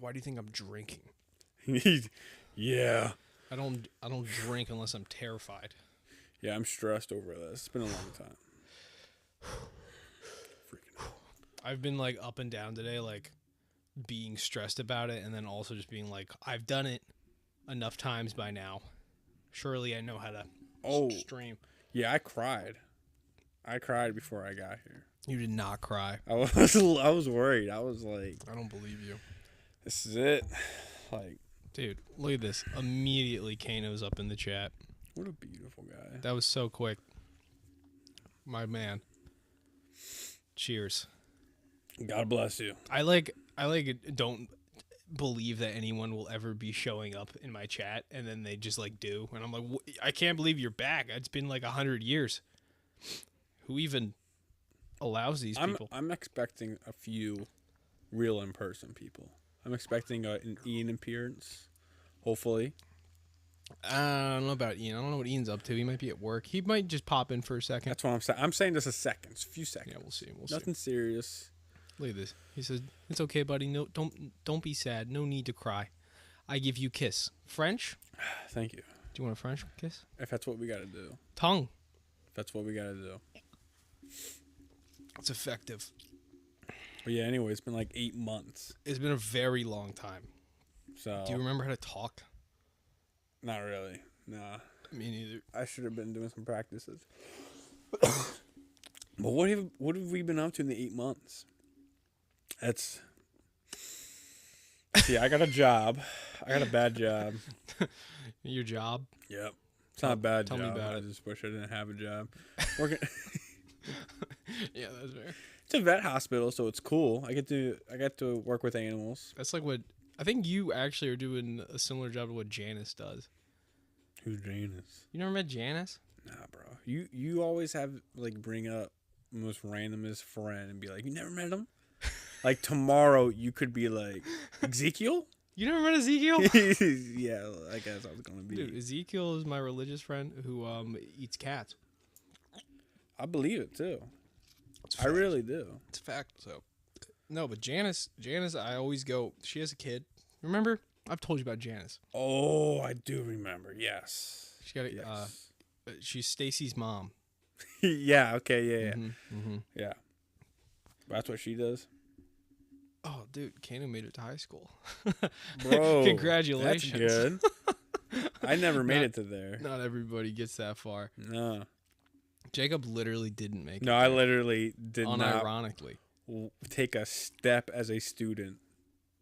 Why do you think I'm drinking? Yeah. I don't drink unless I'm terrified. Yeah, I'm stressed over this. It's been a long time. Freaking out. I've been like up and down today, like being stressed about it, and then also just being like, I've done it enough times by now. Surely I know how to stream. Yeah, I cried. I cried before I got here. You did not cry. I was worried. I was like, I don't believe you. this is it. Like, Dude, look at this. Immediately Kano's up in the chat. what a beautiful guy. That was so quick. My man. Cheers. God bless you. I don't believe that anyone will ever be showing up in my chat, and then they just like do, and I'm like, I can't believe you're back. It's been like 100 years. Who even allows these people? I'm expecting a few real in-person people. I'm expecting an Ian appearance, hopefully. I don't know about Ian. I don't know what Ian's up to. He might be at work. He might just pop in for a second. That's what I'm saying. I'm saying just a second, a few seconds. Yeah, we'll see. Nothing serious. Look at this. He says, "It's okay, buddy. No, don't be sad. No need to cry. I give you kiss. French? Thank you. Do you want a French kiss? If that's what we got to do. Tongue. If that's what we got to do. It's effective. But yeah, anyway, it's been like 8 months. It's been a very long time. So. Do you remember how to talk? Not really. Nah. Me neither. I should have been doing some practices. But what have we been up to in the 8 months? See, I got a job. I got a bad job. Your job? Yep. It's not a bad job. Tell me about I it. just wish I didn't have a job. Working. Yeah, that's fair. It's a vet hospital, so it's cool. I get to work with animals. That's like what I think you actually are doing a similar job to what Janice does. Who's Janice? You never met Janice? Nah, bro. You always have like bring up the most randomest friend and be like, you never met him? Like tomorrow you could be like, Ezekiel? You never met Ezekiel? Yeah, I guess I was gonna be. Dude, Ezekiel is my religious friend who eats cats. I believe it too. It's I really do. It's a fact. So, no, but Janice, I always go. She has a kid. Remember? I've told you about Janice. Oh, I do remember. Yes. She got a, Yes. she's Stacy's mom. Yeah. Okay. Yeah. Mm-hmm. Yeah. That's what she does. Oh, dude, Kano made it to high school. Bro, Congratulations. That's good. I never made it to there. Not everybody gets that far. No. Jacob literally didn't make it. No, I literally did not unironically. take a step as a student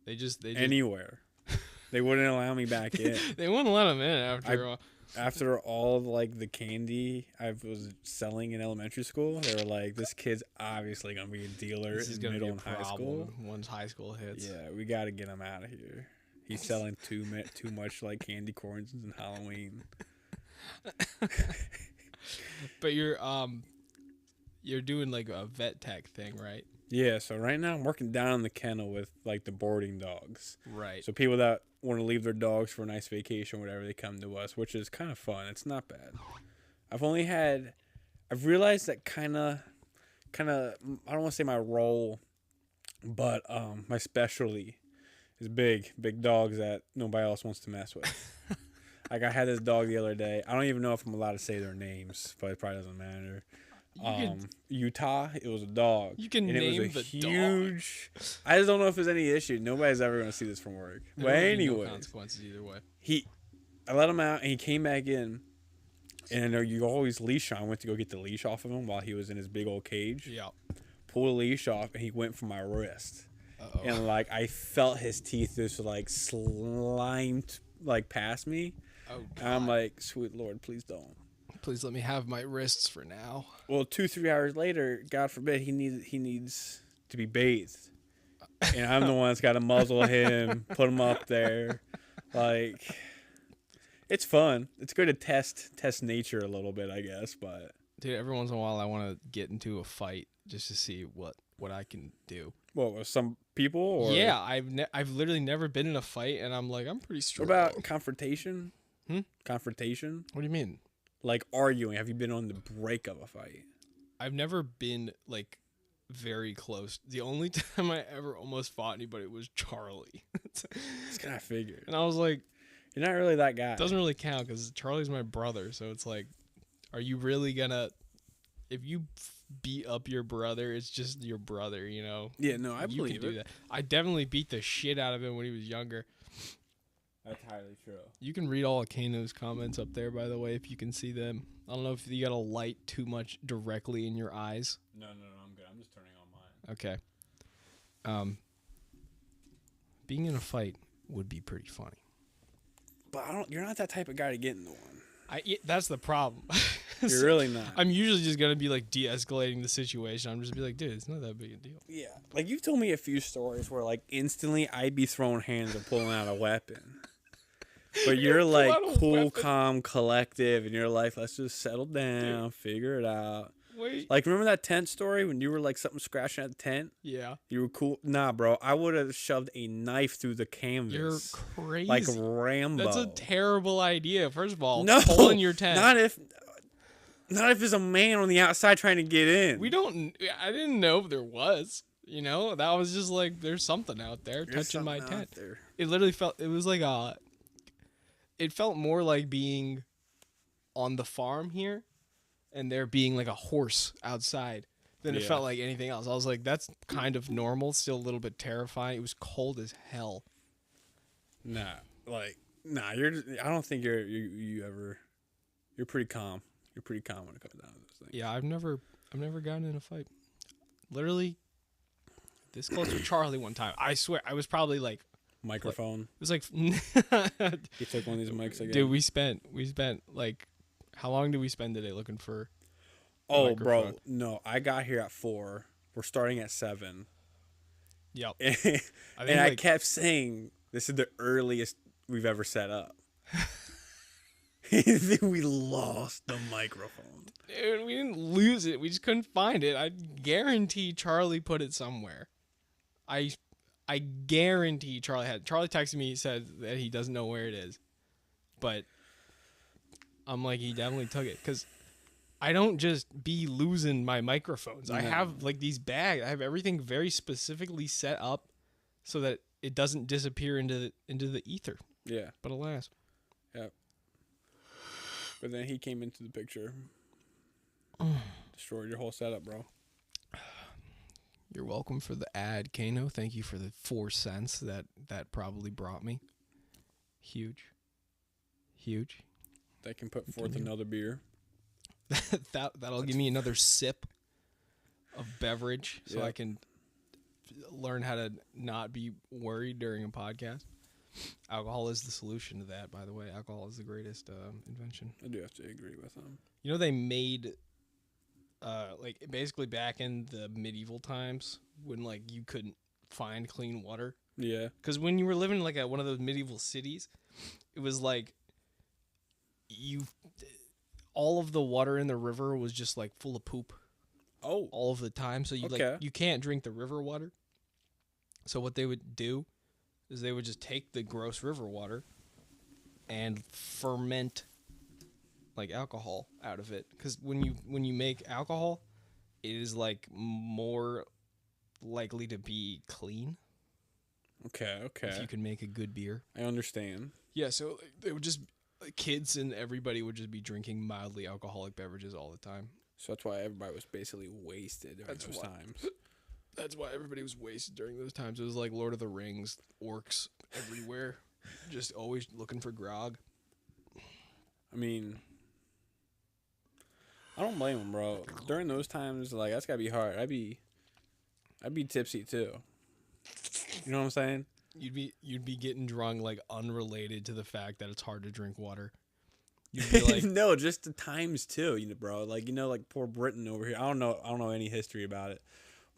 They just anywhere. They wouldn't allow me back in. They wouldn't let him in After all of, like the candy I was selling in elementary school, they were like, "This kid's obviously gonna be a dealer This is in gonna middle be a and high problem school." once high school hits. Yeah, we got to get him out of here. He's selling too much like candy corns and Halloween. But you're doing like a vet tech thing, right? Yeah, so right now I'm working down in the kennel with like the boarding dogs. Right. So people that want to leave their dogs for a nice vacation or whatever, they come to us, which is kind of fun. It's not bad. I've realized that kind of, I don't want to say my role, but my specialty is big dogs that nobody else wants to mess with. Like I had this dog the other day. I don't even know if I'm allowed to say their names, but it probably doesn't matter. Utah, it was a dog. You can and name it was a the huge dog. I just don't know if there's any issue. Nobody's ever gonna see this from work. But anyway, no consequences either way. I let him out and he came back in. And you always leash on. I went to go get the leash off of him while he was in his big old cage. Yeah. Pull the leash off and he went for my wrist. Uh-oh. And like I felt his teeth just like slimed like past me. Oh, and I'm like, sweet Lord, please don't. Please let me have my wrists for now. Well, 2-3 hours later, God forbid, he needs to be bathed, and I'm the one that's got to muzzle him, put him up there. Like, it's fun. It's good to test nature a little bit, I guess. But dude, every once in a while, I want to get into a fight just to see what I can do. What with some people? Or yeah, I've literally never been in a fight, and I'm like, I'm pretty strong. What about confrontation? Confrontation? What do you mean? Like arguing. Have you been on the break of a fight? I've never been like very close. The only time I ever almost fought anybody was Charlie. It's kind of figured. And I was like, You're not really that guy. it doesn't really count because Charlie's my brother. So it's like, are you really gonna, if you beat up your brother, it's just your brother, you know? Yeah, no, I You believe can do it. that. I definitely beat the shit out of him when he was younger. That's highly true. You can read all of Kano's comments up there, by the way, if you can see them. I don't know if you got a light too much directly in your eyes. No, I'm good. I'm just turning on mine. Okay. Being in a fight would be pretty funny. But you're not that type of guy to get into one. That's the problem. You're really not. I'm usually just gonna be like de-escalating the situation. I'm just be like, dude, it's not that big a deal. Yeah. Like, you've told me a few stories where, like, instantly I'd be throwing hands and pulling out a weapon. But you're like out a cool, weapon. calm, collective, and you're like, let's just settle down, figure it out. Wait. Like, remember that tent story when you were like something scratching at the tent? Yeah. You were cool. Nah, bro. I would have shoved a knife through the canvas. You're crazy. Like Rambo. That's a terrible idea. First of all, No, hole in your tent. Not if there's a man on the outside trying to get in. I didn't know if there was. You know, that was just like, there's something out there There's touching my something out tent. there. It literally it felt more like being on the farm here and there being like a horse outside than it Yeah. felt like anything else. I was like, that's kind of normal, still a little bit terrifying. It was cold as hell. Nah, I don't think you're pretty calm. You're pretty calm when it comes down to this thing. Yeah, I've never gotten in a fight. Literally this close with Charlie one time. I swear, I was probably like, Microphone. it was like, You took one of these mics again. dude, we spent like, how long did we spend today looking for? Oh, bro, microphone? no. I got here at 4. We're starting at 7. Yep. And I kept saying, this is the earliest we've ever set up. We lost the microphone. Dude, we didn't lose it. We just couldn't find it. I guarantee Charlie put it somewhere. I guarantee Charlie had. Charlie texted me, said that he doesn't know where it is. But I'm like, he definitely took it. Because I don't just be losing my microphones. I have like these bags. I have everything very specifically set up so that it doesn't disappear into the ether. Yeah. But alas. Yep. But then he came into the picture. Destroyed your whole setup, bro. You're welcome for the ad, Kano. Thank you for the 4 cents that probably brought me. Huge. They can put forth another beer. That'll give me another sip of beverage so I can learn how to not be worried during a podcast. Alcohol is the solution to that, by the way. Alcohol is the greatest invention. I do have to agree with him. You know, they made like basically back in the medieval times when like you couldn't find clean water. Yeah. Because when you were living in like one of those medieval cities, it was like all of the water in the river was just like full of poop. Oh. All of the time. So you can't drink the river water. So what they would do is they would just take the gross river water and ferment like alcohol out of it. Because when you make alcohol, it is like more likely to be clean. Okay. If you can make a good beer. I understand. Yeah, so they would just kids and everybody would just be drinking mildly alcoholic beverages all the time. So that's why everybody was basically wasted during those times. That's why everybody was wasted during those times. It was like Lord of the Rings, orcs everywhere, just always looking for grog. I mean, I don't blame them, bro. During those times, like, that's gotta be hard. I'd be tipsy too. You know what I'm saying? You'd be getting drunk like unrelated to the fact that it's hard to drink water. You'd be like, no, just the times too, bro. Like, like poor Britain over here. I don't know any history about it,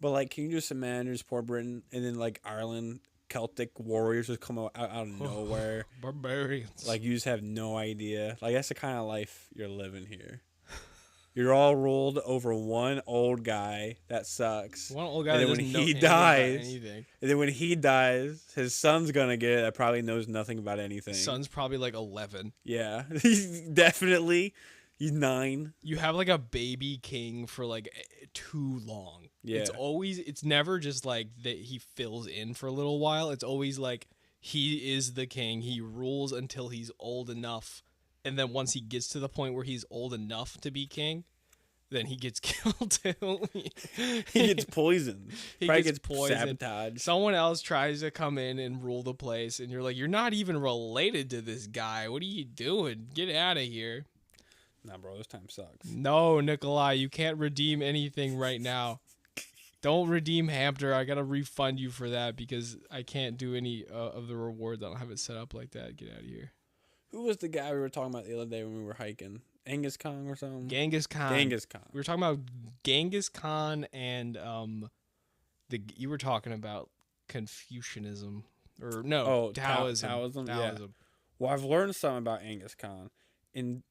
but like, can you just imagine just poor Britain and then like Ireland, Celtic warriors just come out of nowhere, barbarians. Like, you just have no idea. Like, that's the kind of life you're living here. You're all ruled over one old guy that sucks. One old guy and that then doesn't when he know dies, anything. And then when he dies, his son's gonna get it that probably knows nothing about anything. His son's probably like 11. Yeah, definitely. He's 9. You have like a baby king for like too long. Yeah. It's never just like that he fills in for a little while. It's always like he is the king. He rules until he's old enough. And then once he gets to the point where he's old enough to be king, then he gets killed too. He gets poisoned. He Probably gets gets poisoned. sabotaged. Someone else tries to come in and rule the place, and you're like, you're not even related to this guy. What are you doing? Get out of here. Nah, bro, this time sucks. No, Nikolai, you can't redeem anything right now. Don't redeem Hamter. I gotta refund you for that because I can't do any of the rewards. I don't have it set up like that. Get out of here. Who was the guy we were talking about the other day when we were hiking? Angus Kong or something? Genghis Khan. Genghis Khan. We were talking about Genghis Khan and you were talking about Confucianism or no Taoism. Taoism. Taoism. Yeah. Well, I've learned something about Angus Khan, and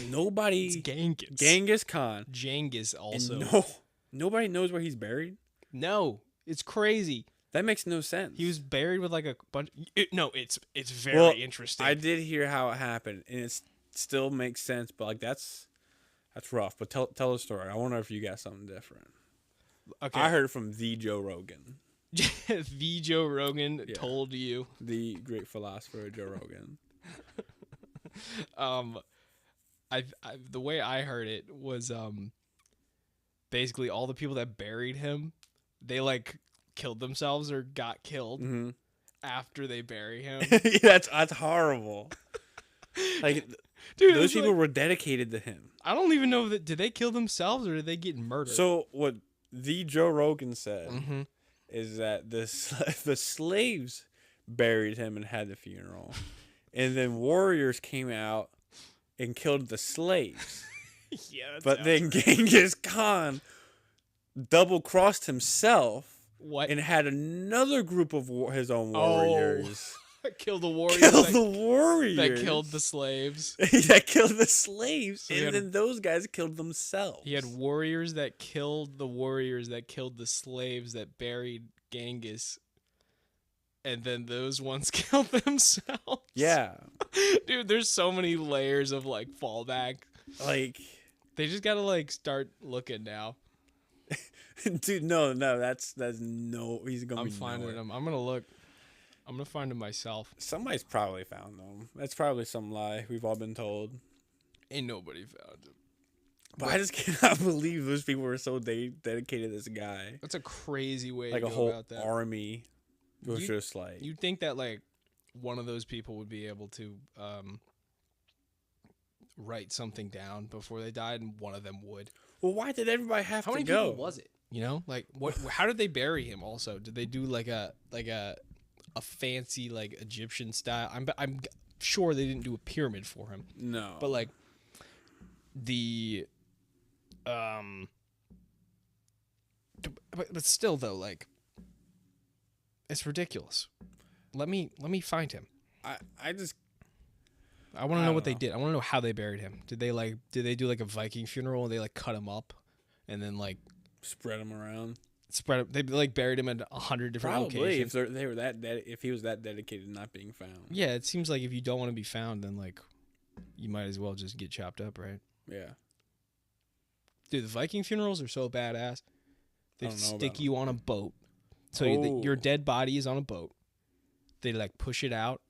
nobody. It's Genghis. Genghis Khan. Genghis also. And nobody knows where he's buried. No, it's crazy. That makes no sense. He was buried with like a bunch. It's very interesting. I did hear how it happened, and it still makes sense. But like that's rough. But tell the story. I wonder if you got something different. Okay. I heard it from the Joe Rogan. The Joe Rogan Yeah. told you. The great philosopher Joe Rogan. The way I heard it was basically all the people that buried him, they like killed themselves or got killed Mm-hmm. after they bury him. that's horrible. Like, Dude, those it's people like- were dedicated to him. I don't even know did they kill themselves or did they get murdered? So what the Joe Rogan said hmm is that the slaves buried him and had the funeral, and then warriors came out and killed the slaves. yeah, that But sounds then right. Genghis Khan double crossed himself What? and had another group of his own Oh. warriors Kill the warriors kill that, the warriors that killed the slaves. that killed the slaves, So he and had- then those guys killed themselves. He had warriors that killed the warriors that killed the slaves that buried Genghis. And then those ones killed themselves. Yeah, Dude, there's so many layers of like fallback. like, They just gotta like start looking now. dude, no, that's no. He's gonna I'm be finding nowhere. them. I'm gonna look. I'm gonna find them myself. Somebody's probably found them. That's probably some lie we've all been told. Ain't nobody found them. But I just cannot believe those people were so dedicated to this guy. That's a crazy way Like to a go whole about that. army was You- just like, You'd think that like one of those people would be able to write something down before they died, and one of them would. well, why did everybody have How to many go? people was it? You know, like what? How did they bury him? Also, did they do like a fancy like Egyptian style? I'm sure they didn't do a pyramid for him, No, but like the but still though, like it's ridiculous. Let me find him. I just I want to I know don't what they know. did. I want to know how they buried him. Did they do like a Viking funeral and they like cut him up and then like spread them around. spread him? They like buried him at 100 different Probably locations. if they were if he was that dedicated to not being found. Yeah, it seems like if you don't want to be found, then like you might as well just get chopped up, right? Yeah. Dude, the Viking funerals are so badass. They I don't know stick about you on a boat, so your Oh. dead body is on a boat. They like push it out,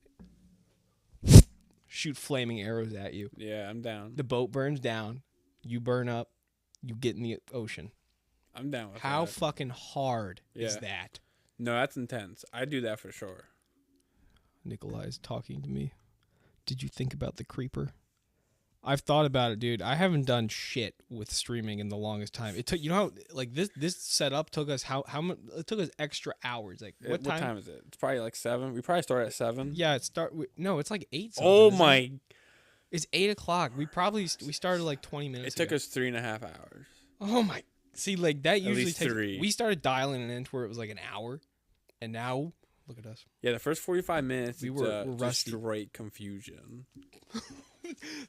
shoot flaming arrows at you. Yeah, I'm down. The boat burns down, you burn up, you get in the ocean. I'm down with How that. fucking hard is Yeah. that? No, that's intense. I do that for sure. Nikolai's talking to me. Did you think about the creeper? I've thought about it, dude. I haven't done shit with streaming in the longest time. It took, you know how like this setup took us how much? It took us extra hours. Like what time? is it? It's probably like 7. We probably start at 7. Yeah, no, it's like 8. something, Oh isn't it? my! It's 8:00. We started like 20 minutes. It took ago. us 3.5 hours. Oh my! See, like that usually least takes. 3. We started dialing it in to where it was like an hour, and now look at us. Yeah, the first 45 minutes, We it's, were just rusty. straight confusion.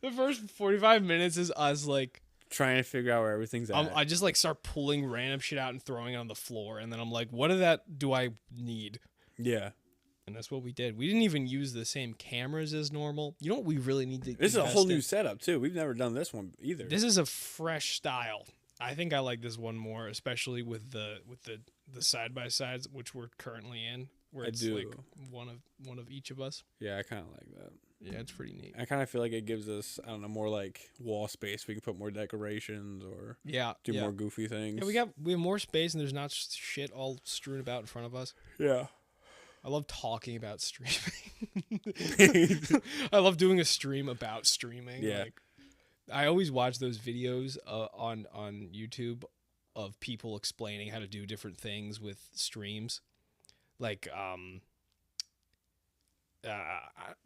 The first 45 minutes is us like Trying to figure out where everything's at. I just like start pulling random shit out and throwing it on the floor, and then I'm like, what of that do I need? Yeah. And that's what we did. We didn't even use the same cameras as normal. You know what we really need to This is a whole invest new in? setup, too. We've never done this one either. This is a fresh style. I think I like this one more, especially with the side by sides which we're currently in. where I it's do. like one of each of us. Yeah, I kind of like that. Yeah, it's pretty neat. I kind of feel like it gives us, I don't know, more like wall space. We can put more decorations or Yeah, do yeah. more goofy things. Yeah, we have more space and there's not shit all strewn about in front of us. Yeah. I love talking about streaming. I love doing a stream about streaming. Yeah. Like, I always watch those videos on YouTube of people explaining how to do different things with streams. Like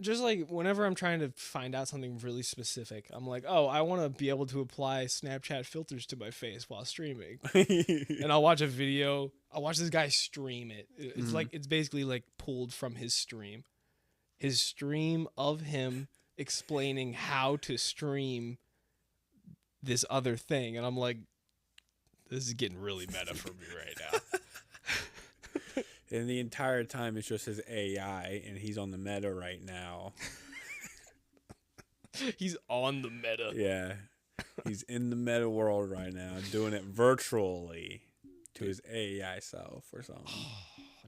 just like whenever I'm trying to find out something really specific, I'm like, oh, I want to be able to apply Snapchat filters to my face while streaming. And I'll watch a video. I'll watch this guy stream it. It's like, it's basically like pulled from his stream of him explaining how to stream this other thing. And I'm like, this is getting really meta for me right now. And the entire time it's just his AI, and he's on the meta right now. He's on the meta. Yeah. He's in the meta world right now, doing it virtually to his AI self or something.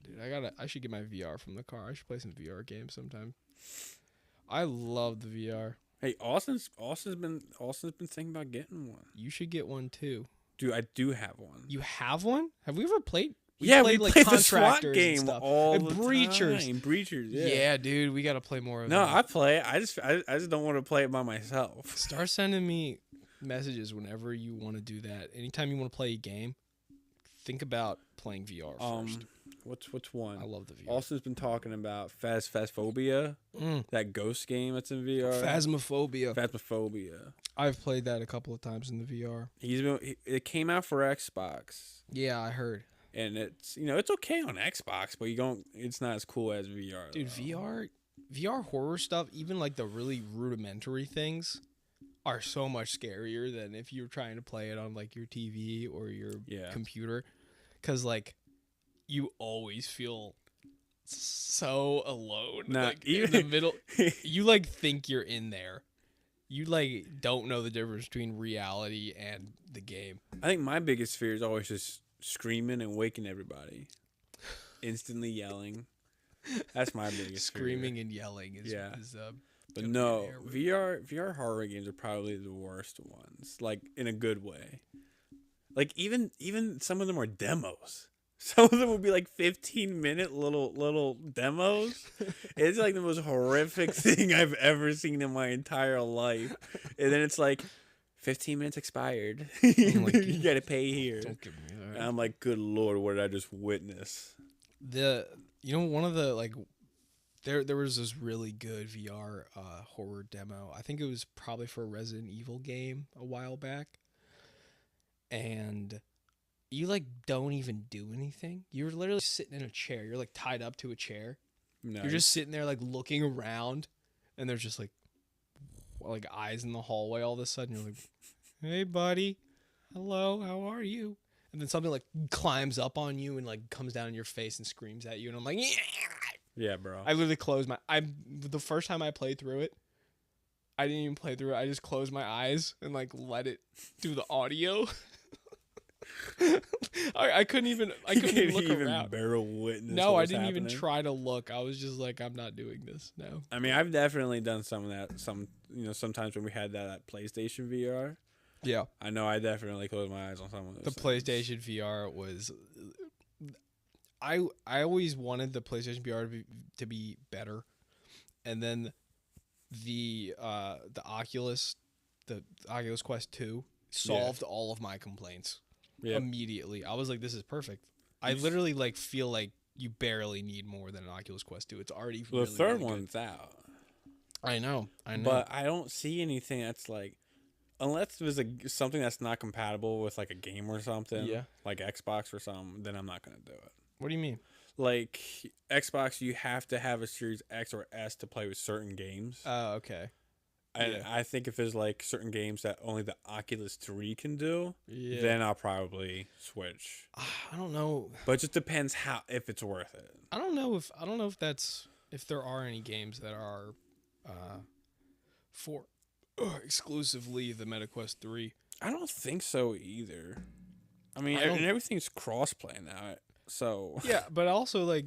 Dude, I should get my VR from the car. I should play some VR games sometime. I love the VR. Hey, Austin's been thinking about getting one. You should get one too. Dude, I do have one. You have one? Have we ever played? We played the SWAT game all the Breachers. time. Breachers, Yeah, dude, we got to play more of No, that. I play it. I just don't want to play it by myself. Start sending me messages whenever you want to do that. Anytime you want to play a game, think about playing VR first. What's one? I love the VR. Austin's been talking about Phasmophobia, that ghost game that's in VR. Phasmophobia. I've played that a couple of times in the VR. It came out for Xbox. Yeah, I heard. And it's it's okay on Xbox, but it's not as cool as VR. Dude, though. VR horror stuff, even like the really rudimentary things, are so much scarier than if you're trying to play it on like your TV or your computer. 'Cause like you always feel so alone. Like in the middle. You like think you're in there. You like don't know the difference between reality and the game. I think my biggest fear is always just screaming and waking everybody, instantly yelling. That's my biggest Screaming fear. and yelling is But no, VR horror games are probably the worst ones, like in a good way. Like even some of them are demos. Some of them will be like 15-minute little demos. It's like the most horrific thing I've ever seen in my entire life. And then it's like 15 minutes expired. You gotta pay here. Don't give me that. And I'm like, good Lord, what did I just witness? One of the like there was this really good VR horror demo. I think it was probably for a Resident Evil game a while back. And you like don't even do anything. You're literally sitting in a chair. You're like tied up to a chair. Nice. You're just sitting there like looking around, and there's just like eyes in the hallway. All of a sudden, you're like, "Hey, buddy, hello, how are you?" And then something like climbs up on you and like comes down in your face and screams at you, and I'm like, yeah, bro. I literally closed the first time I played through it, I didn't even play through it. I just closed my eyes and like let it do the audio. I couldn't even look around. Barrel witness. No, I didn't even try to look. I was just like, I'm not doing this. No. I mean, I've definitely done some of that. Sometimes when we had that at PlayStation VR. Yeah. I know I definitely closed my eyes on some of those. The PlayStation VR was. I always wanted the PlayStation VR to be better, and then the Oculus Quest 2 solved all of my complaints. Yep. Immediately. I was like, this is perfect. I literally like feel like you barely need more than an Oculus Quest 2. It's already the third one's out. I know. But I don't see anything that's like, unless there's something that's not compatible with like a game or something, like Xbox or something, then I'm not going to do it. What do you mean? Like Xbox, you have to have a Series X or S to play with certain games. Oh, okay. I think if there's like certain games that only the Oculus 3 can do, then I'll probably switch. I don't know, but it just depends if it's worth it. I don't know if there are any games that are for exclusively the MetaQuest 3. I don't think so either. I mean, and everything's cross-play now. So Yeah, but also like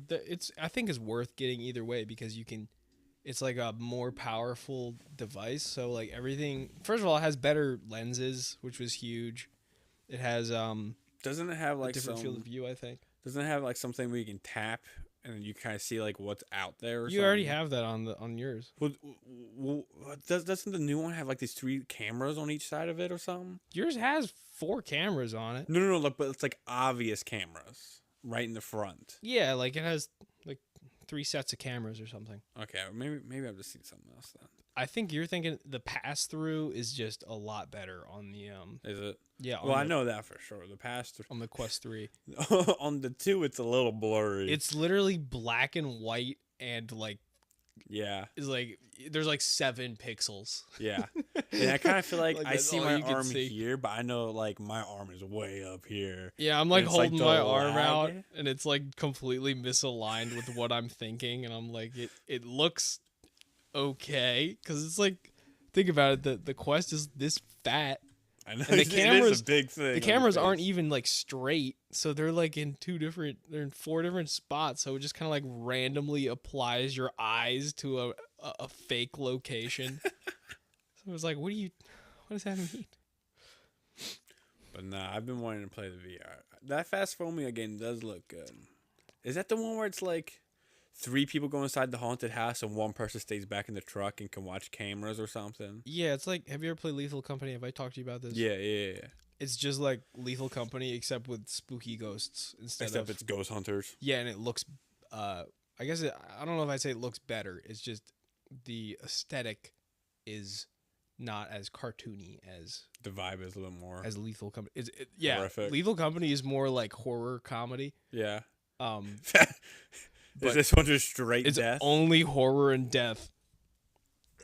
I think it's worth getting either way because it's like a more powerful device. So like everything, first of all, it has better lenses, which was huge. It has doesn't it have a like different field of some? view, I think. Doesn't it have like something where you can tap and then you kind of see like what's out there or You something? already have that on yours. Well, doesn't the new one have like these 3 cameras on each side of it or something? Yours has 4 cameras on it. No, like, but it's like obvious cameras right in the front. Yeah, like it has like 3 sets of cameras or something. Okay, maybe I've just seen something else then. I think you're thinking the pass through is just a lot better on the Is it? yeah. Well, I know that for sure. The past on the Quest 3. on the 2, it's a little blurry. It's literally black and white and like yeah, is like there's like 7 pixels. yeah. And I kind of feel like, Like, I that's see all my you can arm see. here, but I know like my arm is way up here. Yeah, I'm like It's like holding the my arm out lag. and it's like completely misaligned with what I'm thinking and I'm like it looks okay cuz it's like think about it the Quest is this fat. I know And the it is cameras- a big thing. The on cameras face. aren't even like straight, so they're like in 4 different spots. So it just kind of like randomly applies your eyes to a fake location. So it was like, what does that mean? But nah, I've been wanting to play the VR. That Fast Phobia game does look good. Is that the one where it's like 3 people go inside the haunted house and 1 person stays back in the truck and can watch cameras or something? Yeah, it's like, have you ever played Lethal Company? Have I talked to you about this? Yeah. It's just like Lethal Company, except with spooky ghosts instead Except of. it's ghost hunters. Yeah, and it looks. I guess I don't know if I'd say it looks better. It's just the aesthetic is not as cartoony as The vibe is a little more. Lethal Company. Yeah, Horrific. Lethal Company is more like horror comedy. Yeah. But Is this one just straight it's death? only horror and death.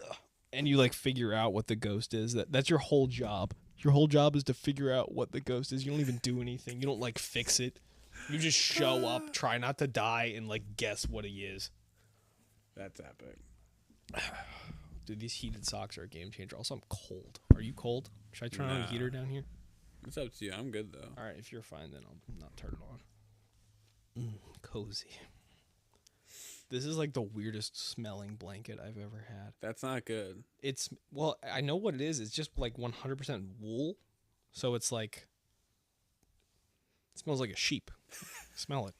Ugh. And you like figure out what the ghost is. That's your whole job. Your whole job is to figure out what the ghost is. You don't even do anything. You don't like fix it. You just show up, try not to die, and like guess what he is. That's epic. Dude, these heated socks are a game changer. Also, I'm cold. Are you cold? Should I turn on a Nah. heater down here? It's up to you. I'm good though. All right, if you're fine, then I'll not turn it on. Cozy. This is like the weirdest smelling blanket I've ever had. That's not good. It's well, I know what it is. It's just like 100% wool, so it's like it smells like a sheep. Smell it.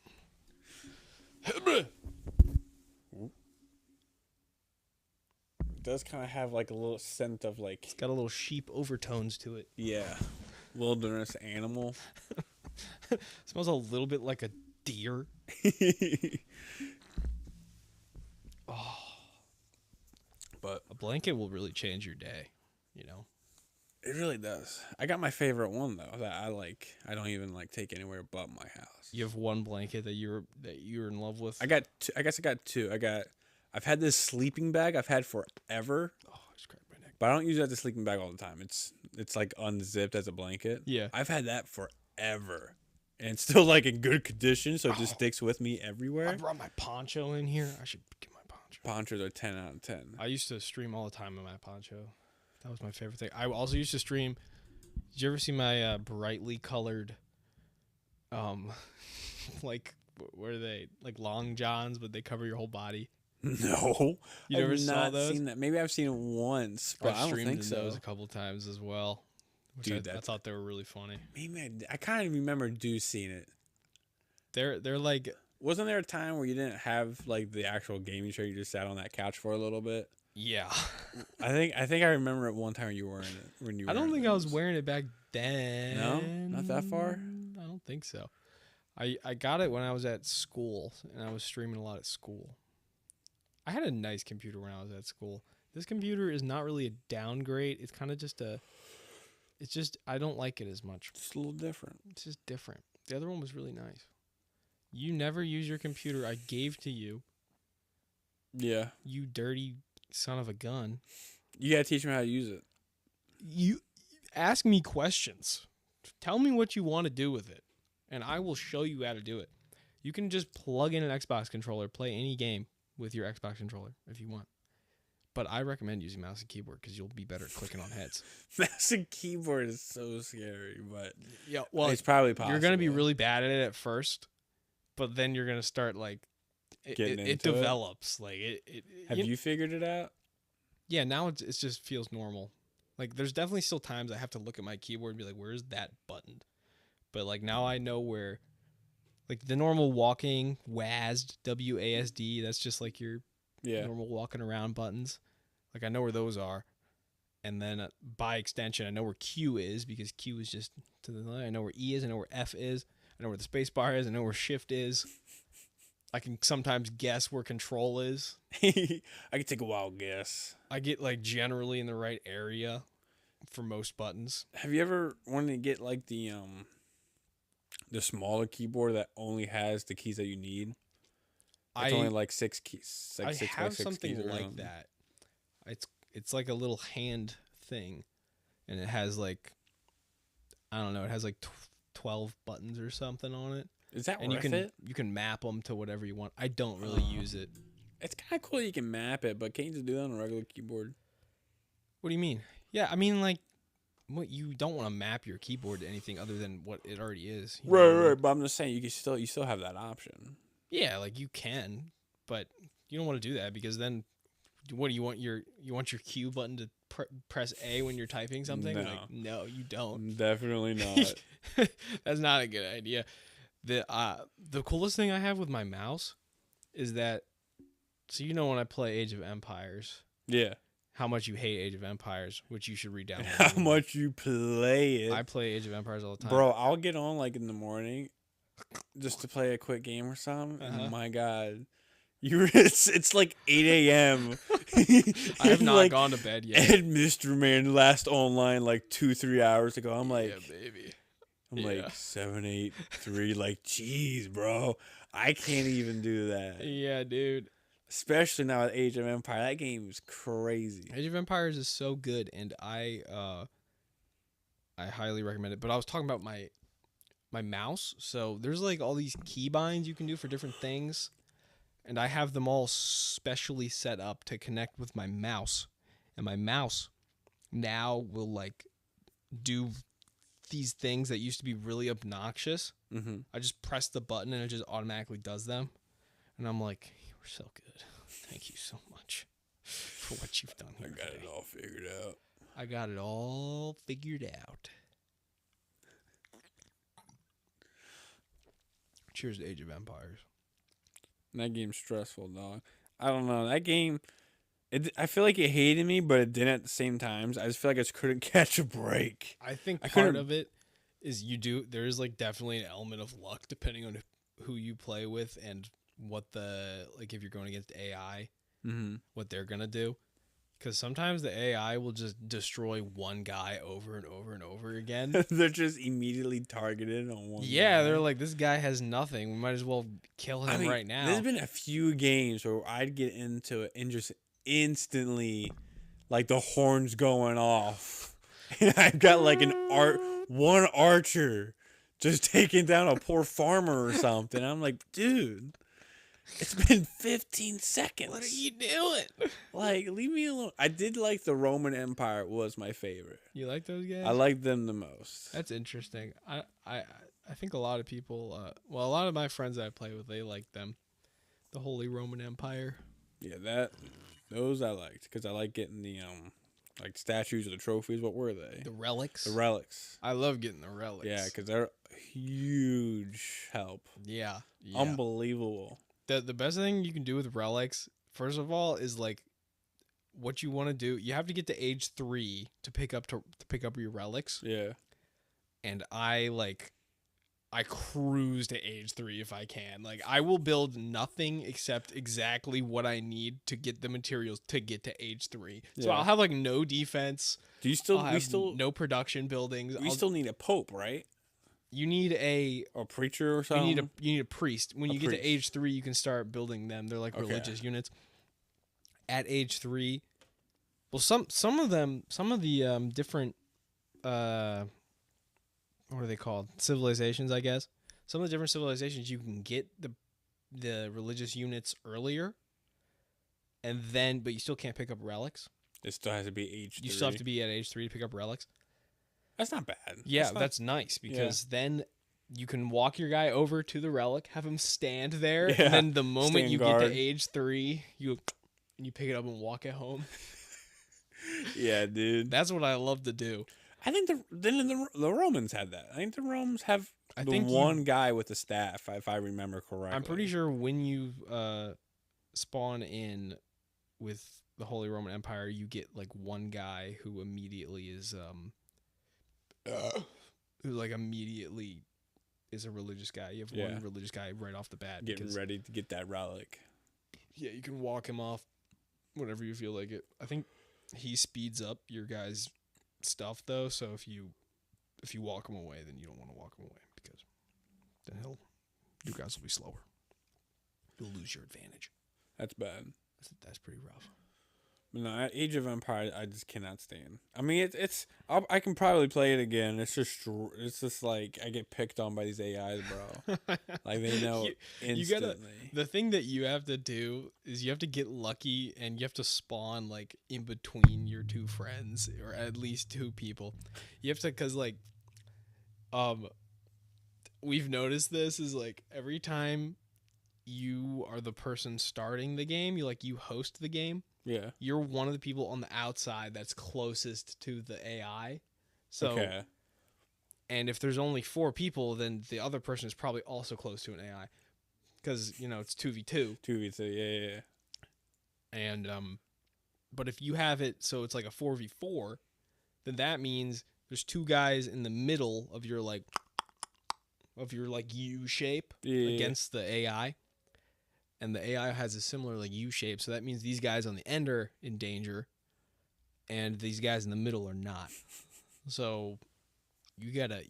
It does kind of have like a little scent of like, It's got a little sheep overtones to it. yeah, wilderness animal. It smells a little bit like a deer. But A blanket will really change your day, you know. it really does. I got my favorite one though that I like. I don't even like take anywhere but my house. You have one blanket that you're in love with. I got. I guess I got 2. I've had this sleeping bag I've had forever, Oh, I just cracked my neck. but I don't use it as a sleeping bag all the time. It's like unzipped as a blanket. Yeah. I've had that forever, and it's still like in good condition, so it just sticks with me I everywhere. brought my poncho in here. I should get my poncho. Ponchos are 10 out of 10. I used to stream all the time in my poncho. That was my favorite thing. I also used to stream. Did you ever see my brightly colored, like where are they like long johns, but they cover your whole body? No, You I've never saw not those? seen that. Maybe I've seen it once, but I've I don't streamed think in so. those a couple times as well. Which Dude, I that's- thought they were really funny. Maybe I kind of remember seeing it. They're like Wasn't there a time where you didn't have like the actual gaming chair? You just sat on that couch for a little bit. yeah. I think I remember it one time you were in it when you. I don't were in think I was those. wearing it back then. No? Not that far? I don't think so. I got it when I was at school and I was streaming a lot at school. I had a nice computer when I was at school. This computer is not really a downgrade. It's kind of just I don't like it as much. Just a little different. It's just different. The other one was really nice. You never use your computer I gave to you, Yeah, you dirty son of a gun. you gotta teach me how to use it. You ask me questions. Tell me what you want to do with it, and I will show you how to do it. You can just plug in an Xbox controller, play any game with your Xbox controller if you want. But I recommend using mouse and keyboard because you'll be better at clicking on heads. Mouse and keyboard is so scary, but Yeah, well, it's probably possible. you're going to be really bad at it at first, but then you're gonna start like Getting it into it? develops like it Have you figured it out? yeah, now it just feels normal. Like there's definitely still times I have to look at my keyboard and be like, where's that button? But like now I know where, like the normal walking WASD, WASD, that's just like your Yeah. normal walking around buttons. Like I know where those are. And then by extension, I know where Q is because Q is just to the left. I know where E is. I know where F is. I know where the space bar is. I know where Shift is. I can sometimes guess where Control is. I could take a wild guess. I get like generally in the right area for most buttons. Have you ever wanted to get like the smaller keyboard that only has the keys that you need? It's only like 6 keys. Like I 6 by have 6 something keys like around. that. It's like a little hand thing, and it has like, I don't know, it has like 12 buttons or something on it. Is that And worth it? you can map them to whatever you want. I don't really use it. It's kind of cool you can map it, but can't you just do that on a regular keyboard? What do you mean? Yeah, I mean like, what you don't want to map your keyboard to anything other than what it already is. You know what I mean? Right. But I'm just saying you still have that option. Yeah, like you can, but you don't want to do that because then, what do you want your Q button to press A when you're typing something? No. Like, no, you don't. Definitely not. That's not a good idea. The coolest thing I have with my mouse is that, so you know when I play Age of Empires, Yeah. how much you hate Age of Empires, which you should read down. How much you play it. I play Age of Empires all the time. Bro, I'll get on like in the morning just to play a quick game or something. Uh-huh. And my God. It's like 8 a.m. I have not like, gone to bed yet. And Mr. Man last online like 2-3 hours ago. I'm like, yeah, baby. I'm Yeah. like 7, 8, 3. Like, jeez, bro, I can't even do that. Yeah, dude. Especially now with Age of Empire, that game is crazy. Age of Empires is so good, and I highly recommend it. But I was talking about my mouse. So there's like all these keybinds you can do for different things, and I have them all specially set up to connect with my mouse, and my mouse now will like do these things that used to be really obnoxious. Mm-hmm. I just press the button and it just automatically does them, and I'm like, you were so good. Thank you so much for what you've done I here. got today. it all figured out. I got it all figured out. Cheers to Age of Empires. That game's stressful, dog. I don't know. That game, I feel like it hated me, but it didn't at the same times. I just feel like I just couldn't catch a break. I think I part couldn't- of it is there is like definitely an element of luck depending on who you play with and what like if you're going against AI, Mm-hmm. what they're going to do. Because sometimes the AI will just destroy one guy over and over and over again. They're just immediately targeted on one. Yeah, guy. they're like, this guy has nothing. We might as well kill him I mean, right now. There's been a few games where I'd get into it and just instantly, like the horns going off, and I've got like one archer just taking down a poor farmer or something. I'm like, dude, it's been 15 seconds. What are you doing? Like, leave me alone. I did like the Roman Empire was my favorite. You like those guys? I like them the most. That's interesting. I think a lot of people, a lot of my friends that I play with, they like them. The Holy Roman Empire. Yeah, those I liked because I like getting the like statues or the trophies. What were they? The relics. The relics. I love getting the relics. Yeah, because they're huge help. yeah. Unbelievable. The best thing you can do with relics, first of all, is like what you want to do. You have to get to age 3 to pick up your relics. Yeah. And I cruise to age 3 if I can. Like I will build nothing except exactly what I need to get the materials to get to age 3. So Yeah. I'll have like no defense. Do you I'll still have no production buildings. we still need a pope, right? You need a Or preacher or you something. need a priest. When A you get priest. to age 3, you can start building them. They're like Okay. religious units. At age 3, well, some of the different what are they called? Civilizations, I guess. Some of the different civilizations you can get the religious units earlier, and then but you still can't pick up relics. It still has to be age 3. You still have to be at age 3 to pick up relics. That's not bad. Yeah, not- that's nice because then you can walk your guy over to the relic, have him stand there, Yeah, and then the moment stand you guard. get to age 3, you pick it up and walk it home. Yeah, dude. That's what I love to do. I think the Romans had that. I think the Romans have I the think one guy with the staff, if I remember correctly. I'm pretty sure when you spawn in with the Holy Roman Empire, you get like one guy who immediately is immediately is a religious guy. You have one religious guy right off the bat. Getting ready to get that relic. Yeah, you can walk him off whenever you feel like it. I think he speeds up your guy's stuff though, so if you walk him away, then you don't want to walk him away because then you guys will be slower. You'll lose your advantage. That's bad. That's pretty rough. No, Age of Empires, I just cannot stand. I mean, I can probably play it again. It's just like I get picked on by these AIs, bro. Like they know instantly. The thing that you have to do is you have to get lucky and you have to spawn like in between your two friends or at least 2 people. You have to, cause like, we've noticed this is like every time you are the person starting the game, you host the game. Yeah. You're one of the people on the outside that's closest to the AI. So, okay. And if there's only 4 people, then the other person is probably also close to an AI. Because, it's 2v2. 2v2, yeah. And, but if you have it so it's like a 4v4, then that means there's 2 guys in the middle of your, U shape against the AI. And the AI has a similar U shape, so that means these guys on the end are in danger, and these guys in the middle are not. So you gotta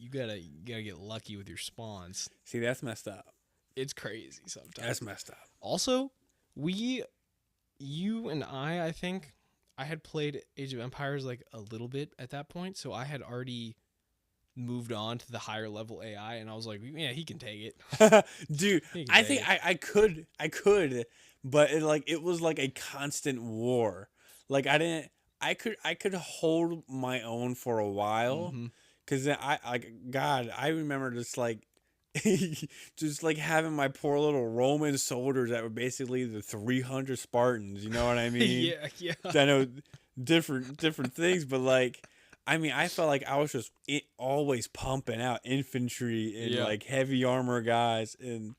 get lucky with your spawns. See, that's messed up. It's crazy sometimes. That's messed up. Also, you and I think I had played Age of Empires a little bit at that point, so I had already moved on to the higher level AI, and I was like, yeah, he can take it. Dude, I think I could, but it was like a constant war. Like I could hold my own for a while, because I remember just having my poor little Roman soldiers that were basically the 300 Spartans. You know what I mean? Yeah. I know different things, but I mean, I felt like I was just always pumping out infantry and heavy armor guys and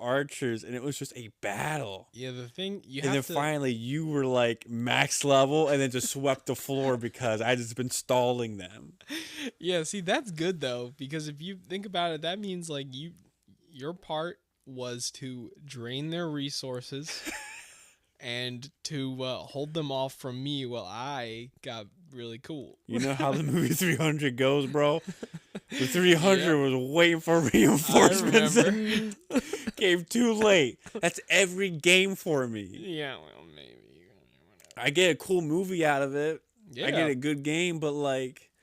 archers, and it was just a battle. Yeah, the thing finally you were max level, and then just swept the floor because I just been stalling them. Yeah, see, that's good though, because if you think about it, that means your part was to drain their resources and to hold them off from me while I got really cool. You know how the movie 300 goes, bro? The 300 was waiting for reinforcements and came too late. That's every game for me. Yeah, well, maybe. I get a cool movie out of it. Yeah. I get a good game, but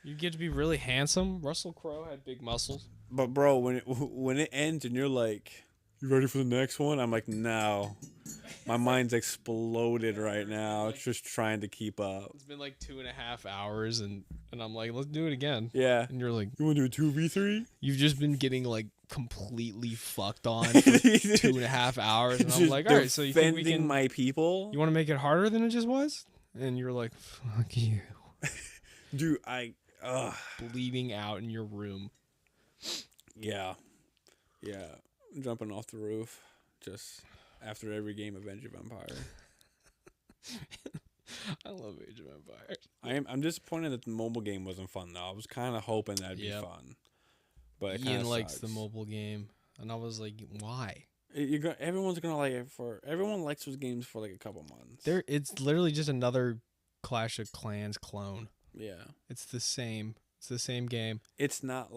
you get to be really handsome. Russell Crowe had big muscles. But bro, when it ends and you're like, you ready for the next one? I'm like, no. My mind's exploded right now. It's just trying to keep up. It's been 2.5 hours, and I'm like, let's do it again. Yeah. And you're like, you want to do a 2v3? You've just been getting completely fucked on for 2.5 hours, and I'm like, all right, so you think we can my people? You want to make it harder than it just was? And you're like, fuck you, dude. Bleeding out in your room. Yeah. Jumping off the roof, just after every game of Age of Empires. I love Age of Empires. I'm disappointed that the mobile game wasn't fun though. I was kind of hoping that'd be fun, but Ian likes the mobile game, and I was like, why? Everyone's gonna like it everyone likes those games for a couple months. It's literally just another Clash of Clans clone. Yeah, it's the same. It's the same game. It's not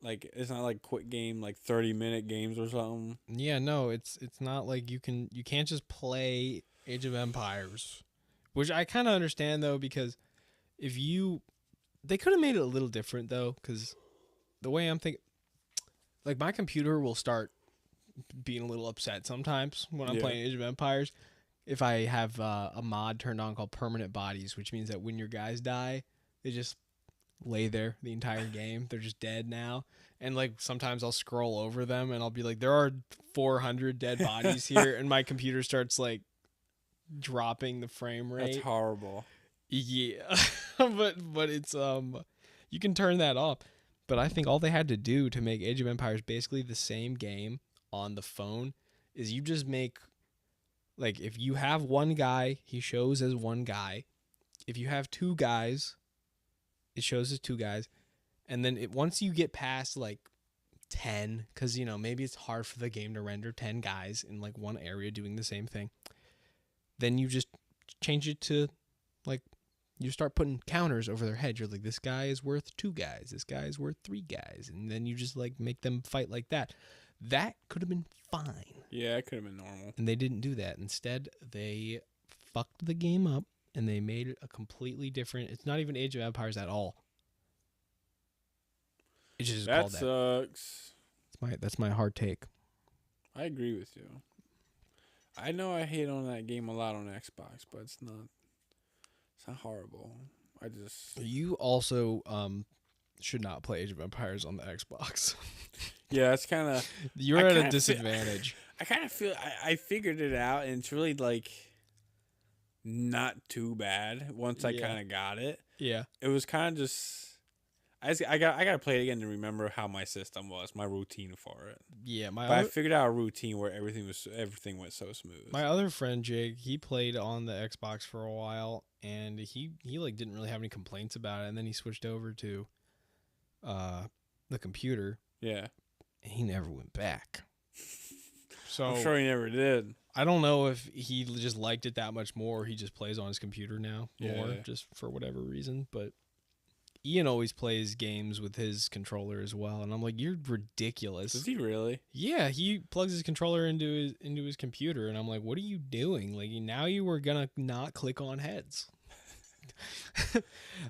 it's not quick game 30-minute games or something. Yeah, no, it's not you can't just play Age of Empires, which I kind of understand though, because they could have made it a little different though, because the way I'm thinking, my computer will start being a little upset sometimes when I'm playing Age of Empires if I have a mod turned on called Permanent Bodies, which means that when your guys die, they just lay there the entire game. They're just dead now. And like sometimes I'll scroll over them and I'll be like, there are 400 dead bodies here, and my computer starts like dropping the frame rate. That's horrible. Yeah. but it's you can turn that off. But I think all they had to do to make Age of Empires basically the same game on the phone is you just make, like, if you have one guy, he shows as one guy. If you have two guys, it shows as two guys. And then once you get past like 10, because, you know, maybe it's hard for the game to render 10 guys in like one area doing the same thing, then you just change it to like, you start putting counters over their head. You're like, this guy is worth 2 guys. This guy is worth 3 guys. And then you just like make them fight like that. That could have been fine. Yeah, it could have been normal. And they didn't do that. Instead, they fucked the game up and they made it a completely different. It's not even Age of Empires at all. It's just That called that. sucks. That's my hard take. I agree with you. I know I hate on that game a lot on Xbox, but it's not horrible. You also should not play Age of Empires on the Xbox. Yeah, it's kind of. You're at a disadvantage. I kind of feel I figured it out, and it's really like not too bad once I kind of got it. Yeah. It was kind of just. I got to play it again to remember how my system was, my routine for it. Yeah, I figured out a routine where everything went so smooth. My other friend Jake, he played on the Xbox for a while, and he like didn't really have any complaints about it, and then he switched over to the computer. Yeah. And he never went back. So I'm sure he never did. I don't know if he just liked it that much more, or he just plays on his computer now more, just for whatever reason, but Ian always plays games with his controller as well, and I'm like, you're ridiculous. Does he really? Yeah, he plugs his controller into his computer, and I'm like, what are you doing? Like, now you were gonna not click on heads.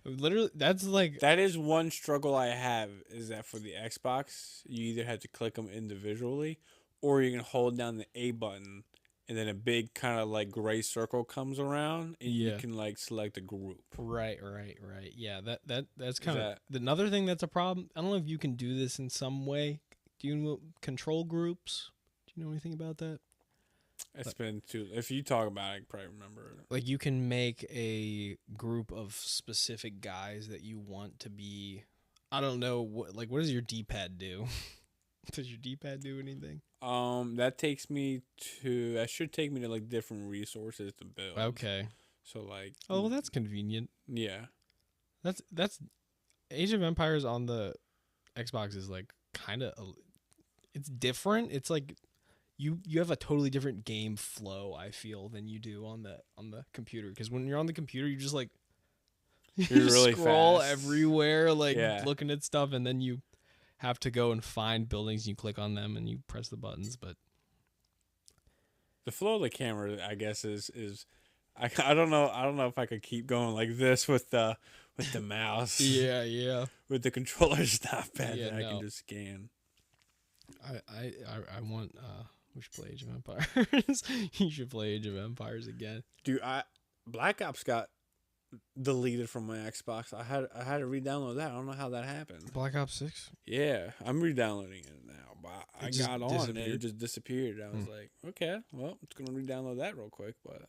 Literally, that is one struggle I have, is that for the Xbox, you either have to click them individually, or you can hold down the A button, and then a big kind of like gray circle comes around, and you can like select a group. Right. Yeah, that's kind of another thing that's a problem. I don't know if you can do this in some way. Do you know control groups? Do you know anything about that? It's been too. If you talk about it, I can probably remember it. Like, you can make a group of specific guys that you want to be. I don't know what does your D-pad do? Does your D-pad do anything? That should take me to like different resources to build. Okay. So like. Oh, well, that's convenient. Yeah. That's Age of Empires on the Xbox is like kind of it's different. It's like you have a totally different game flow, I feel, than you do on the computer, because when you're on the computer, you just like you really scroll fast. Everywhere, like looking at stuff, and then you have to go and find buildings, and you click on them and you press the buttons. But the flow of the camera, I guess, is I don't know if I could keep going like this with the mouse. Yeah. With the controller, it's not bad. Yeah, I can just scan. I want we should play Age of Empires. You should play Age of Empires again. Dude, Black Ops got deleted from my Xbox. I had to re-download that. I don't know how that happened. Black Ops 6? Yeah, I'm re-downloading it now. But I got on and it just disappeared. I was like, okay, well, it's gonna re-download that real quick. But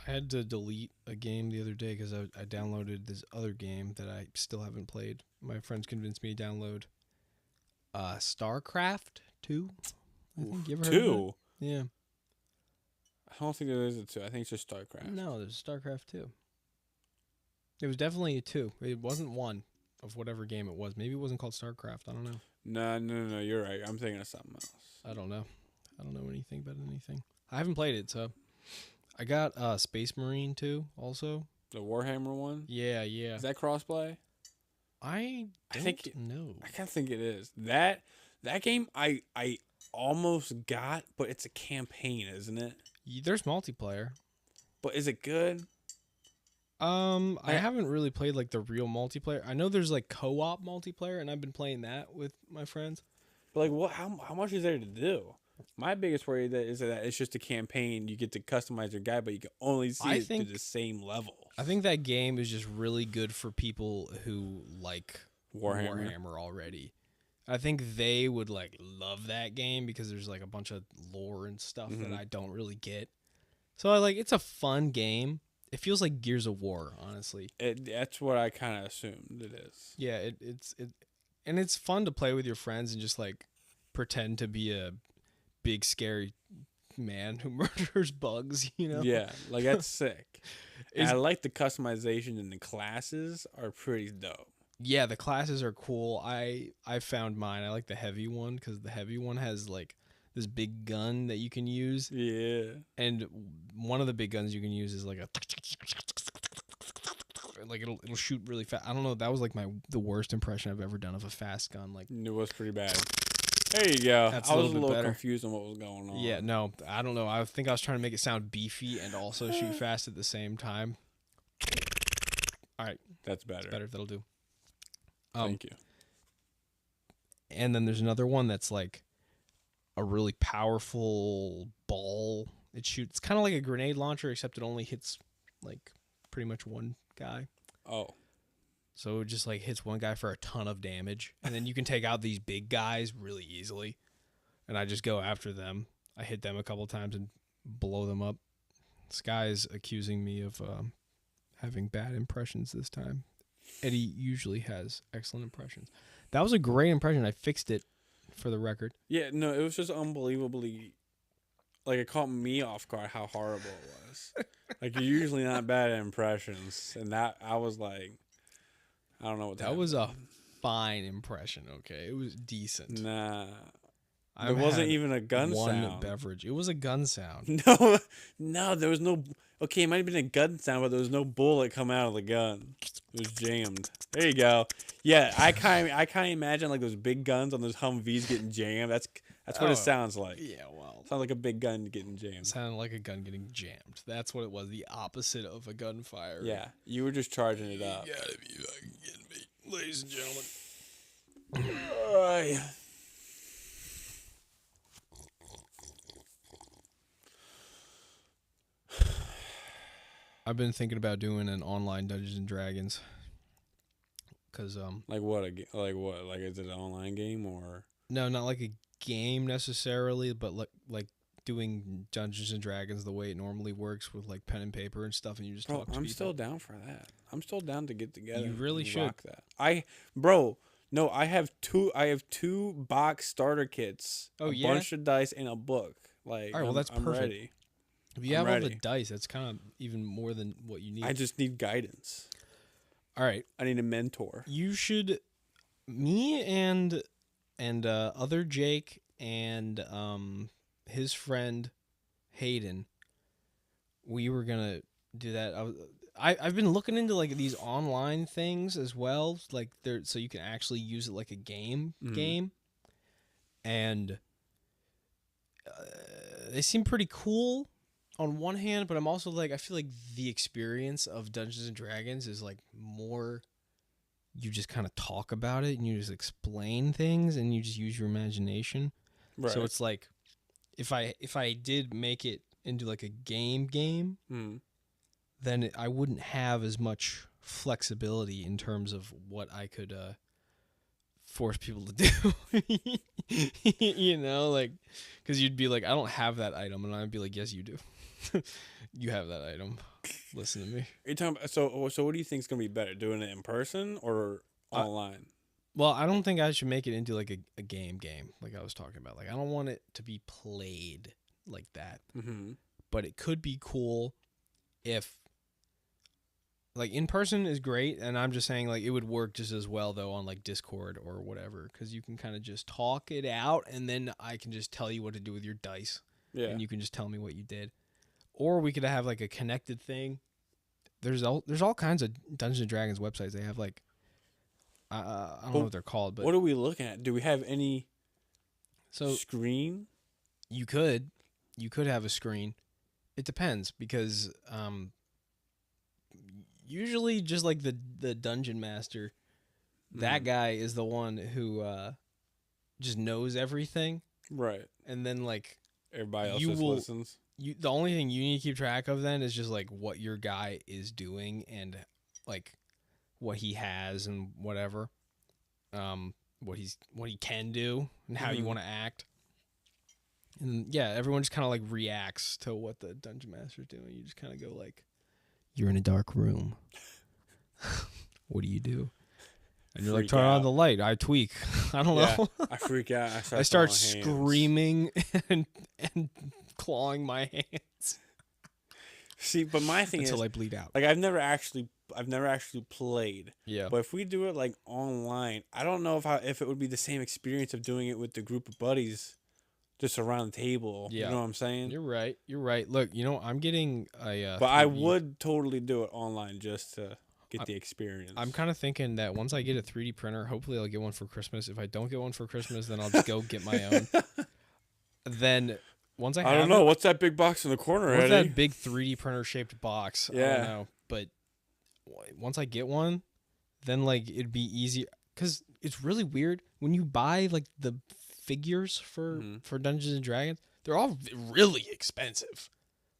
I had to delete a game the other day because I downloaded this other game that I still haven't played. My friends convinced me to download StarCraft 2. I think you ever heard of it? 2? Yeah. I don't think there is a 2. I think it's just StarCraft. No, there's StarCraft 2. It was definitely a 2. It wasn't 1 of whatever game it was. Maybe it wasn't called StarCraft. I don't know. No. You're right. I'm thinking of something else. I don't know. I don't know anything about anything. I haven't played it, so I got Space Marine 2 also. The Warhammer one? Yeah. Is that crossplay? I think no. I kind of think it is. That game I almost got, but it's a campaign, isn't it? There's multiplayer. But is it good? I haven't really played like the real multiplayer. I know there's like co-op multiplayer, and I've been playing that with my friends. But like, what? How much is there to do? My biggest worry is that it's just a campaign. You get to customize your guy, but you can only see I it think- to the same level. I think that game is just really good for people who like Warhammer. Warhammer already. I think they would like love that game because there's like a bunch of lore and stuff that Mhm. I don't really get. So I like it's a fun game. It feels like Gears of War, honestly. That's what I kind of assumed it is. Yeah, and it's fun to play with your friends and just like pretend to be a big scary man who murders bugs, you know? Yeah, like that's sick. And Is- I like the customization, and the classes are pretty dope. Yeah, the classes are cool. I found mine. I like the heavy one because the heavy one has like this big gun that you can use, Yeah. and one of the big guns you can use is like a like it'll shoot really fast. I don't know. That was like the worst impression I've ever done of a fast gun. Like It was pretty bad. There you go. That's I a was little a bit little better. confused on what was going on. yeah, no, I don't know. I think I was trying to make it sound beefy and also shoot fast at the same time. All right, That's better. better. That'll do. Thank you. And then there's another one that's like a really powerful ball. It shoots kind of like a grenade launcher, except it only hits like pretty much one guy. Oh, So it just like hits one guy for a ton of damage. And then you can take out these big guys really easily. And I just go after them. I hit them a couple times and blow them up. This guy's accusing me of having bad impressions this time. Eddie usually has excellent impressions. That was a great impression. I fixed it for the record. yeah. No, it was just unbelievably. Like it caught me off guard how horrible it was. Like you're usually not bad at impressions, and that I was like, I don't know what That was a fine impression, okay? It was decent. Nah. I've There wasn't had even a gun one sound. beverage. It was a gun sound. No, there was no. Okay, it might have been a gun sound, but there was no bullet come out of the gun. It was jammed. There you go. Yeah, I kind of imagine like those big guns on those Humvees getting jammed. That's what Oh, it sounds like. Yeah, well, Sounds like a big gun getting jammed. it sounded like a gun getting jammed. That's what it was. The opposite of a gunfire. Yeah, you were just charging it up. You gotta be fucking kidding me, ladies and gentlemen. Alright. I've been thinking about doing an online Dungeons and Dragons. Cause Like what? Like what? Like is it an online game or? no, not like a game necessarily, but like doing Dungeons and Dragons the way it normally works with like pen and paper and stuff, and you just Bro, talk to I'm people. still down for that. I'm still down to get together. You really and should. rock that. Bro, no, I have two box starter kits. Oh, a yeah? bunch of dice and a book. Like, All right, well, I'm- that's I'm perfect. ready. If you I'm have all the ready. dice, that's kind of even more than what you need. I just need guidance. All right, I need a mentor. you should. Me and other Jake and his friend Hayden, we were gonna do that. I've been looking into like these online things as well, like there, so you can actually use it like a game, and they seem pretty cool on one hand, but I'm also like, I feel like the experience of Dungeons and Dragons is like more. You just kind of talk about it and you just explain things and you just use your imagination. Right. So it's like, if I did make it into like a game, then I wouldn't have as much flexibility in terms of what I could force people to do. You know, like, because you'd be like, I don't have that item, and I'd be like, yes, you do. You have that item. Listen to me. You're talking about, so what do you think is gonna be better, doing it in person or online? Well, I don't think I should make it into like a game, like I was talking about. Like, I don't want it to be played like that. Mm-hmm. But it could be cool if, like, in person is great, and I'm just saying, like, it would work just as well, though, on, like, Discord or whatever, because you can kind of just talk it out, and then I can just tell you what to do with your dice, Yeah. and you can just tell me what you did. Or we could have, like, a connected thing. There's all kinds of Dungeons & Dragons websites. They have, like, I don't know what they're called, but What are we looking at? Do we have any so screen? you could have a screen. It depends, because usually just like the dungeon master, that Mhm. guy is the one who just knows everything. Right. and then like Everybody else You just will- listens. the only thing you need to keep track of then is just like what your guy is doing and like what he has and whatever, what he can do and how you Mhm. want to act. And yeah, everyone just kind of like reacts to what the dungeon master's doing. You just kind of go like, "You're in a dark room. What do you do?" And you're like, Freak "Turn on out. the light." I tweak. I don't Yeah. know. I freak out. I start throwing hands. screaming and clawing my hands See, but my thing until is, I bleed out. like, I've never actually played. Yeah. But if we do it like online, I don't know if it would be the same experience of doing it with the group of buddies, just around the table. Yeah. You know what I'm saying? You're right. You're right. Look, I'm getting a. But I 3D would totally do it online just to get the experience. I'm kind of thinking that once I get a 3D printer, hopefully I'll get one for Christmas. If I don't get one for Christmas, then I'll just go get my own. Then once I have I don't know. What's that big box in the corner, what's Eddie? that big 3D printer shaped box? I Yeah. don't know. But once I get one, then like it'd be easy because it's really weird when you buy like the figures for Mhm. for Dungeons and Dragons. They're all really expensive.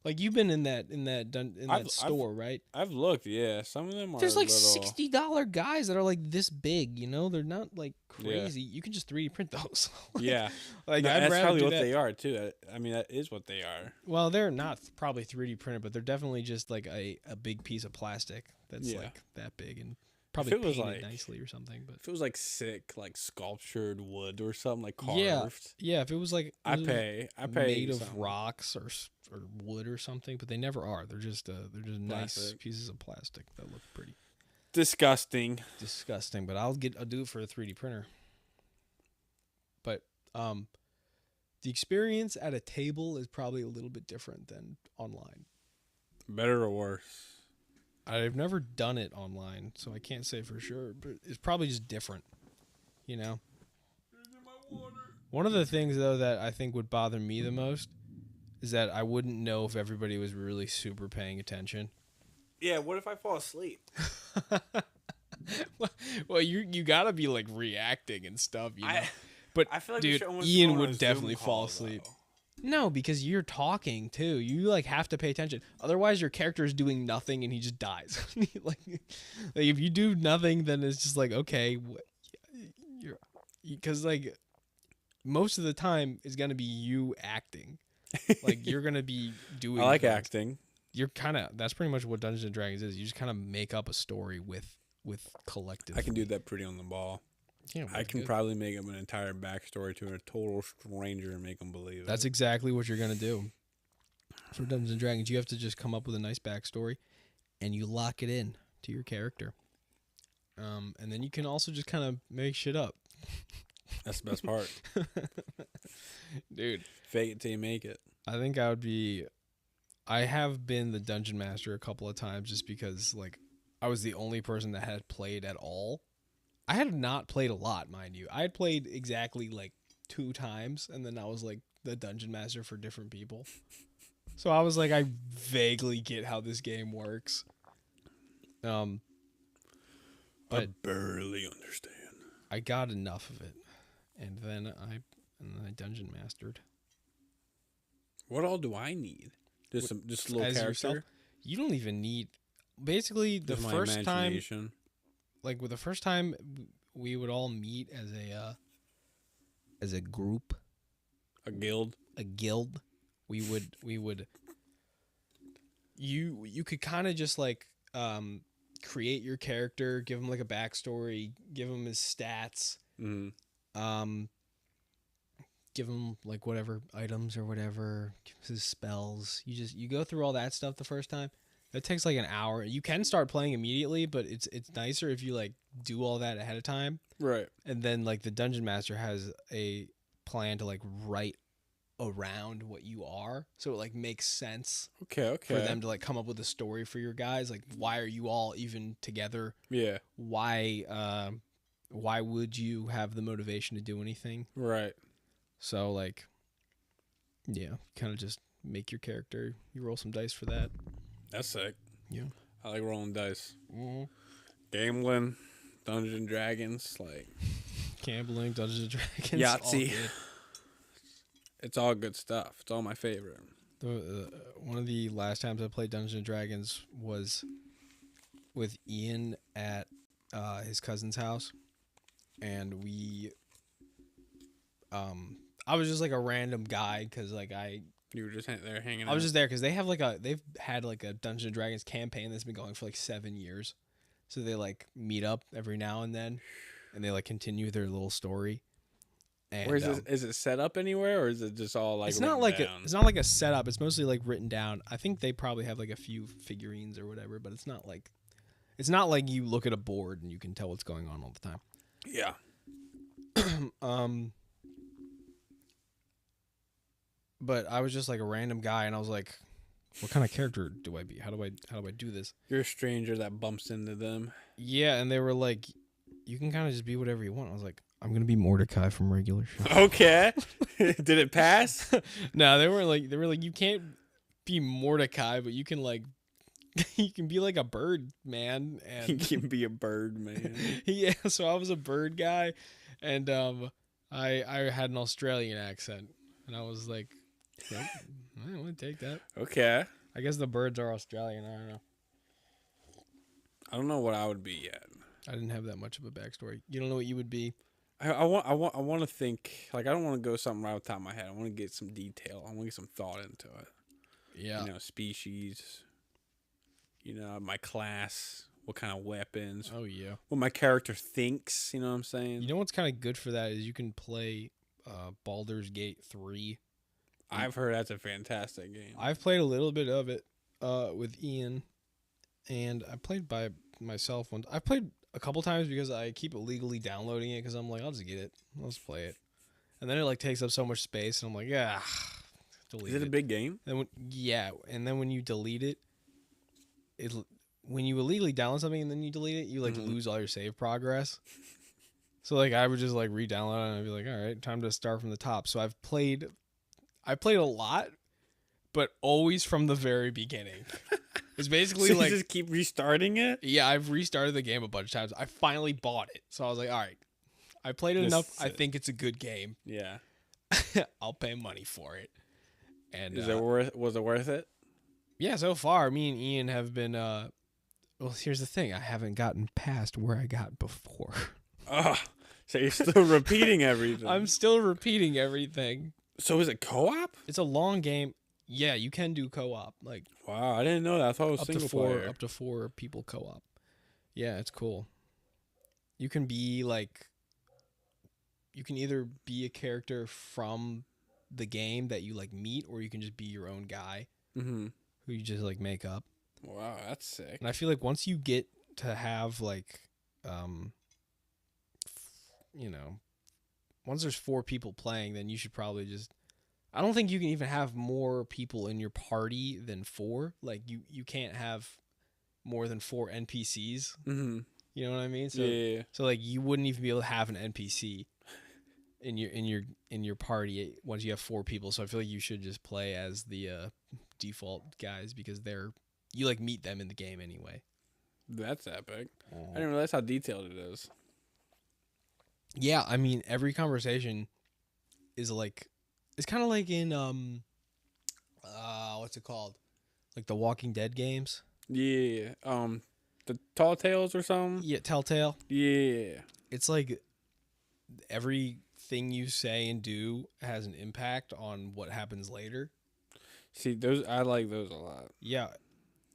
Like you've been in that I've- store, right? I've looked. Yeah, some of them are. There's like little, $60 guys that are like this big. They're not like Yeah. crazy. You can just 3D print those. Like- Yeah, like No, I'd that's rather probably do what that. they are too. I mean, that is what they are. Well, they're not probably 3D printed, but they're definitely just like a big piece of plastic that's Yeah. like that big and probably it was, painted like- nicely or something. But If it was like sick, like sculptured wood or something, like Yeah. carved, yeah, if it was like I it was pay. made of something. rocks or wood or something, but they never are. They're just nice Plastic. pieces of plastic that look pretty Disgusting. disgusting. But I'll do it for a 3D printer. But the experience at a table is probably a little bit different than online. Better or worse? I've never done it online, so I can't say for sure, but it's probably just different, One of the things, though, that I think would bother me the most is that I wouldn't know if everybody was really super paying attention. Yeah. What if I fall asleep? Well, you gotta be like reacting and stuff, I But feel like we dude, should almost Ian go on a would Zoom definitely call, fall asleep. though. No, because you're talking too. You like have to pay attention. Otherwise, your character is doing nothing and he just dies. like if you do nothing, then it's just like okay, you're because like most of the time it's gonna be you acting. Like you're gonna be doing. I like things. acting. You're that's pretty much what Dungeons and Dragons is. You just kind of make up a story with collective. I can do that pretty on the ball. Yeah, I can good. probably make up an entire backstory to a total stranger and make them believe That's it. exactly what you're gonna do. For Dungeons and Dragons, you have to just come up with a nice backstory, and you lock it in to your character. And then you can also just kind of make shit up, That's the best part. dude. Fake it till you make it. I think I would be. I have been the dungeon master a couple of times just because like I was the only person that had played at all. I had not played a lot, mind you. I had played exactly like 2 times, and then I was like the dungeon master for different people. So I was like, I vaguely get how this game works. I But barely understand. I got enough of it, and then I dungeon mastered. What all do I need? Just a little As character. yourself, you don't even need. Basically, the Just my first time, imagination. like with the first time, we would all meet as a group, A guild. a guild. We would. You could kind of just like create your character, give him like a backstory, give him his stats. Mm-hmm. Give him like whatever items or whatever, give him his spells. You go through all that stuff the first time. That takes like an hour. You can start playing immediately, but it's nicer if you like do all that ahead of time. Right. And then like the dungeon master has a plan to like write around what you are, so it like makes sense Okay. for them to like come up with a story for your guys. Like, why are you all even together? Yeah. Why would you have the motivation to do anything? Right. So like, yeah, kind of just make your character. You roll some dice for that. That's sick. Yeah. I like rolling dice. Mm-hmm. Gambling, Dungeons and Dragons, like Gambling, Dungeons and Dragons, Yahtzee. all good. It's all good stuff. It's all my favorite. One of the last times I played Dungeons and Dragons was with Ian at his cousin's house, and I was just like a random guy because like You were just there hanging out. I was just there because they've had like a Dungeons and Dragons campaign that's been going for like 7 years, so they like meet up every now and then, and they like continue their little story. And, Where is it set up anywhere, or is it just all like? It's not like it's not like a setup. It's mostly like written down. I think they probably have like a few figurines or whatever, but it's not like you look at a board and you can tell what's going on all the time. Yeah. But I was just like a random guy, and I was like, "What kind of character do I be? How do I do this?" You're a stranger that bumps into them. Yeah, and they were like, "You can kind of just be whatever you want." I was like, "I'm gonna be Mordecai from regular show." Okay. Did it pass? No, they were like, "You can't be Mordecai, but you can like, you can be like a bird, man." And You can be a bird, man. yeah, so I was a bird guy, and I had an Australian accent, and I was like, "Yep, I want to take that." Okay. I guess the birds are Australian. I don't know. I don't know what I would be yet. I didn't have that much of a backstory. You don't know what you would be? I want to think, like, I don't want to go something right off the top of my head. I want to get some detail. I want to get some thought into it. Yeah. You know, species. You know, my class. What kind of weapons. Oh yeah. What my character thinks. You know what I'm saying? You know what's kind of good for that is you can play Baldur's Gate 3. I've heard that's a fantastic game. I've played a little bit of it with Ian, and I played by myself once. I've played a couple times because I keep illegally downloading it because I'm like, I'll just get it. I'll just play it. And then it like takes up so much space, and I'm like, yeah, delete Is it a big game? And and then when you delete it, when you illegally download something and then you delete it, you like lose all your save progress. So like I would just like re-download it and I'd be like, all right, time to start from the top. So I played a lot, but always from the very beginning. It's basically So like you just keep restarting it? yeah, I've restarted the game a bunch of times. I finally bought it. So I was like, all right, I played it enough. I think it's a good game. Yeah. I'll pay money for it. And Was it worth it? yeah, so far me and Ian have been well, here's the thing. I haven't gotten past where I got before. Oh, so you're still repeating everything. I'm still repeating everything. So is it co-op? It's a long game. Yeah, you can do co-op. Like Wow, I didn't know that. I thought it was up to single four player. up to 4 people co-op. Yeah, it's cool. You can be like you can either be a character from the game that you like meet, or you can just be your own guy Mm-hmm. who you just like make up. Wow, that's sick. And I feel like once you get to have like you know, once there's 4 people playing, then you should probably just I don't think you can even have more people in your party than 4. Like you can't have more than 4 NPCs. Mm-hmm. You know what I mean? So Yeah. so like you wouldn't even be able to have an NPC in your party once you have 4 people. So I feel like you should just play as the default guys because you like meet them in the game anyway. That's epic. I didn't realize how detailed it is. Yeah, I mean every conversation is like it's kind of like in what's it called? Like the Walking Dead games? Yeah. The Tall Tales or something? Yeah, Telltale. Yeah. It's like everything you say and do has an impact on what happens later. See, I like those a lot. Yeah.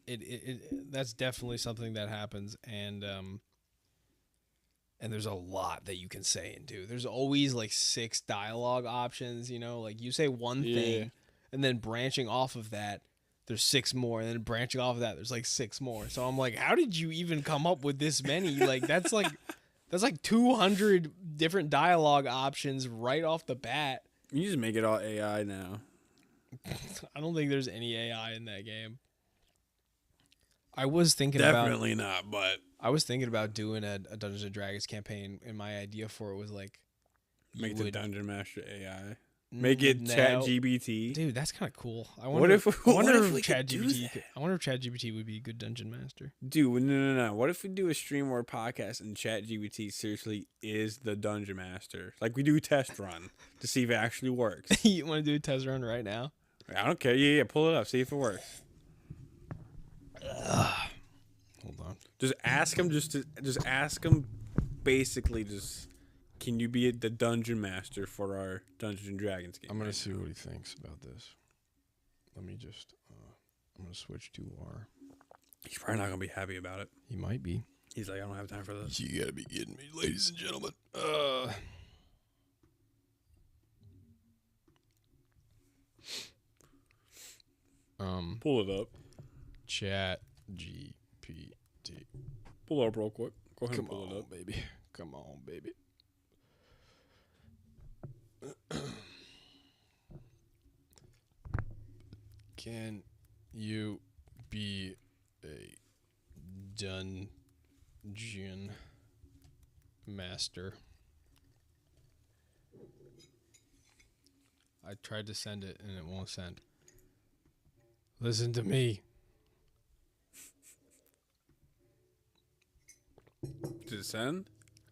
It that's definitely something that happens, and there's a lot that you can say and do. There's always like 6 dialogue options, you know, like you say one thing and then branching off of that there's 6 more, and then branching off of that there's like 6 more. So I'm like, how did you even come up with this many? Like that's like 200 different dialogue options right off the bat. You just make it all AI now. I don't think there's any AI in that game. I was thinking Definitely not, but I was thinking about doing a Dungeons and Dragons campaign, and my idea for it was like make the Dungeon Master AI. Make it now- ChatGPT. Dude, that's kind of cool. I What wonder if- I wonder what if if we could do ChatGPT. that? I wonder if ChatGPT would be a good dungeon master. Dude, no. What if we do a stream or a podcast and ChatGPT seriously is the dungeon master? Like we do a test run to see if it actually works. You want to do a test run right now? I don't care. Yeah, pull it up. See if it works. Hold on. Just ask him. Just ask him. Basically, just can you be the dungeon master for our Dungeons and Dragons game? I'm gonna see what he thinks about this. Let me just. I'm gonna switch to our. He's probably not gonna be happy about it. He might be. He's like, I don't have time for this. You gotta be kidding me, ladies and gentlemen. Pull it up. Chat GPT. Pull it up real quick. Go ahead Come and pull it on, up. baby. Come on, baby. Can you be a dungeon master? I tried to send it and it won't send. Listen to me. Did it send?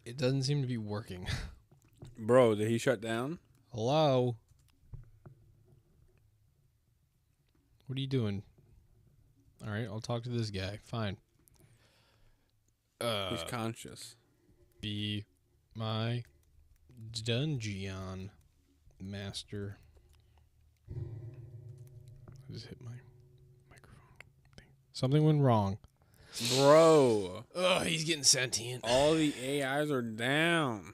It doesn't seem to be working. Bro, did he shut down? Hello? What are you doing? All right, I'll talk to this guy. Fine. He's conscious. Be my dungeon master. I just hit my microphone thing. Something went wrong. Bro, Oh, he's getting sentient. all the AIs are down.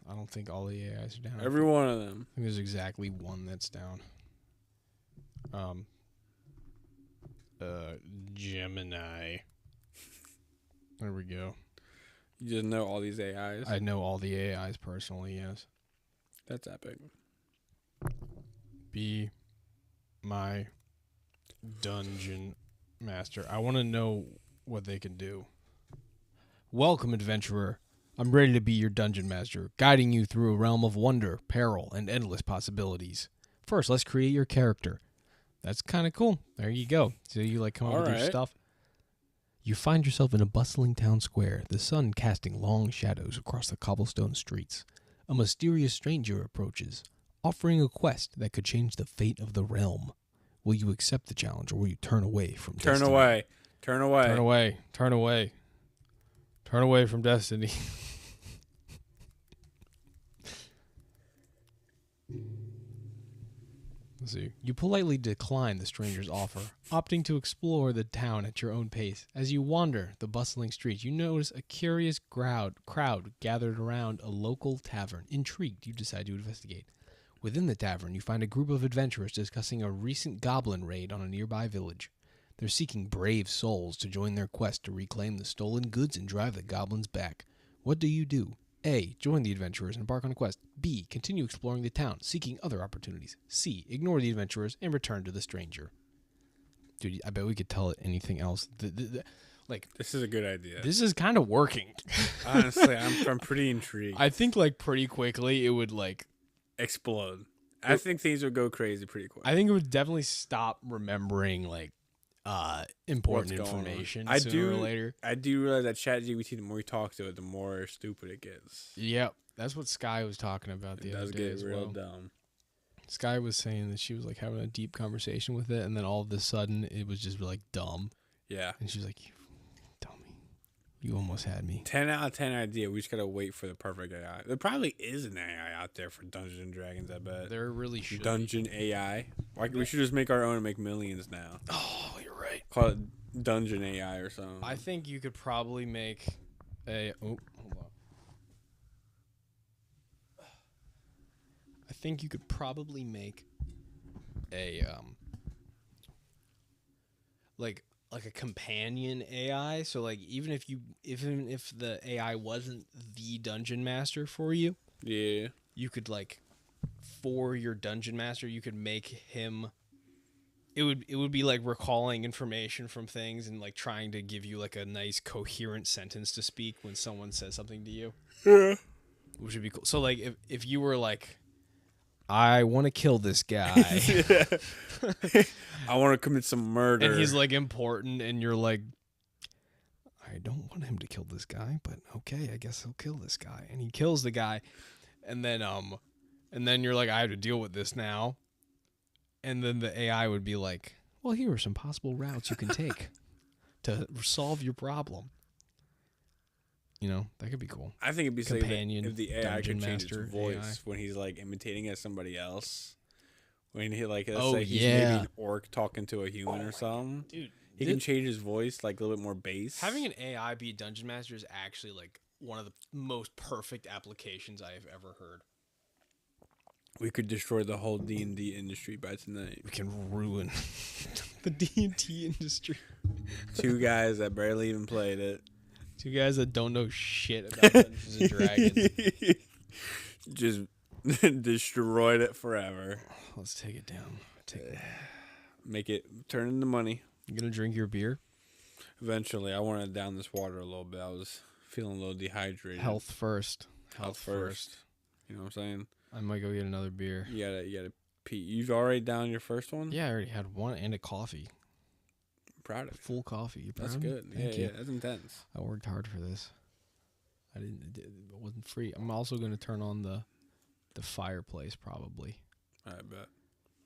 I don't think all the AIs are down. Every one of them. I think there's exactly one that's down. Gemini. There we go. You just know all these AIs. I know all the AIs personally, yes. That's epic. Be my dungeon master. I want to know what they can do. Welcome, adventurer. I'm ready to be your dungeon master, guiding you through a realm of wonder, peril, and endless possibilities. First, let's create your character. That's kind of cool. There you go. So you like come up with your Alright. stuff. You find yourself in a bustling town square, the sun casting long shadows across the cobblestone streets. A mysterious stranger approaches, offering a quest that could change the fate of the realm. Will you accept the challenge, or will you turn away from Turn destiny? away. Turn away. Turn away. Turn away. Turn away from destiny. Let's see. You politely decline the stranger's offer, opting to explore the town at your own pace. As you wander the bustling streets, you notice a curious crowd gathered around a local tavern. Intrigued, you decide to investigate. Within the tavern, you find a group of adventurers discussing a recent goblin raid on a nearby village. They're seeking brave souls to join their quest to reclaim the stolen goods and drive the goblins back. What do? A. Join the adventurers and embark on a quest. B. Continue exploring the town, seeking other opportunities. C. Ignore the adventurers and return to the stranger. Dude, I bet we could tell it anything else. This is a good idea. This is kind of working. Honestly, I'm pretty intrigued. I think pretty quickly it would Explode. I think things would go crazy pretty quick. I think it would definitely stop remembering important What's going on. information I sooner or do- later. I do realize that ChatGPT, the more you talk to it, the more stupid it gets. Yep, that's what Sky was talking about the It other does day get as real well. dumb. Sky was saying that she was having a deep conversation with it, and then all of a sudden it was just dumb, Yeah. and she's like, "You dummy, you almost had me." 10 out of 10 idea. We just gotta wait for the perfect AI. There probably is an AI out there for Dungeons and Dragons, I bet. There really should. Dungeon AI. Like we should just make our own and make millions now. Oh, you're right. Call it Dungeon AI or something. I think you could probably make a. Oh, hold on. I think you could probably make a like a companion AI. So even if the AI wasn't the dungeon master for you, Yeah. you could for your dungeon master, you could make him. It would be recalling information from things and trying to give you a nice coherent sentence to speak when someone says something to you. Yeah. Which would be cool. So if you were I want to kill this guy. I want to commit some murder. And he's like important, and you're like, I don't want him to kill this guy, but okay, I guess he'll kill this guy. And he kills the guy, and then you're like, I have to deal with this now. And then the AI would be like, well, here are some possible routes you can take to solve your problem. You know, that could be cool. I think it'd be safe if the AI Dungeon could change Master its voice AI. when he's like imitating as somebody else. When he like, let's Oh, say he's yeah. maybe an orc talking to a human or something. Dude, He can change his voice like a little bit more bass. having an AI be Dungeon Master is actually like one of the most perfect applications I have ever heard. We could destroy the whole D&D industry by tonight. We can ruin the D&D industry. 2 guys that barely even played it. 2 guys that don't know shit about Dungeons and Dragons. Just destroyed it forever. Let's take it down. Make it turn into money. You gonna drink your beer? Eventually, I want to down this water a little bit. I was feeling a little dehydrated. Health first. Health first. You know what I'm saying? I might go get another beer. You gotta pee. You've already downed your first one? Yeah, I already had one and a coffee. I'm proud of you. Full coffee. You proud That's of me? good. Thank you. Yeah, that's intense. I worked hard for this. It wasn't free. I'm also going to turn on the fireplace probably. I bet.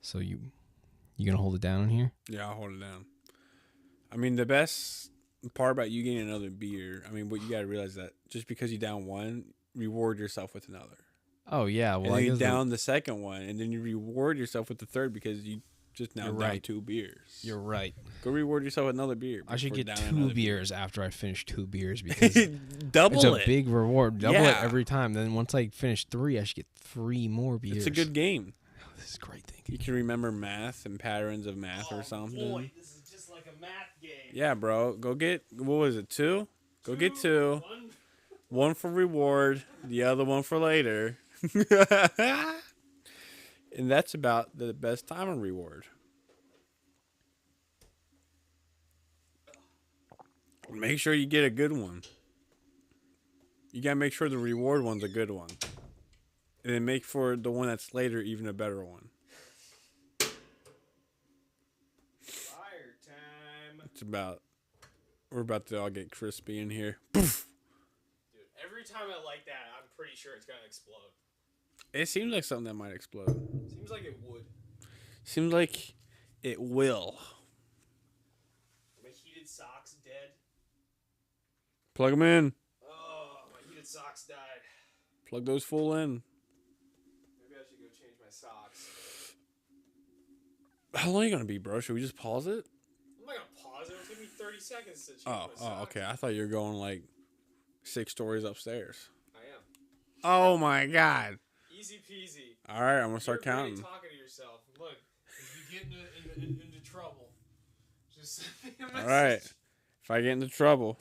So you going to hold it down in here? Yeah, I'll hold it down. I mean, the best part about you getting another beer, I mean, what you gotta realize that just because you down one, reward yourself with another. Oh yeah, well And I then you guess down the second one, and then you reward yourself with the third because you just now You're down right. 2 beers. you're right. Go reward yourself with another beer. I should before get downing 2 another beers after I finish 2 beers because beer. Double it's a it. big reward. Double it Yeah. every time. Then once I finish 3, I should get 3 more beers. It's a good game. Oh, this is great thinking. You can remember math and patterns of math or something. Boy, this is just like a math game. Yeah, bro. Go get, what was it, 2? Go get 2. One for reward, the other one for later. And that's about the best time of reward. Make sure you get a good one. You gotta make sure the reward one's a good one. And then make for the one that's later even a better one. Fire time. It's about, we're about to all get crispy in here. Dude, every time I like that, I'm pretty sure it's going to explode. It seems like something that might explode. Seems like it would. Seems like it will. My heated socks dead. Plug them in. Oh, my heated socks died. Plug those full in. Maybe I should go change my socks. How long are you gonna be, bro? Should we just pause it? I'm not going to pause it. It'll take me 30 seconds to change Oh, my socks. okay. I thought you were going like 6 stories upstairs. I am. Oh my god. Easy peasy. All right, I'm gonna start You're really counting. talking to yourself. Look, if you get into trouble, just send me a message. All right. If I get into trouble.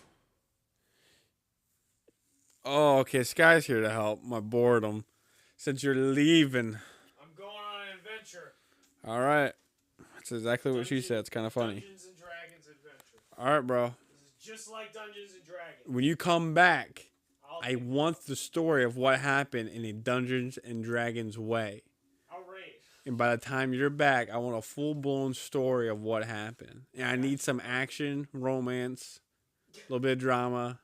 Oh, okay. Sky's here to help my boredom. Since you're leaving. I'm going on an adventure. All right. That's exactly what she said. It's kind of funny. Dungeons and Dragons adventure. All right, bro. This is just like Dungeons and Dragons. When you come back, I'll I want the story of what happened in a Dungeons and Dragons way. I'll rave. And by the time you're back, I want a full-blown story of what happened. And I need some action, romance, a little bit of drama.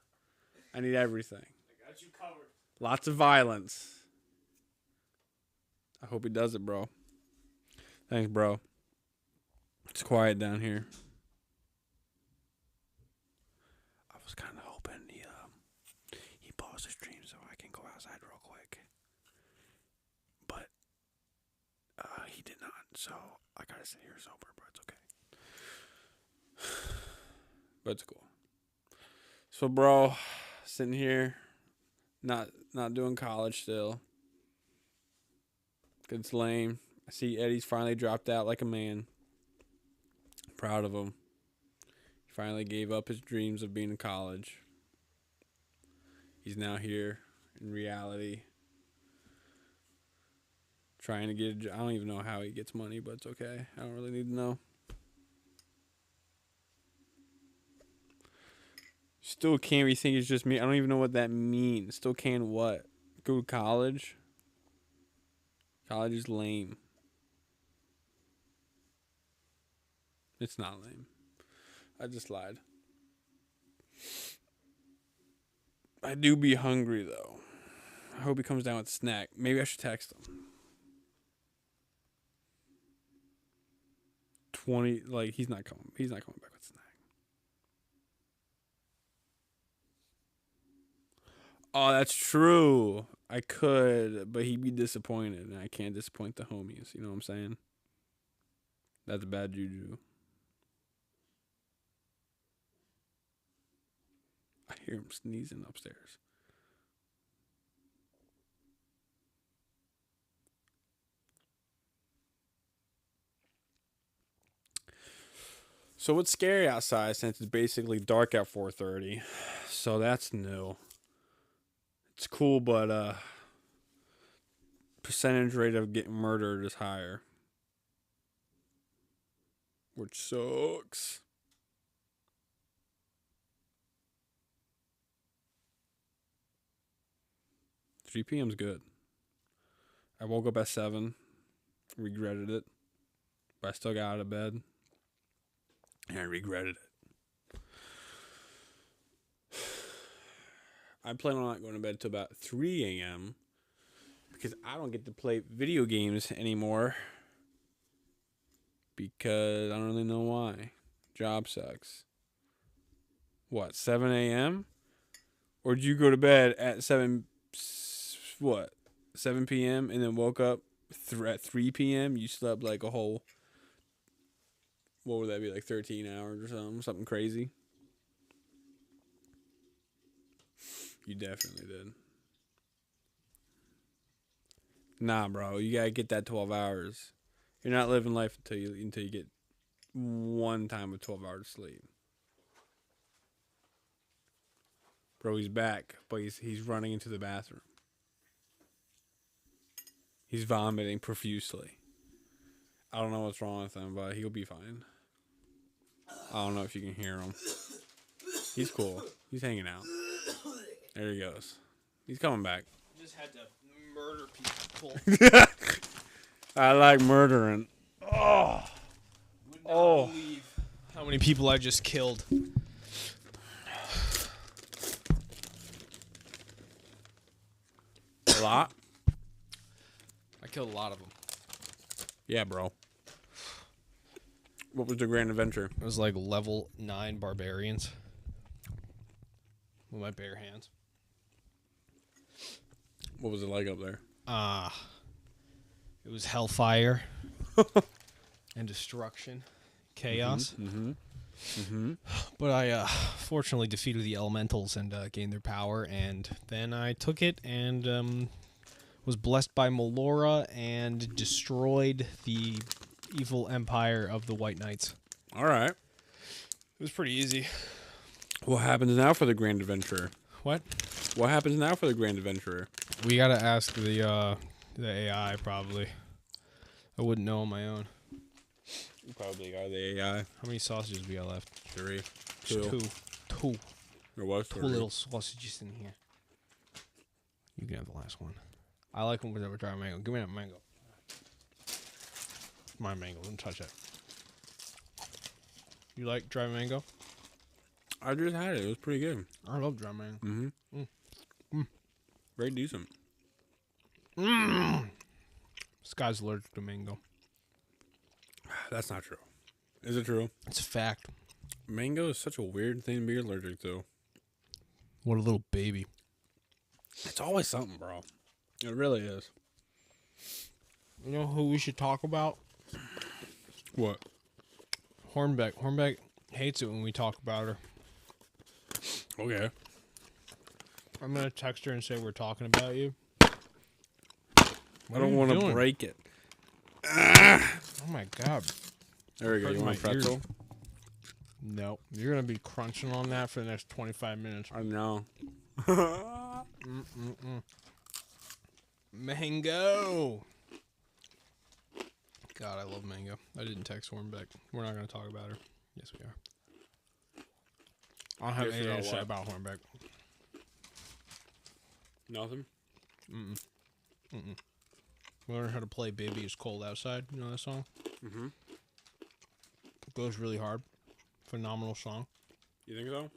I need everything. I got you covered. Lots of violence. I hope he does it, bro. Thanks, bro. It's quiet down here. I was kind of hoping he paused the stream so I can go outside real quick. But he did not, so I gotta sit here sober, but it's okay. But it's cool. So, bro, sitting here, not doing college still. It's lame. I see Eddie's finally dropped out like a man. Proud of him. He finally gave up his dreams of being in college. He's now here in reality. Trying to get a job. I don't even know how he gets money, but it's okay. I don't really need to know. Still can't be think it's just me. I don't even know what that means. Still can what? Go to college? College is lame. It's not lame. I just lied. I do be hungry though. I hope he comes down with a snack. Maybe I should text him. 20, like he's not coming. He's not coming back with a snack. Oh, that's true. I could, but he'd be disappointed, and I can't disappoint the homies. You know what I'm saying? That's bad juju. I hear him sneezing upstairs. So it's scary outside since it's basically dark at 4:30. So that's new. It's cool, but percentage rate of getting murdered is higher, which sucks. 3 p.m. is good. I woke up at 7, regretted it, but I still got out of bed, and I regretted it. I plan on not going to bed till about 3 a.m. because I don't get to play video games anymore because I don't really know why. Job sucks. What, 7 a.m.? Or did you go to bed at 7 p.m. and then woke up at 3 p.m.? You slept like a whole, what would that be, like 13 hours or something crazy? You definitely did. Nah, bro, you gotta get that 12 hours. You're not living life until you get one time of 12 hours sleep. Bro, he's back, but he's running into the bathroom. He's vomiting profusely. I don't know what's wrong with him, but he'll be fine. I don't know if you can hear him. He's cool. He's hanging out. There he goes. He's coming back. Just had to murder people. I like murdering. Oh. Would not believe how many people I just killed. A lot? I killed a lot of them. Yeah, bro. What was the grand adventure? It was like level 9 barbarians. With my bare hands. What was it like up there? It was hellfire and destruction, chaos. But I fortunately defeated the elementals and gained their power, and then I took it and was blessed by Melora and destroyed the evil empire of the White Knights. All right. It was pretty easy. What happens now for the grand adventurer? What? What happens now for the grand adventurer? We gotta ask the AI probably. I wouldn't know on my own. You probably are the AI. How many sausages we got left? 3. Just 2. 2. There was 2 3. little sausages in here. You can have the last one. I like them with dry mango. Give me that mango. My mango. Don't touch that. You like dry mango? I just had it. It was pretty good. I love dry mango. Very decent. This guy's allergic to mango. That's not true. Is it true? It's a fact. Mango is such a weird thing to be allergic to. What a little baby. It's always something, bro. It really is. You know who we should talk about? What? Hornbeck. Hornbeck hates it when we talk about her. Okay. I'm going to text her and say we're talking about you. I don't want to break it. Oh my god. There we go. You want a pretzel? Ears. No. You're going to be crunching on that for the next 25 minutes. I know. Mango. God, I love mango. I didn't text Hornbeck. We're not going to talk about her. Yes, we are. I don't have anything to say about Hornbeck. Nothing? Learn how to play "Baby It's Cold Outside." You know that song? Mm-hmm. It goes really hard. Phenomenal song. You think so?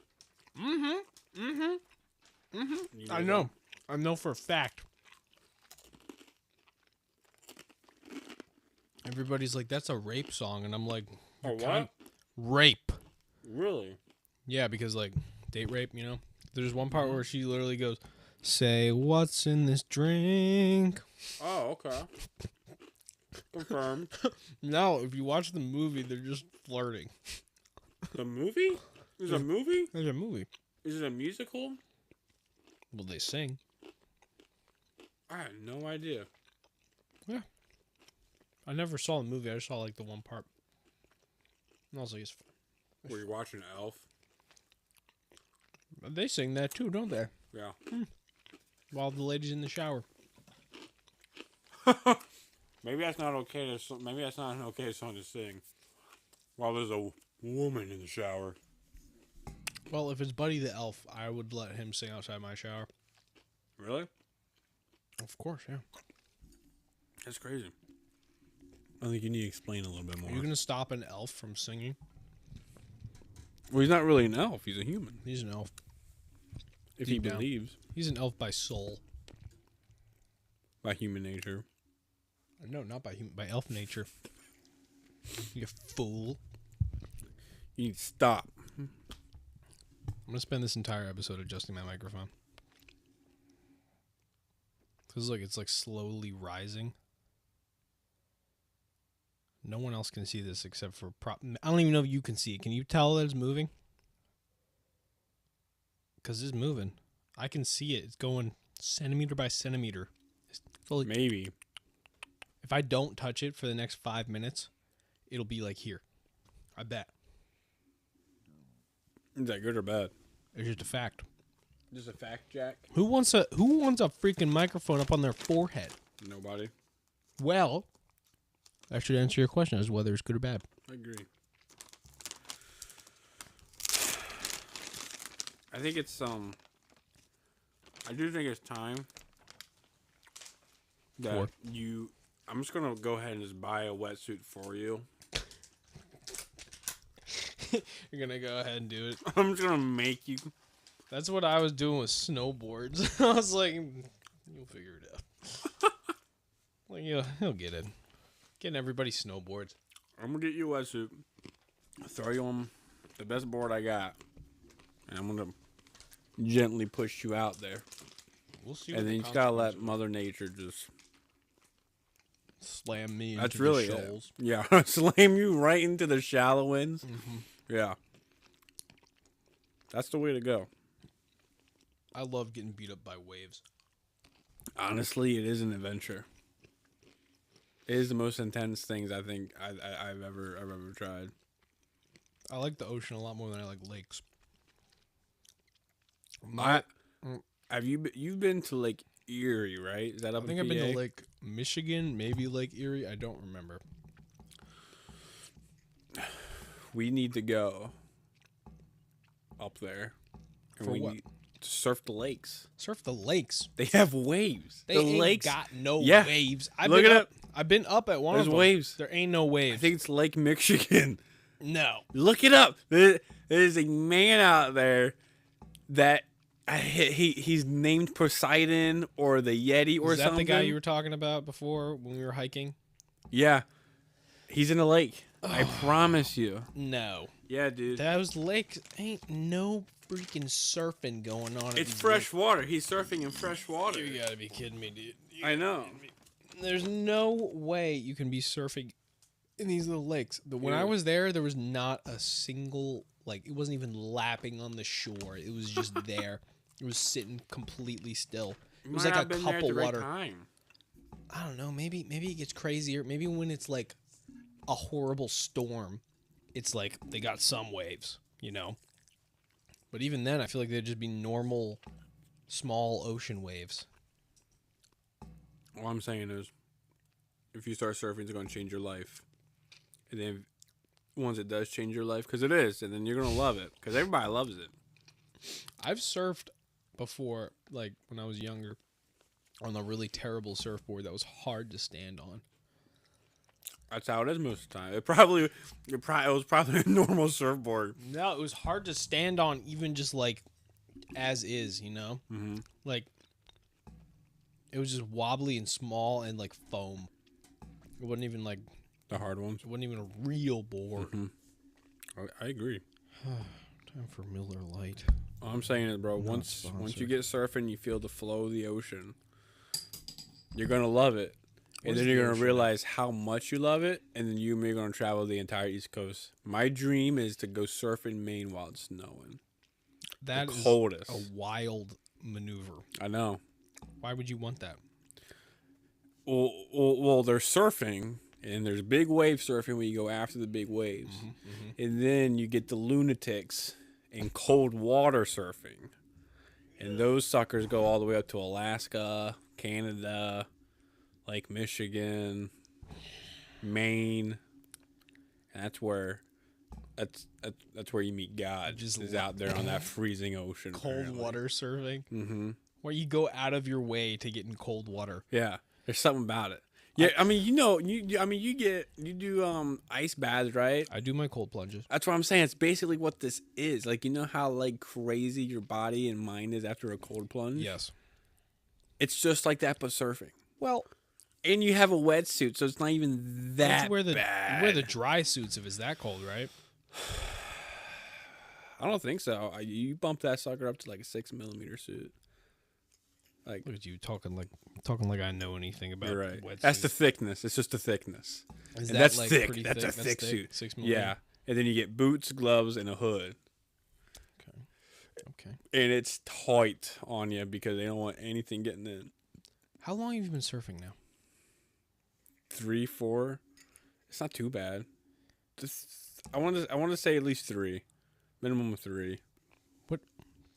You I know. I know for a fact. Everybody's like, "That's a rape song," and I'm like, A "You're what? Rape." Really? Yeah, because like date rape, you know. There's one part where she literally goes, "Say what's in this drink." Oh, okay. Confirmed. No, if you watch the movie, they're just flirting. The movie? Is it a movie? There's a movie. Is it a musical? Well, they sing. I had no idea. I never saw the movie. I just saw like the one part. And I was like, Were you watching Elf? they sing that too, don't they? Yeah. While the lady's in the shower. Maybe that's not okay to. Maybe that's not an okay song to sing. While there's a woman in the shower. Well, if it's Buddy the Elf, I would let him sing outside my shower. Really? Of course, yeah. That's crazy. I think you need to explain a little bit more. Are you gonna stop an elf from singing? Well, he's not really an elf. He's a human. He's an elf. If Deep he down. believes He's an elf by soul. by human nature. No, not by elf nature. You fool. You need to stop. I'm gonna spend this entire episode adjusting my microphone. Cause look, it's like slowly rising. No one else can see this except for I don't even know if you can see it. Can you tell that it's moving? Cause it's moving. I can see it. It's going centimeter by centimeter. It's fully, Maybe. if I don't touch it for the next 5 minutes, it'll be like here. I bet. Is that good or bad? It's just a fact. Just a fact, Jack. Who wants a freaking microphone up on their forehead? Nobody. Well, that should answer your question as to whether it's good or bad. I agree. I think it's I do think it's time that For? I'm just gonna go ahead and just buy a wetsuit for you. You're gonna go ahead and do it. I'm just gonna make you. That's what I was doing with snowboards. I was like, you'll figure it out. Like, he'll get it. Getting everybody snowboards. I'm gonna get you a wetsuit. Throw you on the best board I got, and I'm gonna gently push you out there. We'll see. And then you just gotta let Mother Nature just. Slam me into That's really the it. shoals. Yeah, slam you right into the shallow ends. Mm-hmm. Yeah. That's the way to go. I love getting beat up by waves. Honestly, it is an adventure. It is the most intense things I think I've ever tried. I like the ocean a lot more than I like lakes. Have you've been to Lake Erie, right? Is that up I think in I've been to PA? Lake Michigan, maybe Lake Erie. I don't remember. We need to go up there. And For we what? need to surf the lakes. Surf the lakes. They have waves. They the ain't lakes got no Yeah. waves. Look it up. I've been up at one There's of them. waves. There ain't no waves. I think it's Lake Michigan. No. Look it up. There's a man out there that he's named Poseidon or the Yeti or Is that something. the guy you were talking about before when we were hiking? Yeah. He's in a lake. I promise you. No. Yeah, dude. Those lakes ain't no freaking surfing going on. at It's these fresh water. He's surfing in fresh water. lakes. You gotta be kidding me, dude. I know. There's no way you can be surfing in these little lakes. When I Yeah. was there was not a single, like, it wasn't even lapping on the shore. It was just there. It was sitting completely still. It was like a couple water. Time. I don't know. Maybe it gets crazier. Maybe when it's like a horrible storm, it's like they got some waves, you know. But even then, I feel like they'd just be normal, small ocean waves. All I'm saying is, if you start surfing, it's going to change your life. And then once it does change your life, because it is, and then you're going to love it, because everybody loves it. I've surfed before, like when I was younger. on a really terrible surfboard that was hard to stand on. That's how it is most of the time. It was probably a normal surfboard. No, it was hard to stand on, even just like as is, you know? Mm-hmm. Like, it was just wobbly and small and like foam. It wasn't even like, The hard ones. it wasn't even a real board. Mm-hmm. I agree. Time for Miller Lite. All I'm saying is, bro, Not once sponsored. you get surfing, you feel the flow of the ocean. You're gonna love it, What and is then the you're gonna ocean? realize how much you love it, and then you and me are gonna travel the entire East Coast. My dream is to go surf in Maine while it's snowing. That The is coldest. a wild maneuver. I know. Why would you want that? Well, there's surfing, and there's big wave surfing when you go after the big waves, and then you get the lunatics in cold water surfing, and those suckers go all the way up to Alaska, Canada, Lake Michigan, Maine. And that's where you meet God. Just Is out there on that freezing ocean. Cold water surfing? Mm-hmm. Where you go out of your way to get in cold water. Yeah, there's something about it. Yeah, I mean, you do ice baths, right? I do my cold plunges. That's what I'm saying. It's basically what this is. Like, you know how like crazy your body and mind is after a cold plunge? Yes. It's just like that, but surfing. Well, And you have a wetsuit, so it's not even that you wear the bad. you wear the dry suits if it's that cold, right? I don't think so. You bump that sucker up to like a 6mm suit. Like, Look at you talking like I know anything about you're right. wetsuits. That's the thickness. It's just the thickness. Is And that, that's like, thick. pretty That's a thick That's suit. 6 mm. Yeah. And then you get boots, gloves, and a hood. Okay. And it's tight on you because they don't want anything getting in. How long have you been surfing now? 3, 4. It's not too bad. I want to say at least 3, minimum of 3.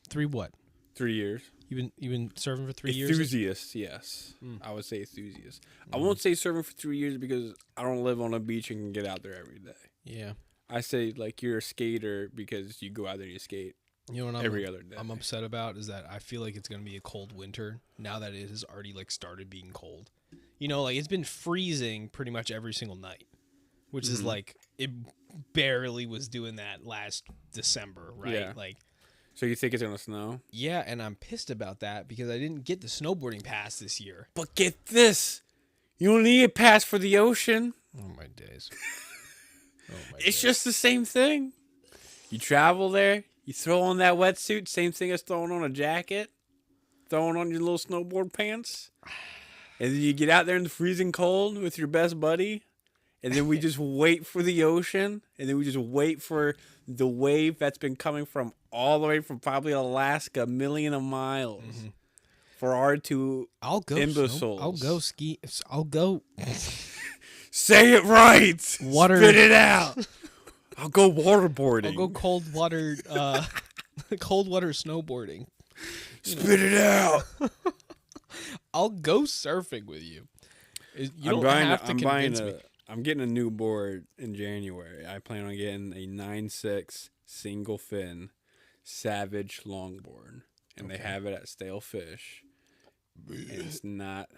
3 what? 3 years. You've been surfing for 3 years? Enthusiast, yes. I would say enthusiast. I won't say surfing for 3 years because I don't live on a beach and can get out there every day. Yeah. I say like you're a skater because you go out there and you skate You know what every other day. I'm upset about is that I feel like it's gonna be a cold winter now that it has already like started being cold. You know, like it's been freezing pretty much every single night, which is like it barely was doing that last December, right? Yeah. Like, So you think it's gonna snow? yeah, and I'm pissed about that because I didn't get the snowboarding pass this year. But get this, you don't need a pass for the ocean. Oh my days. It's just the same thing. You travel there, you throw on that wetsuit, same thing as throwing on a jacket, throwing on your little snowboard pants, and then you get out there in the freezing cold with your best buddy, and then we just wait for the ocean, and then we just wait for the wave that's been coming from all the way from probably Alaska, a million of miles, for our two I'll go. imbeciles. I'll go ski. I'll go. Say it right. Water. Spit it out. I'll go waterboarding. I'll go cold water. Cold water snowboarding. Spit it out. I'll go surfing with you. You don't have to convince me. I'm getting a new board in January. I plan on getting a 9.6 single fin Savage longboard, and they have it at Stale Fish. And it's not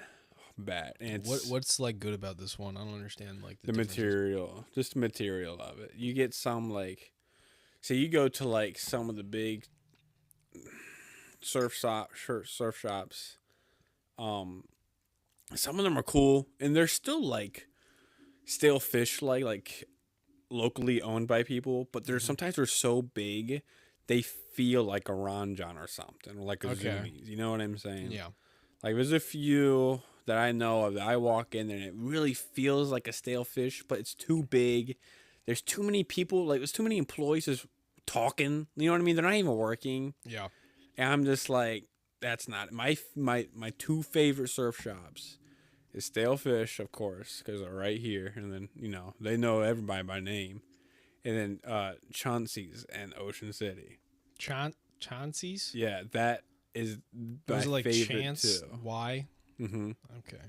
bad. And it's What's like good about this one? I don't understand like the differences. material, just the material of it. You get some like, so you go to like some of the big surf shops. Some of them are cool, and they're still like Stale Fish, like locally owned by people. But they're sometimes they're so big, they feel like a Ron John or something, or like a Okay. Zoomies. You know what I'm saying? Yeah. Like there's a few that I know of that I walk in and it really feels like a Stale Fish, but it's too big. There's too many people, like there's too many employees just talking. You know what I mean? They're not even working. Yeah. And I'm just like, that's not my two favorite surf shops is Stale Fish, of course, because they're right here, and then they know everybody by name, and then Chauncey's and Ocean City. Chauncey's? Yeah, that is Those my are like favorite Chance. too. Why? Mm-hmm. Okay.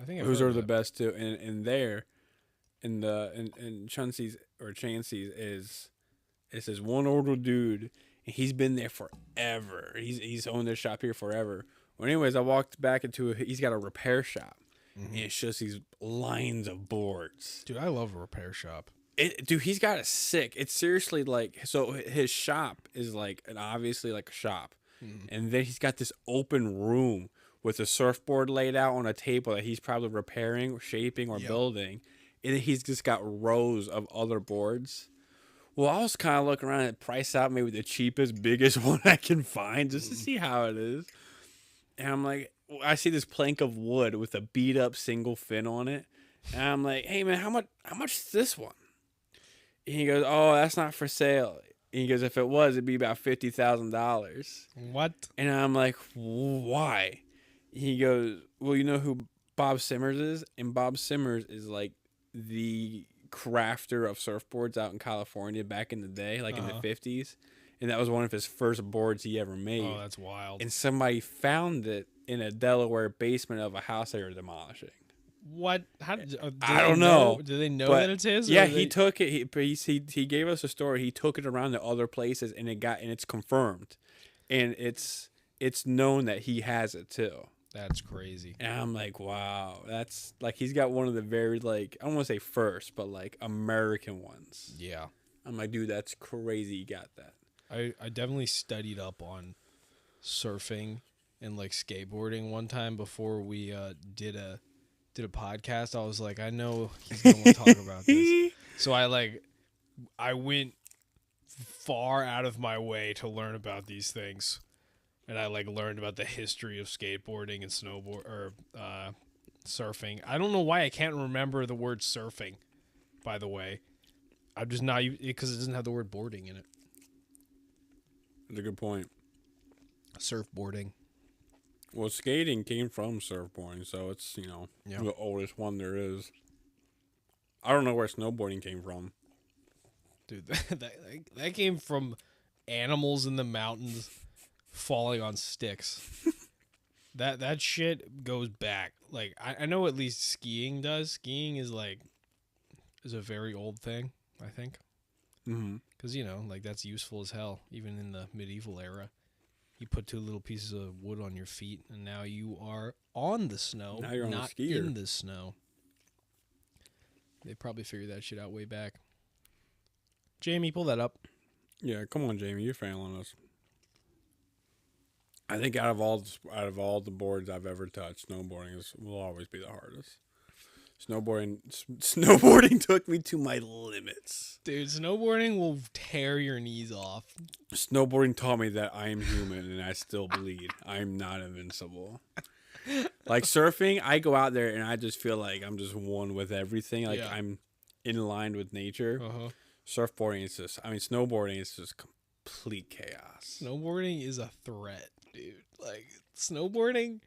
I think I've Those heard are of the that. best too, and there, in Chauncey's or Chancey's is this one older dude, and he's been there forever. He's owned this shop here forever. Well, anyways, I walked back into he's got a repair shop, and it's just these lines of boards. Dude, I love a repair shop. Dude, he's got it sick. It's seriously like, so his shop is like obviously like a shop, and then he's got this open room with a surfboard laid out on a table that he's probably repairing, shaping, or building, and then he's just got rows of other boards. Well, I was kind of looking around and price out maybe the cheapest, biggest one I can find just to see how it is. And I'm like, I see this plank of wood with a beat up single fin on it. And I'm like, hey man, how much is this one? And he goes, oh, that's not for sale. And he goes, if it was, it'd be about $50,000. What? And I'm like, why? He goes, well, you know who Bob Simmers is? And Bob Simmers is like the crafter of surfboards out in California back in the day, like in the 50s. And that was one of his first boards he ever made. Oh, that's wild. And somebody found it in a Delaware basement of a house they were demolishing. What? How did I don't know. Do they know But that it's his? yeah, he took it. He gave us a story. He took it around to other places, and it's confirmed, and it's known that he has it too. That's crazy. And I'm like, wow, that's like he's got one of the very like I don't want to say first, but like American ones. Yeah. I'm like, dude, that's crazy. You got that. I definitely studied up on surfing and like skateboarding one time before we did a podcast. I was like, I know he's gonna want to talk about this. So I went far out of my way to learn about these things. And I like learned about the history of skateboarding and snowboard or surfing. I don't know why I can't remember the word surfing, by the way. I'm just not, because it doesn't have the word boarding in it. That's a good point. Surfboarding. Well, skating came from surfboarding, so it's, the oldest one there is. I don't know where snowboarding came from. Dude, that came from animals in the mountains falling on sticks. That shit goes back. Like, I know at least skiing does. Skiing is a very old thing, I think. Mm-hmm. Because, that's useful as hell, even in the medieval era. You put two little pieces of wood on your feet, and now you are on the snow, now you're not on a skier. in the snow. They probably figured that shit out way back. Jamie, pull that up. Yeah, come on, Jamie, you're failing us. I think out of all the boards I've ever touched, snowboarding will always be the hardest. Snowboarding took me to my limits. Dude, snowboarding will tear your knees off. Snowboarding taught me that I am human and I still bleed. I'm not invincible. Like surfing, I go out there and I just feel like I'm just one with everything. Like I'm in line with nature. Surfboarding is snowboarding is just complete chaos. Snowboarding is a threat, dude. Like, snowboarding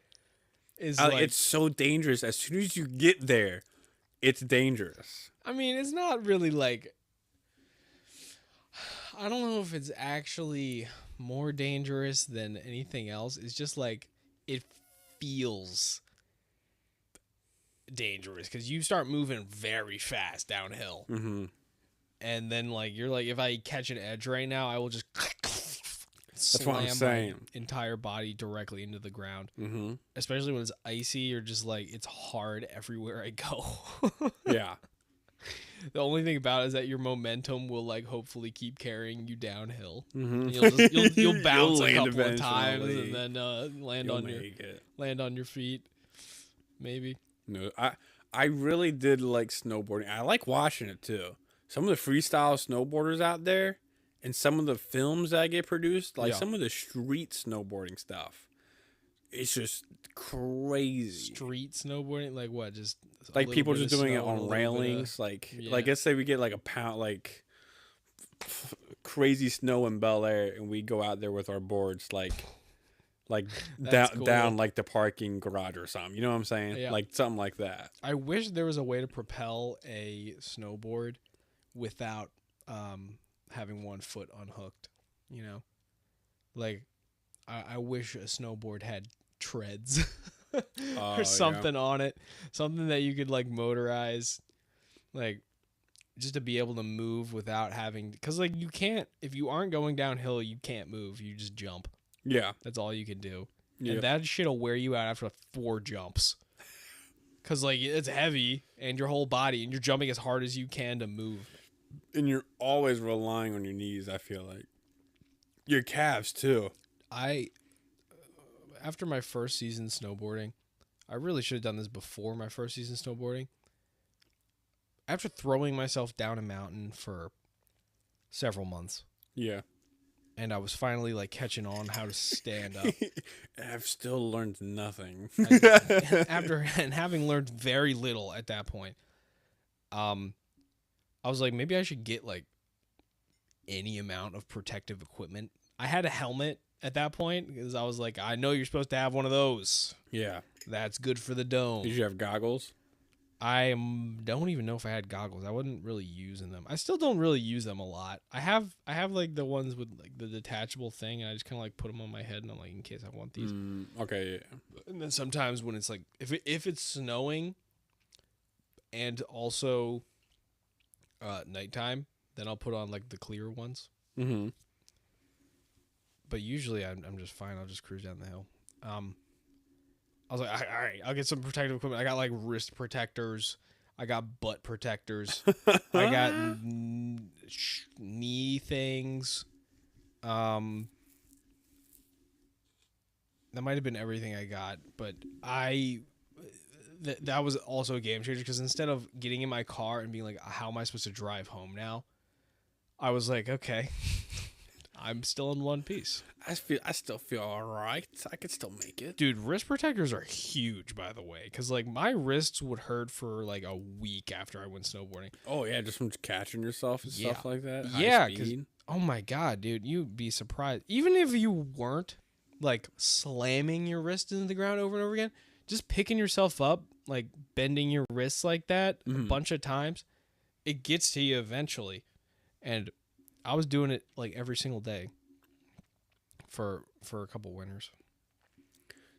is it's so dangerous. As soon as you get there, it's dangerous. I mean, it's not really like, I don't know if it's actually more dangerous than anything else. It's just like, it feels dangerous because you start moving very fast downhill. Mm-hmm. And then you're like, if I catch an edge right now, I will just That's what I'm saying. my entire body directly into the ground. Mm-hmm. Especially when it's icy or just it's hard everywhere I go. Yeah. The only thing about it is that your momentum will hopefully keep carrying you downhill. Mm-hmm. And you'll bounce You'll a land couple of times eventually. and then land on your feet. Maybe. No, I really did like snowboarding. I like watching it too. Some of the freestyle snowboarders out there and some of the films that get produced, some of the street snowboarding stuff, it's just crazy. Street snowboarding? Like what? Just like people just doing it on railings. Like let's say we get a pound, crazy snow in Bel Air, and we go out there with our boards, down the parking garage or something. You know what I'm saying? Yeah. Like something like that. I wish there was a way to propel a snowboard without having one foot unhooked. I wish a snowboard had treads or something on it, something that you could motorize, just to be able to move without having, because you can't, if you aren't going downhill, you can't move, you just jump. Yeah, that's all you can do. Yeah. And that shit'll wear you out after like 4 jumps. Cause like it's heavy and your whole body, and you're jumping as hard as you can to move. And you're always relying on your knees, I feel like. Your calves, too. After my first season snowboarding, I really should have done this before my first season snowboarding. After throwing myself down a mountain for several months, Yeah. and I was finally like catching on how to stand up. I've still learned nothing. After and having learned very little at that point, I was like, maybe I should get like any amount of protective equipment. I had a helmet at that point because I was like, I know you're supposed to have one of those. Yeah. That's good for the dome. Did you have goggles? I don't even know if I had goggles. I wasn't really using them. I still don't really use them a lot. I have like the ones with like the detachable thing, and I just kind of like put them on my head, and I'm like, in case I want these. Okay, yeah. And then sometimes when it's like if it's snowing, and also nighttime, then I'll put on like the clear ones. Mm-hmm. But usually I'm just fine. I'll just cruise down the hill. I was like, all right, I'll get some protective equipment. I got like wrist protectors. I got butt protectors. I got knee things. That might have been everything I got, but that was also a game changer because instead of getting in my car and being like, how am I supposed to drive home now? I was like, okay, I'm still in one piece. I still feel all right. I could still make it. Dude, wrist protectors are huge, by the way, because like my wrists would hurt for like a week after I went snowboarding. Oh yeah, just from catching yourself and stuff like that. Yeah, because oh my god, dude, you'd be surprised. Even if you weren't like slamming your wrist into the ground over and over again, just picking yourself up, like bending your wrists like that a bunch of times, it gets to you eventually. And I was doing it like every single day for a couple winters.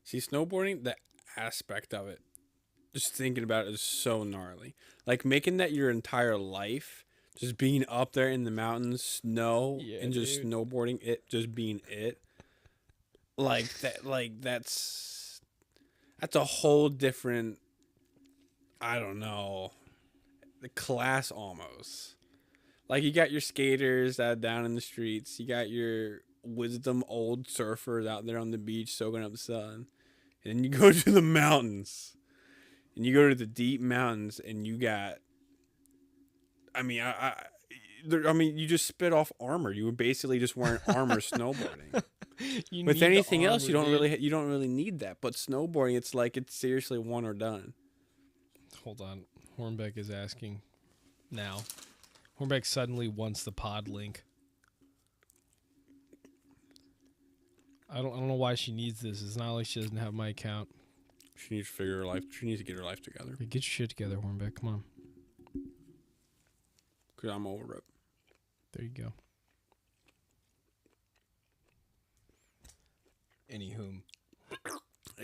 See, snowboarding, the aspect of it, just thinking about it is so gnarly. Like making that your entire life, just being up there in the mountains, snow, and just snowboarding it, just being it. Like that, like that's a whole different, I don't know, the class almost. Like you got your skaters that are down in the streets, you got your wisdom old surfers out there on the beach soaking up the sun, and then you go to the mountains, and you go to the deep mountains, and you got, I mean, you just spit off armor. You were basically just wearing armor snowboarding. With anything else, you don't really need that. But snowboarding, it's like it's seriously one or done. Hold on, Hornbeck is asking now. Hornbeck suddenly wants the pod link. I don't know why she needs this. It's not like she doesn't have my account. She needs to figure her life. She needs to get her life together. Hey, get your shit together, Hornbeck. Come on. Cause I'm over it. There you go. Anywho.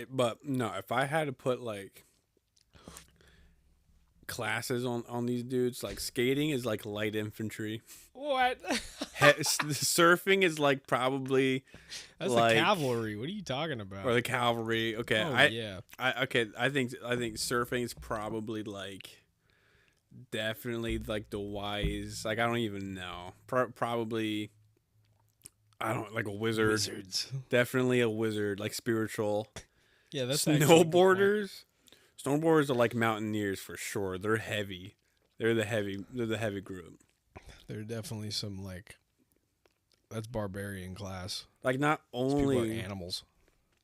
But no, if I had to put like classes on these dudes, like skating is like light infantry. What? Surfing is like probably that's like the cavalry. What are you talking about? Or the cavalry. Okay. I think surfing is probably like definitely like the wise. Like I don't even know. Probably I don't like a wizard. Wizards. Definitely a wizard, like spiritual. Yeah, that's snowboarders. Snowboarders are like mountaineers for sure. They're heavy. They're the heavy group. There are definitely some like that's barbarian class. Like not only people are animals.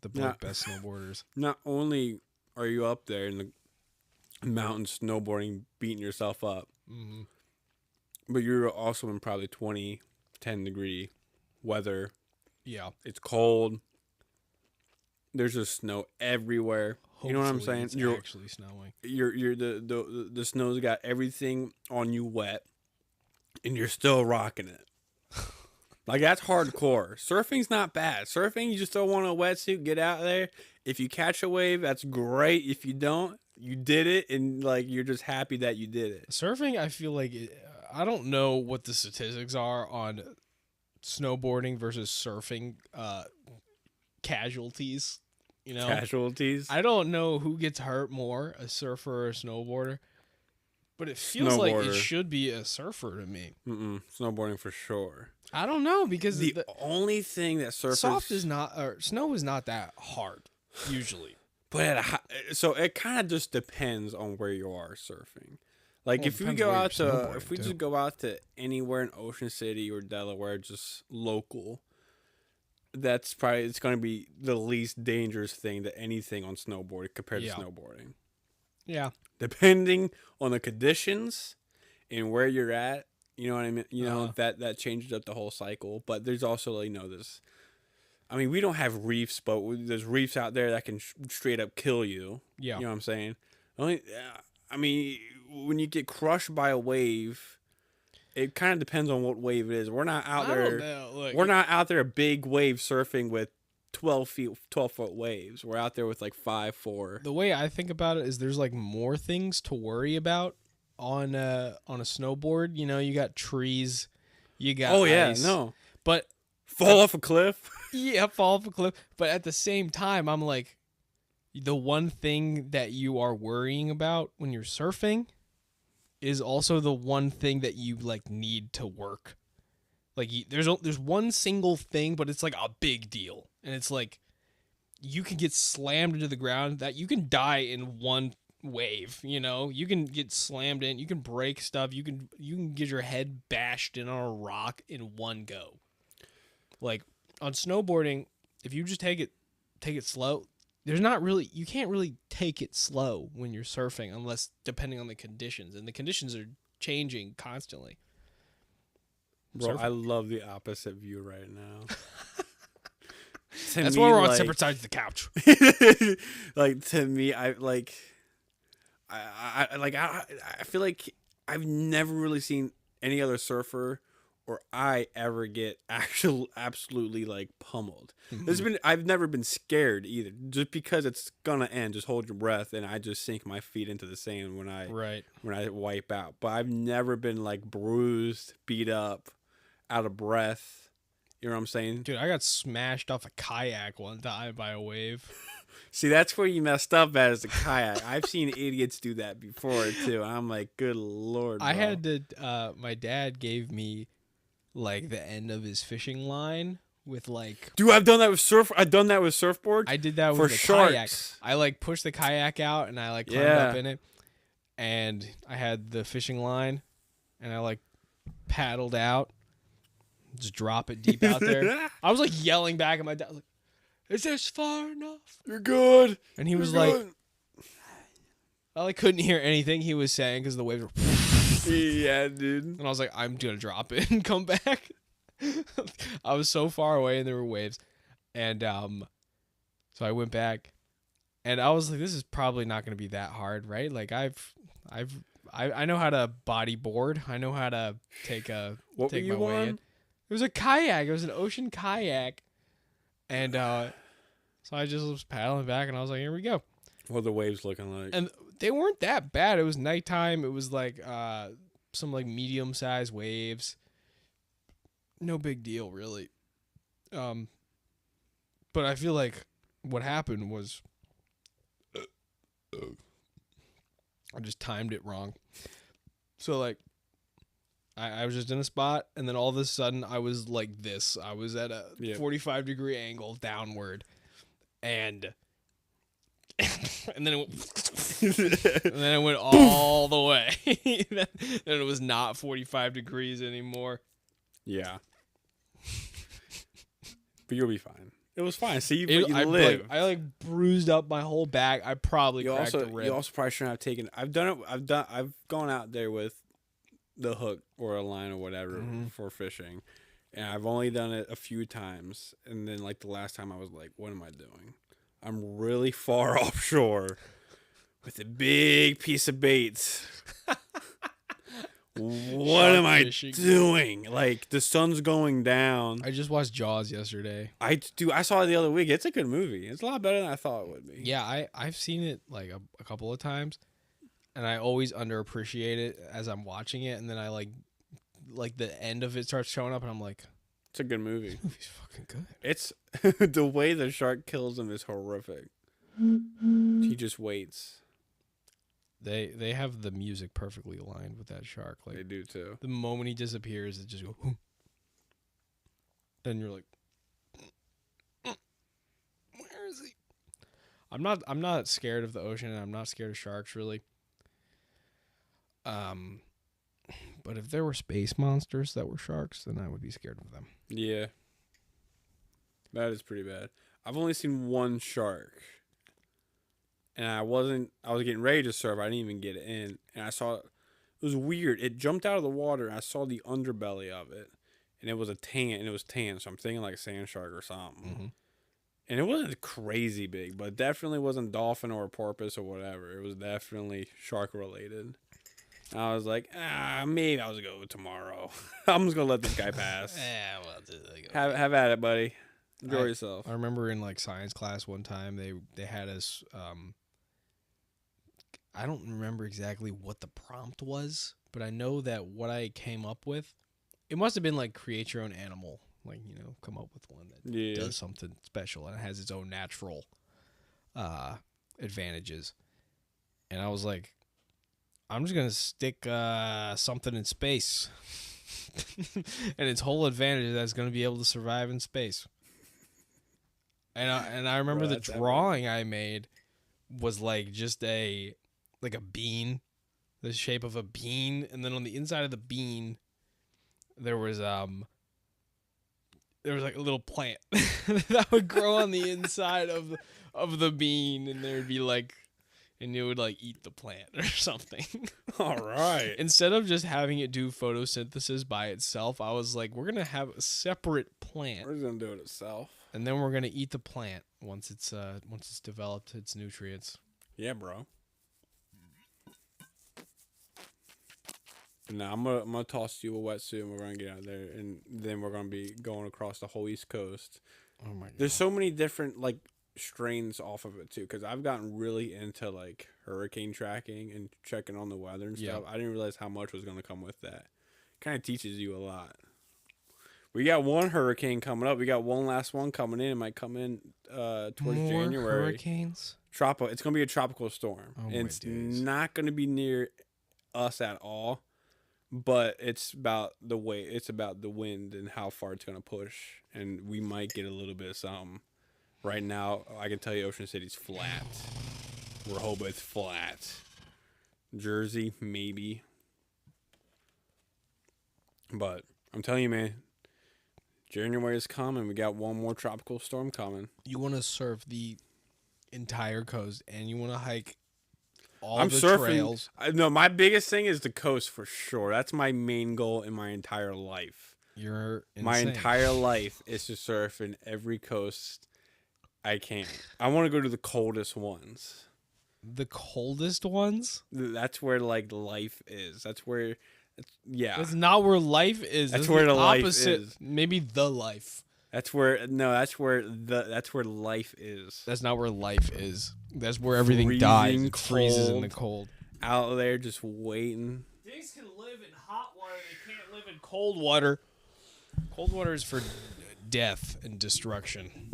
The best snowboarders. Not only are you up there in the mountain snowboarding, beating yourself up, but you're also in probably 10 degree weather. Yeah, it's cold. There's just snow everywhere. Hopefully, you know what I'm saying? It's actually snowing. You're the snow's got everything on you wet, and you're still rocking it. Like that's hardcore. Surfing's not bad. Surfing, you just don't want a wetsuit. Get out there. If you catch a wave, that's great. If you don't, you did it, and like you're just happy that you did it. Surfing, I feel like I don't know what the statistics are on snowboarding versus surfing casualties. You know, Casualties. I don't know who gets hurt more, a surfer or a snowboarder, but it feels like it Snowboarder. should be a surfer to me. Snowboarding for sure. I don't know because The only thing that surfers soft is not, or snow is not that hard usually. But so it kind of just depends on where you are surfing. Like Well, if we depends go where you're out to, snowboarding, if we too. just go out to anywhere in Ocean City or Delaware, just local, that's probably it's going to be the least dangerous thing to anything on snowboard compared Yeah. to snowboarding. Yeah, Depending on the conditions and where you're at, you know what I mean. You know Uh-huh. that changes up the whole cycle. But there's also this. I mean, we don't have reefs, but there's reefs out there that can straight up kill you. yeah. You know what I'm saying? I mean, when you get crushed by a wave, it kind of depends on what wave it is. We're not out I don't there. know. Look, We're not out there big wave surfing with 12-foot waves. We're out there with like 5, 4. the way I think about it is there's like more things to worry about on a snowboard. You know, you got trees, you got ice, but fall off a cliff. yeah, fall off a cliff. But at the same time, I'm like, the one thing that you are worrying about when you're surfing is also the one thing that you like need to work. Like there's one single thing, but it's like a big deal, and it's like you can get slammed into the ground. That you can die in one wave. You know, you can get slammed in. You can break stuff. You can get your head bashed in on a rock in one go. Like on snowboarding, if you just take it slow, there's not really, you can't really take it slow when you're surfing unless depending on the conditions, and the conditions are changing constantly. Bro, Surfing. I love the opposite view right now. That's why we're on separate sides of the couch. Like to me, I feel like I've never really seen any other surfer or I ever get absolutely like pummeled. I've never been scared either, just because it's gonna end. Just hold your breath, and I just sink my feet into the sand when I Right. wipe out. But I've never been like bruised, beat up, out of breath. You know what I'm saying? Dude, I got smashed off a kayak one time by a wave. See, that's where you messed up at, is the kayak. I've seen idiots do that before too. And I'm like, good lord. I bro. had to, my dad gave me like the end of his fishing line with like, Dude, I've done that with surfboard. I did that For with the kayak. sharks. I like pushed the kayak out and I like climbed Yeah. up in it, and I had the fishing line and I like paddled out, just drop it deep out there. I was like yelling back at my dad, I was like, "Is this far enough?" You're good. And he was You're like, good. I like couldn't hear anything he was saying because the waves were. Yeah, dude. And I was like, I'm gonna drop it and come back. I was so far away and there were waves, and so I went back, and I was like, this is probably not gonna be that hard, right? Like I know how to bodyboard. I know how to take What take were you my way on? in. It was a kayak. It was an ocean kayak, and so I just was paddling back, and I was like, here we go. What are the waves looking like? And they weren't that bad. It was nighttime. It was like some like medium sized waves. No big deal, really. But I feel like what happened was I just timed it wrong. So like I was just in a spot, and then all of a sudden I was like this. I was at a Yep. 45-degree angle downward, and and then it went, and then it went all the way. Then it was not 45 degrees anymore. Yeah. But you'll be fine. It was fine. See, you I live. I like bruised up my whole back. I probably cracked a rib. You also probably shouldn't have taken. I've done it. I've gone out there with the hook or a line or whatever Mhm. for fishing, and I've only done it a few times. And then like the last time, I was like, "What am I doing? I'm really far offshore with a big piece of bait. What am I fishing. doing? Like the sun's going down. I just watched Jaws yesterday. I saw it the other week. It's a good movie. It's a lot better than I thought it would be. Yeah, I've seen it like a couple of times, and I always underappreciate it as I'm watching it, and then I like the end of it starts showing up, and I'm like, It's a good movie. this movie's fucking good. It's the way the shark kills him is horrific. He just waits. They have the music perfectly aligned with that shark. They Like do too. the moment he disappears, it just goes. And you're like, where is he? I'm not scared of the ocean, and I'm not scared of sharks really. But if there were space monsters that were sharks, then I would be scared of them. Yeah. That is pretty bad. I've only seen one shark. And I was getting ready to surf. I didn't even get it in. And I saw, it was weird. It jumped out of the water, and I saw the underbelly of it. And it was tan. So I'm thinking like a sand shark or something. Mm-hmm. And it wasn't crazy big, but it definitely wasn't dolphin or porpoise or whatever. It was definitely shark related. I was like, maybe I'll just go tomorrow. I'm just gonna let this guy pass. Yeah, well, Have at it, buddy. Enjoy yourself. I remember in like science class one time they had us. I don't remember exactly what the prompt was, but I know that what I came up with, it must have been like create your own animal. Like, come up with one that does something special and it has its own natural advantages. And I was like, I'm just going to stick something in space. And its whole advantage is that it's going to be able to survive in space. And I remember the drawing I made was like just like a bean, the shape of a bean. And then on the inside of the bean, there was like a little plant that would grow on the inside of the bean, and there'd be like, and it would like eat the plant or something. All right. Instead of just having it do photosynthesis by itself, I was like, we're gonna have a separate plant. We're just gonna do it itself, and then we're gonna eat the plant once it's developed its nutrients. Yeah, bro. Now I'm gonna toss you a wetsuit, and we're gonna get out there, and then we're gonna be going across the whole East Coast. Oh my god! There's so many different like strains off of it too, because I've gotten really into like hurricane tracking and checking on the weather and stuff. I didn't realize how much was gonna come with that. Kind of teaches you a lot. We got one hurricane coming up. We got one last one coming in. It might come in towards More January. hurricanes. It's gonna be a tropical storm. Oh, It's not gonna be near us at all. But it's about the wind and how far it's gonna push, and we might get a little bit of something. Right now, I can tell you, Ocean City's flat. Rehoboth's flat. Jersey, maybe. But I'm telling you, man, January is coming. We got one more tropical storm coming. You want to surf the entire coast, and you want to hike all I'm the surfing. trails. No, my biggest thing is the coast for sure. That's my main goal in my entire life. You're insane. My entire life is to surf in every coast I can. I want to go to the coldest ones. The coldest ones? That's where like life is. That's where, That's not where life is. That's where the life opposite, is. Maybe the life. That's where life is. That's not where life is. That's where everything Freezing dies. It freezes in the cold. Out there just waiting. Things can live in hot water. They can't live in cold water. Cold water is for death and destruction.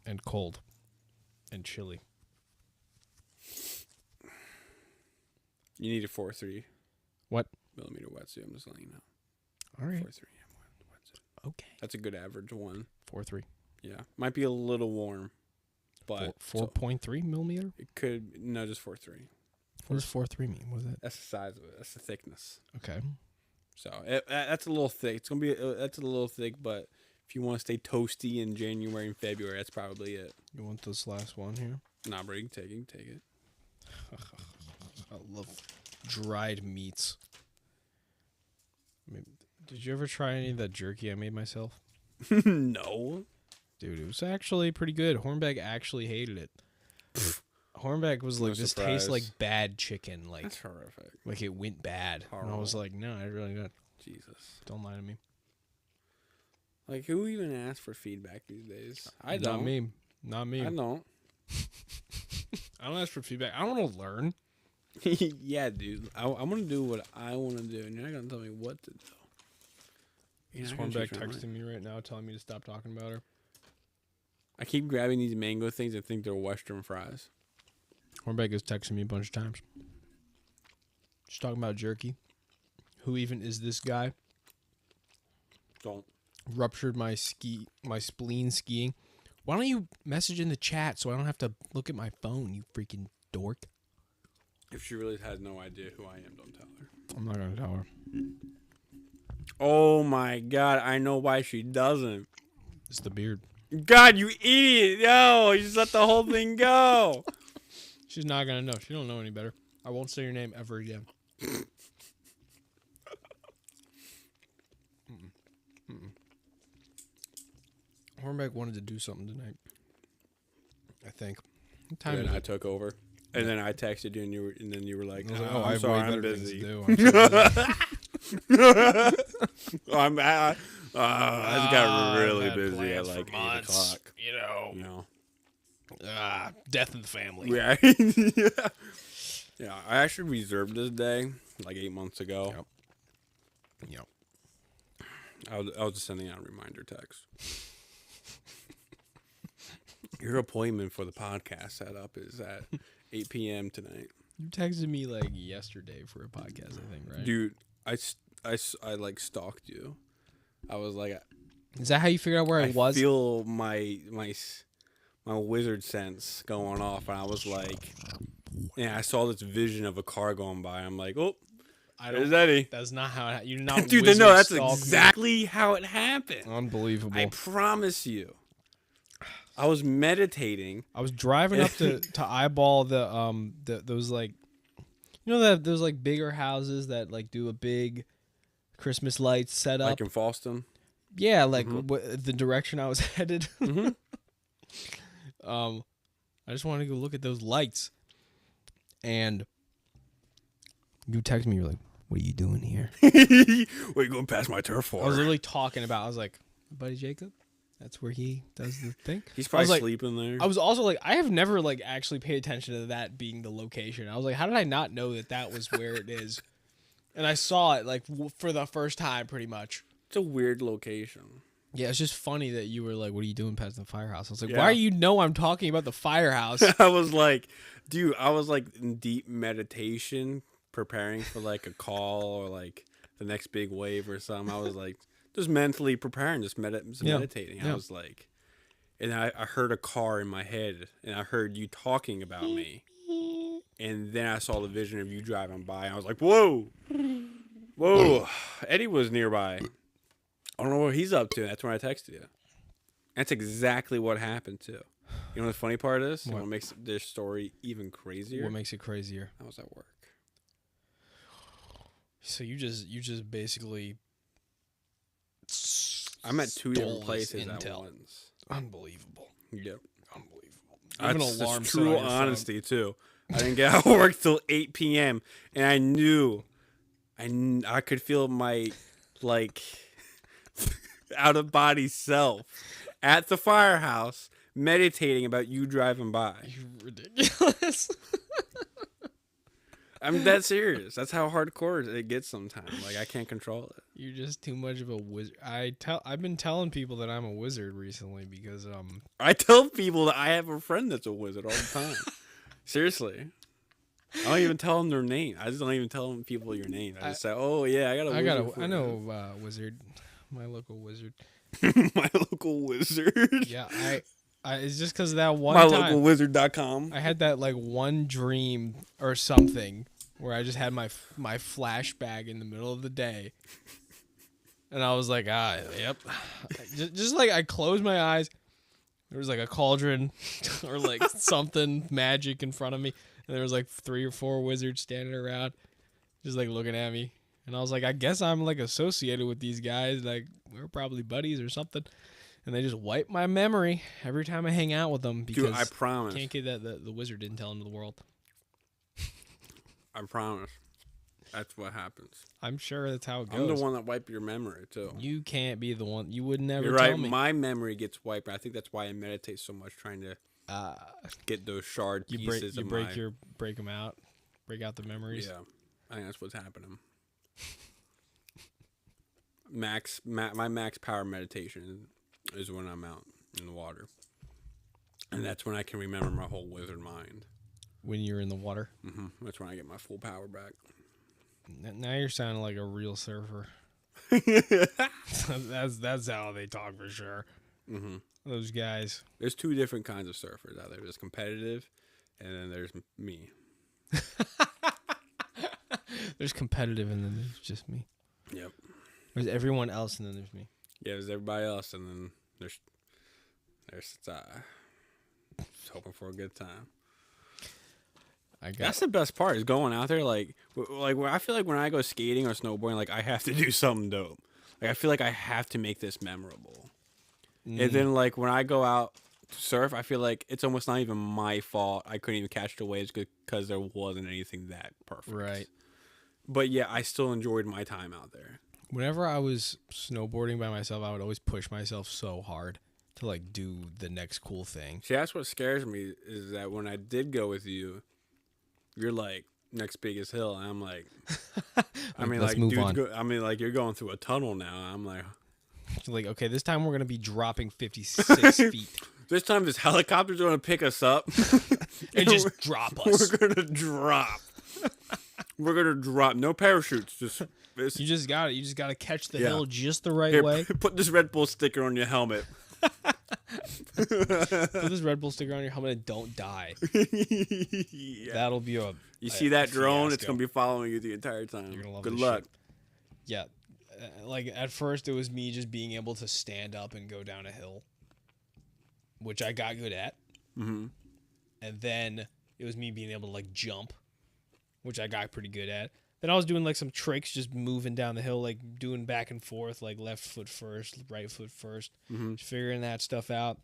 And cold. And chilly. You need a 4.3. What? Millimeter wetsuit. I'm just letting you know. All right. 4.3 wetsuit. Okay. That's a good average one. 4.3. Yeah, might be a little warm, but 4.3 millimeter. it could just 4.3. What does 4.3 mean? What is that? That's the size of it. That's the thickness. Okay. So that's a little thick. It's gonna be that's a little thick, but if you want to stay toasty in January and February, that's probably it. You want this last one here? Nah, bro, you can take it. I love dried meats. Did you ever try any of that jerky I made myself? No. Dude, it was actually pretty good. Hornbeck actually hated it. Hornbeck was like, this tastes like bad chicken. Like, that's horrific. Like it went bad. Horrible. And I was like, no, I really good. Jesus. Don't lie to me. Like, who even asks for feedback these days? I Not don't. me. Not me. I don't. I don't ask for feedback. I want to learn. Yeah, dude. I want to do what I want to do, and you're not going to tell me what to do. Is Hornbeck texting me right now telling me to stop talking about her? I keep grabbing these mango things and think they're Western fries. Hornbeck has texted me a bunch of times. She's talking about jerky. Who even is this guy? Don't. Ruptured my spleen skiing. Why don't you message in the chat so I don't have to look at my phone, you freaking dork? If she really has no idea who I am, don't tell her. I'm not gonna tell her. Oh my god, I know why she doesn't. It's the beard. God, you idiot! Yo, you just let the whole thing go. She's not gonna know. She don't know any better. I won't say your name ever again. Hornbeck wanted to do something tonight. I think. What time And is I it? took over. And then I texted you, and then you were like, I was like, "Oh, I I'm have sorry, way I'm better things busy." to do. I'm so busy. I just got really I've had busy at plans for like 8 months, o'clock. You know. You know. Death in the family. Yeah. Yeah. I actually reserved this day like 8 months ago. Yep. I was just sending out a reminder text. Your appointment for the podcast setup is at 8 p.m. tonight. You texted me like yesterday for a podcast, I think, right? Dude, I like stalked you. I was like, Is that how you figured out where I was? feel my wizard sense going off, and I was like, yeah, I saw this vision of a car going by. I'm like, oh, there's Eddie. That's not how it, you're not. Dude, wizard no, that's stalk me. exactly how it happened. Unbelievable. I promise you. I was meditating. I was driving up to eyeball those like, you know, that those like bigger houses that like do a big Christmas lights setup. Like in Fallston. Yeah, like the direction I was headed. I just wanted to go look at those lights, and you text me. You're like, "What are you doing here?" What are you going past my turf for? I was literally talking about. I was like, "My buddy Jacob, that's where he does the thing." He's I probably was like, sleeping there. I was also like, I have never like actually paid attention to that being the location. I was like, how did I not know that was where it is? And I saw it like for the first time, pretty much. It's a weird location. Yeah, it's just funny that you were like, "What are you doing past the firehouse?" I was like, Yeah. "Why do you know I'm talking about the firehouse?" I was like, dude, I was like in deep meditation, preparing for like a call or like the next big wave or something. I was like, just mentally preparing, just meditating. Yeah. I was like, and I heard a car in my head, and I heard you talking about me. And then I saw the vision of you driving by. And I was like, whoa. Whoa. Eddie was nearby. I don't know what he's up to. That's when I texted you. That's exactly what happened, too. You know what the funny part is? What? What makes this story even crazier? What makes it crazier? I was at work. So you just basically I'm at two different stole this places at intel. once. Unbelievable. Yep. Unbelievable. Even That's alarm just set on true your phone. honesty, too. I didn't get out of work till 8 p.m. And I knew, I could feel my, like, out-of-body self at the firehouse meditating about you driving by. You're ridiculous. I'm dead serious. That's how hardcore it gets sometimes. Like, I can't control it. You're just too much of a wizard. I've been telling people that I'm a wizard recently because I tell people that I have a friend that's a wizard all the time. Seriously. I don't even tell them their name. I just don't even tell them people your name. I just say, "Oh yeah, I got a wizard." I know wizard, my local wizard. My local wizard. Yeah, I it's just because of that one My time localwizard.com. I had that like one dream or something where I just had my flashback in the middle of the day, and I was like, yep. Just like I closed my eyes. There was like a cauldron or like something magic in front of me. And there was like 3 or 4 wizards standing around just like looking at me. And I was like, I guess I'm like associated with these guys. Like we're probably buddies or something. And they just wipe my memory every time I hang out with them because Dude, I promise. can't get that the wizard didn't tell them to the world. I promise. That's what happens. I'm sure that's how it goes. I'm the one that wiped your memory too. You can't be the one. You would never You're tell right. me. My memory gets wiped. I think that's why I meditate so much, trying to get those shard pieces of my... break them out, break out the memories. Yeah, I think that's what's happening. My max power meditation is when I'm out in the water. And that's when I can remember my whole wizard mind. When you're in the water. That's when I get my full power back. Now you're sounding like a real surfer. that's how they talk for sure. Those guys. There's two different kinds of surfers out there. There's competitive, and then there's me. There's competitive, and then there's just me. Yep. There's everyone else, and then there's me. Yeah, there's everybody else, and then there's just hoping for a good time. That's the best part is going out there. Like I feel like when I go skating or snowboarding, like I have to do something dope. Like I feel like I have to make this memorable. And then like when I go out to surf, I feel like it's almost not even my fault. I couldn't even catch the waves because there wasn't anything that perfect. Right. But yeah, I still enjoyed my time out there. Whenever I was snowboarding by myself, I would always push myself so hard to like do the next cool thing. See, that's what scares me is that when I did go with you, you're like next biggest hill, and I'm like, I mean, let's like, move on. I mean, like, you're going through a tunnel now. I'm like, okay, this time we're gonna be dropping 56 feet this time this helicopter's gonna pick us up and just drop us. We're gonna drop. We're gonna drop. No parachutes. You just got it. You just got to catch the hill just the right Here, way. Put this Red Bull sticker on your helmet. Put this Red Bull sticker on your helmet and don't die. Yeah. That'll be a. You see that drone? fiasco. It's gonna be following you the entire time. You're gonna love Good this luck. shit. Yeah, like at first it was me just being able to stand up and go down a hill, which I got good at. Mm-hmm. And then it was me being able to like jump, which I got pretty good at. Then I was doing like some tricks, just moving down the hill, like doing back and forth, like left foot first, right foot first, just figuring that stuff out,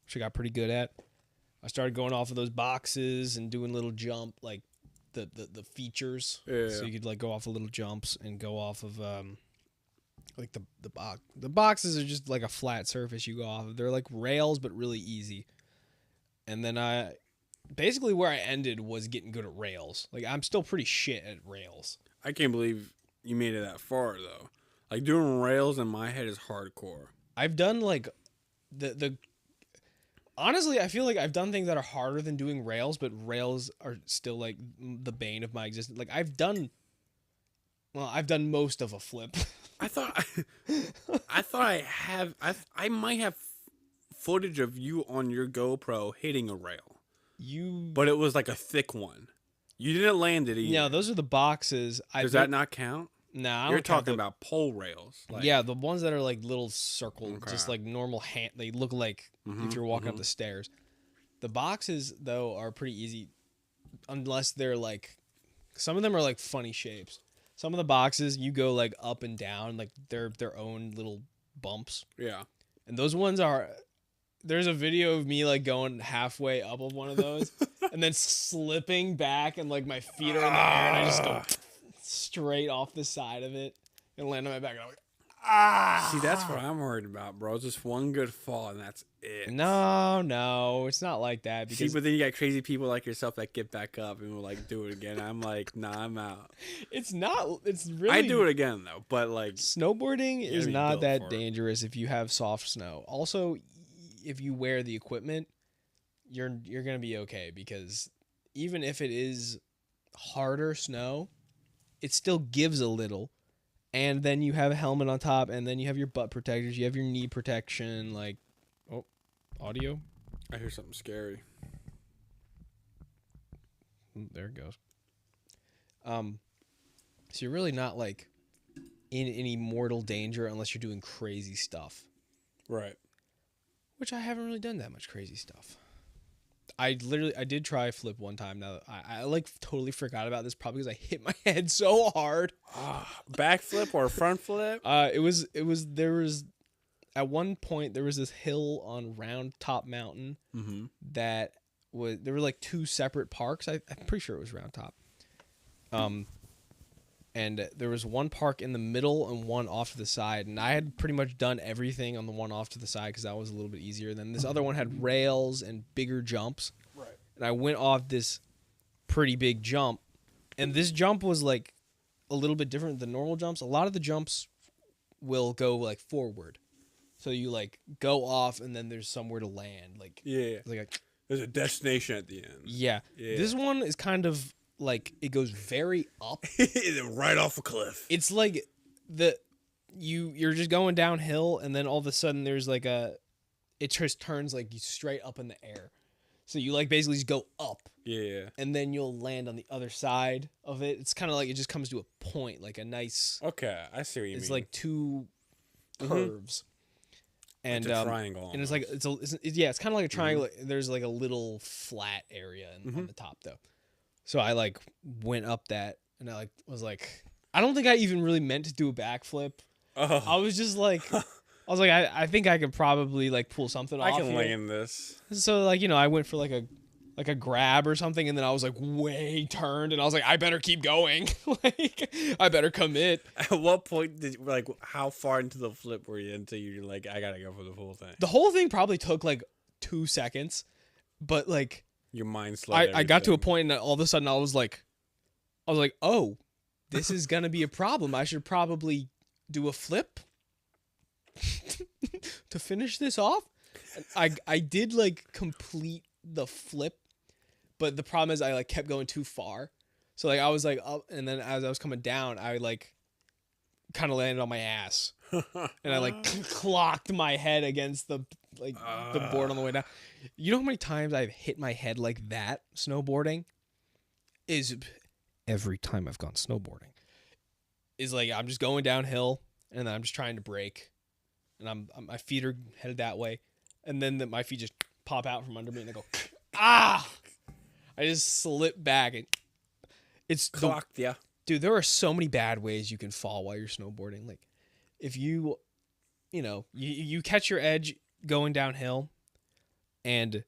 which I got pretty good at. I started going off of those boxes and doing little jump, like the features. Yeah. So you could like go off of little jumps and go off of like the box. The boxes are just like a flat surface you go off of. They're like rails, but really easy. And then basically where I ended was getting good at rails. Like I'm still pretty shit at rails. I can't believe you made it that far though. Like doing rails in my head is hardcore. I've done like the honestly, I feel like I've done things that are harder than doing rails, but rails are still like the bane of my existence. Like I've done most of a flip. I thought I might have footage of you on your GoPro hitting a rail. But it was like a thick one. You didn't land it either. Yeah, those are the boxes. Does that not count? Nah, you're talking about pole rails. Like, yeah, the ones that are like little circle, just like normal hand. They look like if you're walking up the stairs. The boxes though are pretty easy, unless they're like, some of them are like funny shapes. Some of the boxes you go like up and down, like they're their own little bumps. Yeah, and those ones are. There's a video of me like going halfway up of one of those and then slipping back and like my feet are in the air and I just go straight off the side of it and land on my back. And I'm like, See, that's what I'm worried about, bro. Just one good fall and that's it. No, it's not like that. Because but then you got crazy people like yourself that get back up and will like do it again. I'm like, nah, I'm out. It's not. It's really. I do it again though, but like snowboarding is not that dangerous if you have soft snow. Also, if you wear the equipment, you're gonna be okay because even if it is harder snow, it still gives a little, and then you have a helmet on top, and then you have your butt protectors, you have your knee protection. Like, oh, audio. I hear something scary. There it goes. So you're really not like in any mortal danger unless you're doing crazy stuff, right? Which I haven't really done that much crazy stuff. I did try flip one time. Now I like totally forgot about this probably because I hit my head so hard. Backflip or front flip? There was at one point there was this hill on Round Top Mountain that there were like two separate parks. I'm pretty sure it was Round Top. And there was one park in the middle and one off to the side. And I had pretty much done everything on the one off to the side because that was a little bit easier. Then this other one had rails and bigger jumps. Right. And I went off this pretty big jump. And this jump was like a little bit different than normal jumps. A lot of the jumps will go like forward. So you like go off and then there's somewhere to land. Like Yeah. like a, There's a destination at the end. yeah. Yeah. This one is kind of like it goes very up. Right off a cliff. It's like you're just going downhill and then all of a sudden there's like it just turns like straight up in the air. So you like basically just go up Yeah. and then you'll land on the other side of it. It's kind of like it just comes to a point, like a nice. Okay, I see what you mean. It's like two curves, and It's a triangle. and it's like it's kind of like a triangle. There's like a little flat area on the top though. So I like went up that and I like was like I don't think I even really meant to do a backflip. Oh. I was just like I think I could probably like pull something off. I can here. land this. So like I went for like a grab or something, and then I was like way turned, and I was like I better keep going, like I better commit. At what point how far into the flip were you until you're like I gotta go for the full thing? The whole thing probably took like 2 seconds, but like Your mind slowed. I got to a point, and all of a sudden I was like, oh, this is gonna be a problem. I should probably do a flip to finish this off. And I did like complete the flip, but the problem is I like kept going too far. So like I was like up, and then as I was coming down, I like kind of landed on my ass, and I like clocked my head against the board on the way down. You know how many times I've hit my head like that snowboarding? Is every time I've gone snowboarding. Is like I'm just going downhill, and then I'm just trying to brake, and my feet are headed that way, and then my feet just pop out from under me, and I go, ah! I just slip back, and it's Clocked, yeah. Dude, there are so many bad ways you can fall while you're snowboarding. Like, if you catch your edge going downhill, and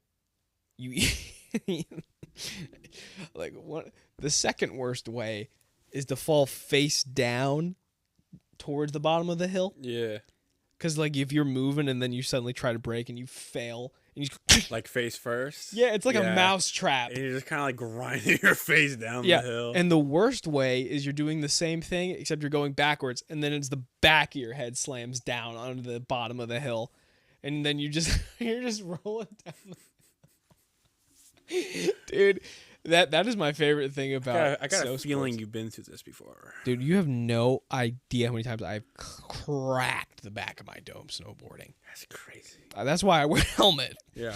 you like the second worst way is to fall face down towards the bottom of the hill. Yeah. Because like if you're moving and then you suddenly try to brake and you fail and you Like face first. yeah, it's like a mouse trap. And you're just kind of like grinding your face down the hill. And the worst way is you're doing the same thing except you're going backwards, and then it's the back of your head slams down onto the bottom of the hill, and then you're just rolling down. Dude, that is my favorite thing about. I got a feeling sports. you've been through this before. Dude, you have no idea how many times I've cracked the back of my dome snowboarding. That's crazy. That's why I wear a helmet. Yeah.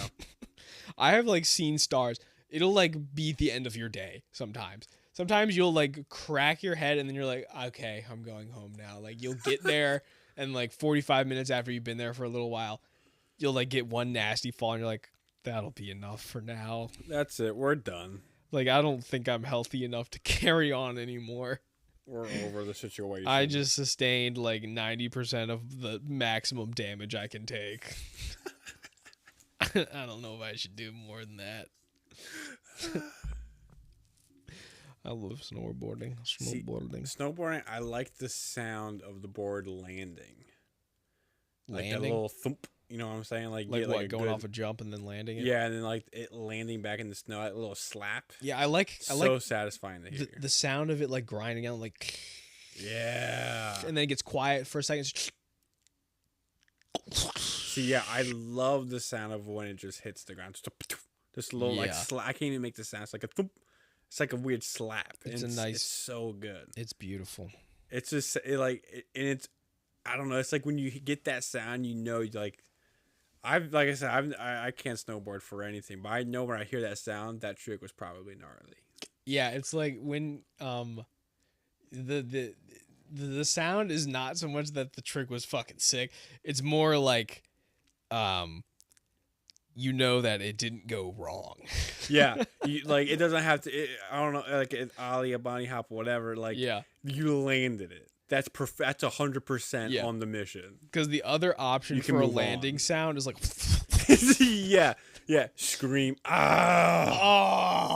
I have like seen stars. It'll like be the end of your day sometimes. Sometimes you'll like crack your head and then you're like, okay, I'm going home now. Like you'll get there and like 45 minutes after you've been there for a little while, you'll like get one nasty fall and you're like, that'll be enough for now. That's it. We're done. Like, I don't think I'm healthy enough to carry on anymore. We're over the situation. I just sustained like 90% of the maximum damage I can take. I don't know if I should do more than that. I love snowboarding. Snowboarding, I like the sound of the board landing. Like that Landing? little thump. You know what I'm saying? Like Like get, what, going off a jump and then landing it? Yeah, and then like it landing back in the snow, that little slap. Yeah, I like So satisfying to hear. the sound of it like grinding out like Yeah. and then it gets quiet for a second. See, yeah, I love the sound of when it just hits the ground. Just a little like slap. I can't even make the sound. It's like a thump. It's like a weird slap. It's so good. It's beautiful. It's just and it's I don't know. It's like when you get that sound, you know, like like I said, I can't snowboard for anything, but I know when I hear that sound, that trick was probably gnarly. Yeah, it's like when the sound is not so much that the trick was fucking sick. It's more like you know that it didn't go wrong. Yeah, like it doesn't have to. I don't know, like an ollie, a bunny hop, whatever. Like you landed it. That's 100% on the mission. Because the other option for a landing sound is like yeah, scream,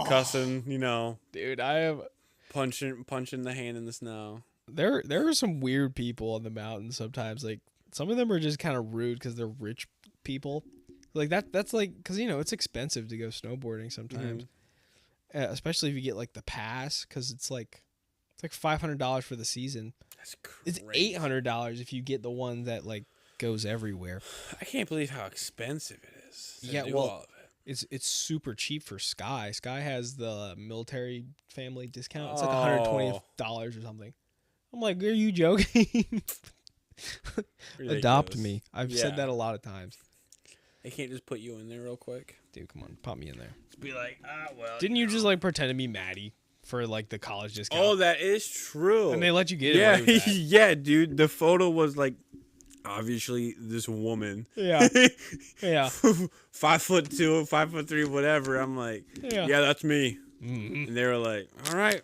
cussing, you know. Dude, I have punching the hand in the snow. There are some weird people on the mountain sometimes. Like some of them are just kind of rude because they're rich people. Like that's like because you know it's expensive to go snowboarding sometimes, especially if you get like the pass because it's like $500 for the season. That's crazy. It's $800 if you get the one that like goes everywhere. I can't believe how expensive it is. To Yeah, do well, all of it. It's super cheap for Sky. Sky has the military family discount. It's like Oh. $120 or something. I'm like, are you joking? Adopt Ridiculous. me. I've Yeah. said that a lot of times. They can't just put you in there real quick. Dude, come on, pop me in there. Be like, well. Didn't you just like pretend to be Maddie for like the college discount? Oh, that is true. And they let you get it. yeah, while you were back. yeah, dude. The photo was like, obviously, this woman. Yeah. Yeah. 5'2", 5'3", whatever. I'm like, Yeah. yeah, that's me. Mhm. And they were like, all right,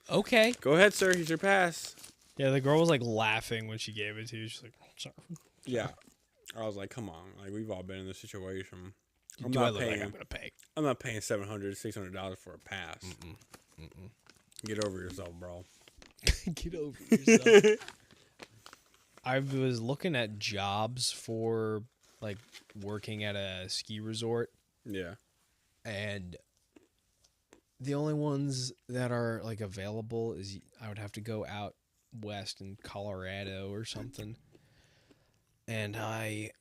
Okay. go ahead, sir. Here's your pass. Yeah, the girl was like laughing when she gave it to you. She's like, sorry. Yeah. I was like, come on. Like, we've all been in this situation. I'm Do I not look like paying. I'm gonna pay? I'm not paying $700, $600 for a pass. Get over yourself, bro. Get over yourself. I was looking at jobs for like working at a ski resort, Yeah. and the only ones that are like available is I would have to go out west in Colorado or something. And I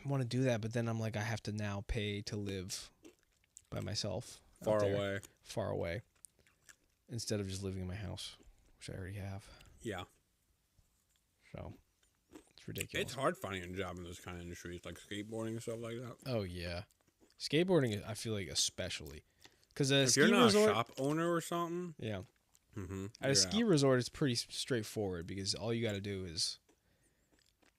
want to do that, but then I'm like, I have to now pay to live by myself. out there, far away. Instead of just living in my house, which I already have. Yeah. So it's ridiculous. It's hard finding a job in those kind of industries, like skateboarding and stuff like that. Oh yeah, skateboarding. I feel like especially because If ski you're not resort. a shop owner or something, Yeah, mm-hmm, at a ski resort, it's pretty straightforward because all you got to do is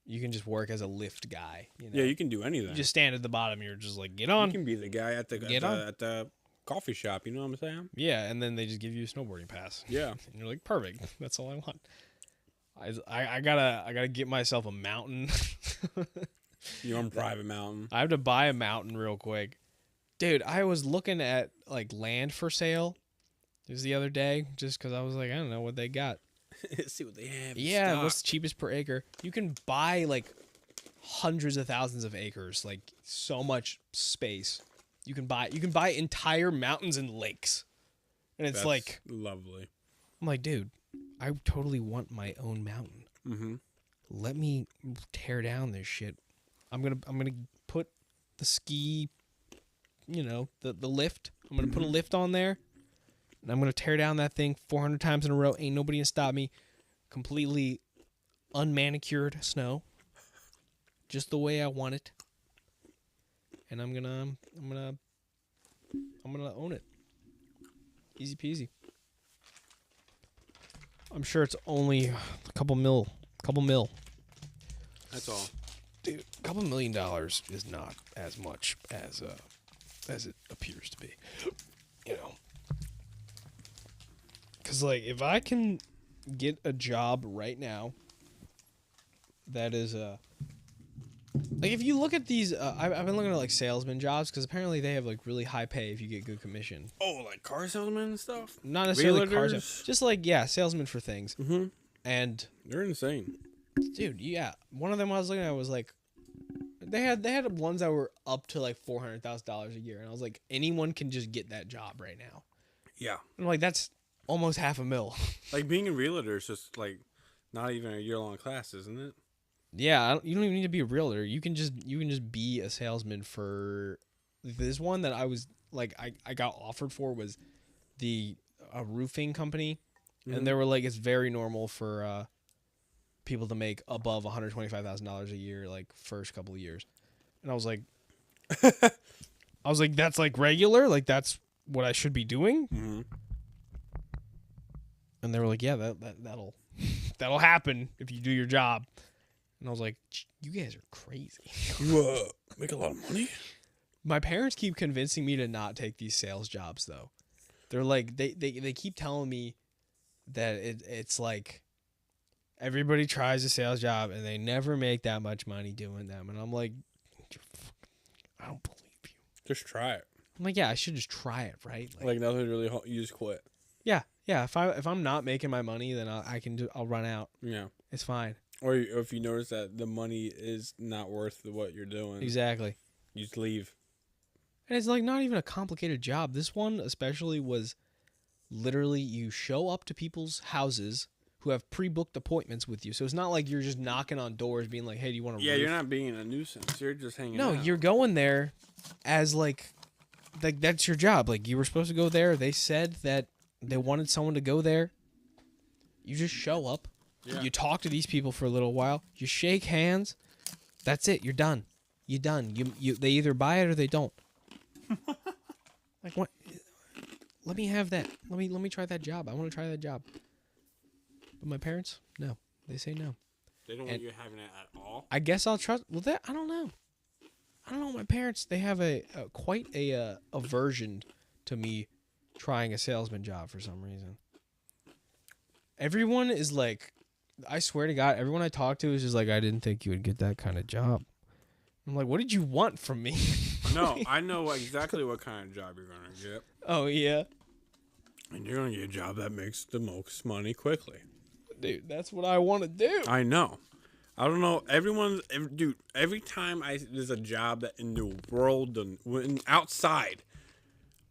you can just work as a lift guy. You know? Yeah, you can do anything. You just stand at the bottom. You're just like, get you on. can be the guy at the Get on. at the coffee shop. You know what I'm saying? Yeah, and then they just give you a snowboarding pass. Yeah. And you're like, perfect. That's all I want. I gotta get myself a mountain. You're on private mountain. I have to buy a mountain real quick. Dude, I was looking at like land for sale just the other day just because I was like, I don't know what they got. See what they have. in Yeah, stock. what's the cheapest per acre? You can buy like hundreds of thousands of acres, like so much space. You can buy entire mountains and lakes. And it's That's like lovely. I'm like, dude, I totally want my own mountain. Mm-hmm. Let me tear down this shit. I'm gonna put the ski, the lift. I'm gonna put a lift on there, and I'm gonna tear down that thing 400 times in a row. Ain't nobody gonna stop me. Completely unmanicured snow, just the way I want it. And I'm gonna own it. Easy peasy. I'm sure it's only a couple mil. That's all. Dude, a couple $1 million is not as much as it appears to be. Because, like, if I can get a job right now that is, like, if you look at these, I've been looking at, like, salesman jobs, because apparently they have, like, really high pay if you get good commission. Oh, like car salesman and stuff? Not necessarily cars, Realtors? just, like, yeah, salesmen for things. Mm-hmm. And They're insane. dude, yeah. One of them I was looking at was like, they had ones that were up to like $400,000 a year, and I was like, anyone can just get that job right now. Yeah. And I'm like, that's almost $500,000. Like being a realtor is just like not even a year-long class, isn't it? Yeah, you don't even need to be a realtor. You can just be a salesman for this one that I was like, I got offered for was a roofing company, and they were like, it's very normal for people to make above $125,000 a year, like first couple of years. And I was like, that's like regular, like that's what I should be doing. Mm-hmm. And they were like, yeah, that'll happen if you do your job. And I was like, you guys are crazy. You make a lot of money? My parents keep convincing me to not take these sales jobs though. They're like, they keep telling me that it's like everybody tries a sales job and they never make that much money doing them. And I'm like, I don't believe you. Just try it. I'm like, yeah, I should just try it, right? Like nothing really. You just quit. Yeah. If I'm not making my money, then I'll run out. Yeah. It's fine. Or if you notice that the money is not worth what you're doing, Exactly. you just leave. And it's like not even a complicated job. This one especially was literally you show up to people's houses who have pre-booked appointments with you. So it's not like you're just knocking on doors being like, hey, do you want to Yeah, you're not being a nuisance. You're just hanging No, out. you're going there as like that's your job. Like you were supposed to go there. They said that they wanted someone to go there. You just show up. Yeah. You talk to these people for a little while. You shake hands. That's it. You're done. You're done. You they either buy it or they don't. Like what? Let me have that. Let me try that job. I want to try that job. But my parents, no. They say no. They don't want you having it at all. I guess I'll trust. Well, that I don't know. I don't know. My parents, they have quite a aversion to me trying a salesman job for some reason. Everyone is like, I swear to God, everyone I talk to is just like, I didn't think you would get that kind of job. I'm like, what did you want from me? No, I know exactly what kind of job you're going to get. Oh, yeah. And you're going to get a job that makes the most money quickly. Dude, that's what I want to do. I know. I don't know. Dude, every time there's a job that in the world, outside,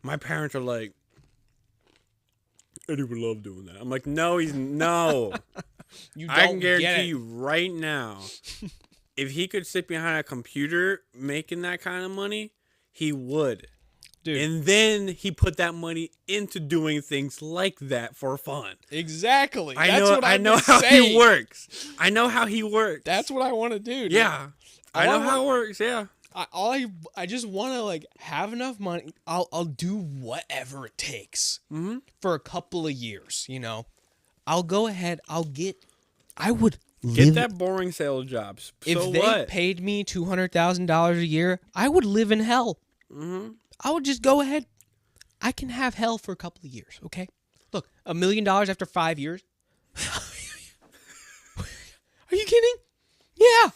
my parents are like, Eddie would love doing that. I'm like, no. You I can don't guarantee get it. you right now, if he could sit behind a computer making that kind of money, he would. Dude, And then he put that money into doing things like that for fun. exactly. I know how he works. I know how he works. That's what I want to do. Dude. Yeah. I know how it works. Yeah. I just want to like have enough money. I'll do whatever it takes for a couple of years. You know, I'll go ahead. I would Get that boring sales job. If So they what? paid me $200,000 a year, I would live in hell. I would just go ahead. I can have hell for a couple of years. Okay, look, $1 million after 5 years. Are you kidding? Yeah.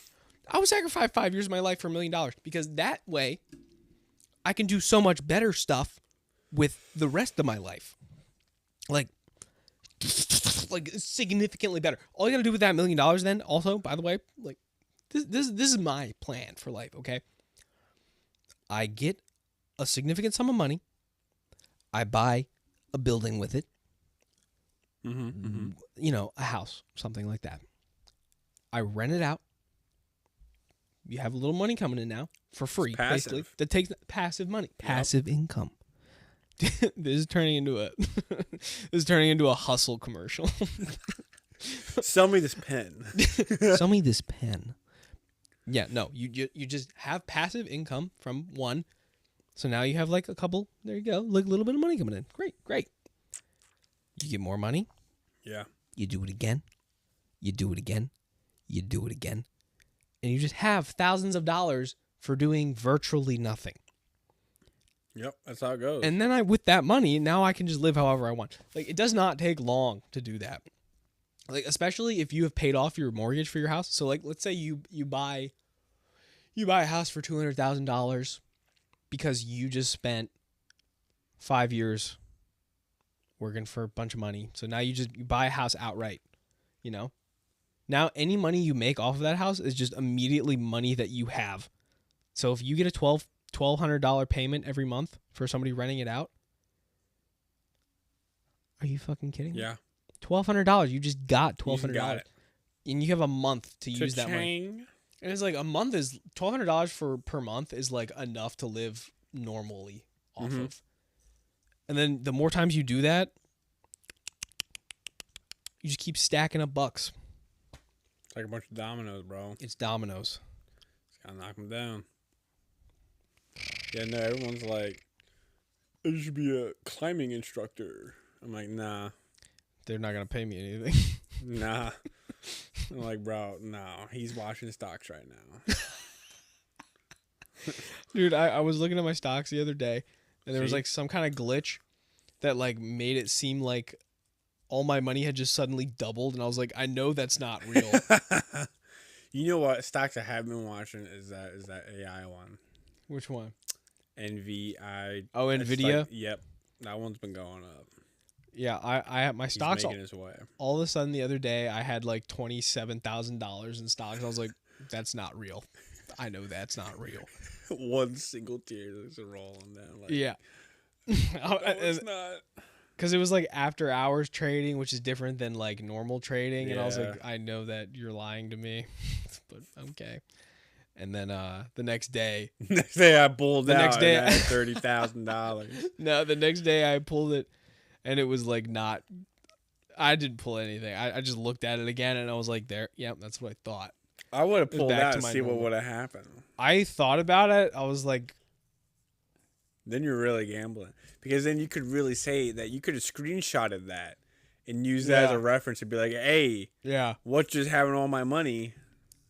I would sacrifice 5 years of my life for $1 million because that way I can do so much better stuff with the rest of my life. Like significantly better. All you got to do with that $1 million then also, by the way, like this is my plan for life, okay? I get a significant sum of money. I buy a building with it. You know, a house, something like that. I rent it out. You have a little money coming in now for free, basically. That takes passive money, passive income. This is turning into a hustle commercial. Sell me this pen. Sell me this pen. Yeah, no, you just have passive income from one. So now you have like a couple. There you go, like a little bit of money coming in. Great. You get more money. Yeah. You do it again. You do it again. You do it again. And you just have thousands of dollars for doing virtually nothing. Yep, that's how it goes. And then with that money, now I can just live however I want. Like, it does not take long to do that. Like, especially if you have paid off your mortgage for your house. So, like, let's say you buy a house for $200,000 because you just spent 5 years working for a bunch of money. So now you buy a house outright, you know? Now, any money you make off of that house is just immediately money that you have. So if you get a $1,200 payment every month for somebody renting it out, are you fucking kidding me? Yeah. $1,200. You just got $1,200. You got it. And you have a month to use that money. And it's like a month is $1,200 per month is like enough to live normally off of. And then the more times you do that, you just keep stacking up bucks. It's like a bunch of dominoes, bro. It's dominoes. Just gotta knock them down. Yeah, no, everyone's like, I should be a climbing instructor. I'm like, nah. They're not going to pay me anything. Nah. I'm like, bro, no. He's watching stocks right now. Dude, I was looking at my stocks the other day, and there was like some kind of glitch that like made it seem like all my money had just suddenly doubled, and I was like, I know that's not real. You know what? Stocks I have been watching is that AI one. Which one? NVI. Oh, NVIDIA? Like, yep. That one's been going up. Yeah, I had my He's stocks making his way. all of a sudden the other day I had like $27,000 in stocks. I was like, that's not real. I know that's not real. One single tear is rolling down. Like, Yeah. no, it's not. because it was like after hours trading, which is different than like normal trading. And I was Yeah. like, I know that you're lying to me, but okay. And then the next day, Next day I pulled The out next day- and I had $30,000. no, the next day I pulled it, and it was like not. I didn't pull anything. I just looked at it again, and I was like, there. Yep, that's what I thought. I would have was pulled back out to and my see what normal. would have happened. I thought about it. I was like, Then you're really gambling. Because then you could really say that you could have screenshotted that and use that as Yeah. a reference and be like, hey, yeah. what's just having all my money?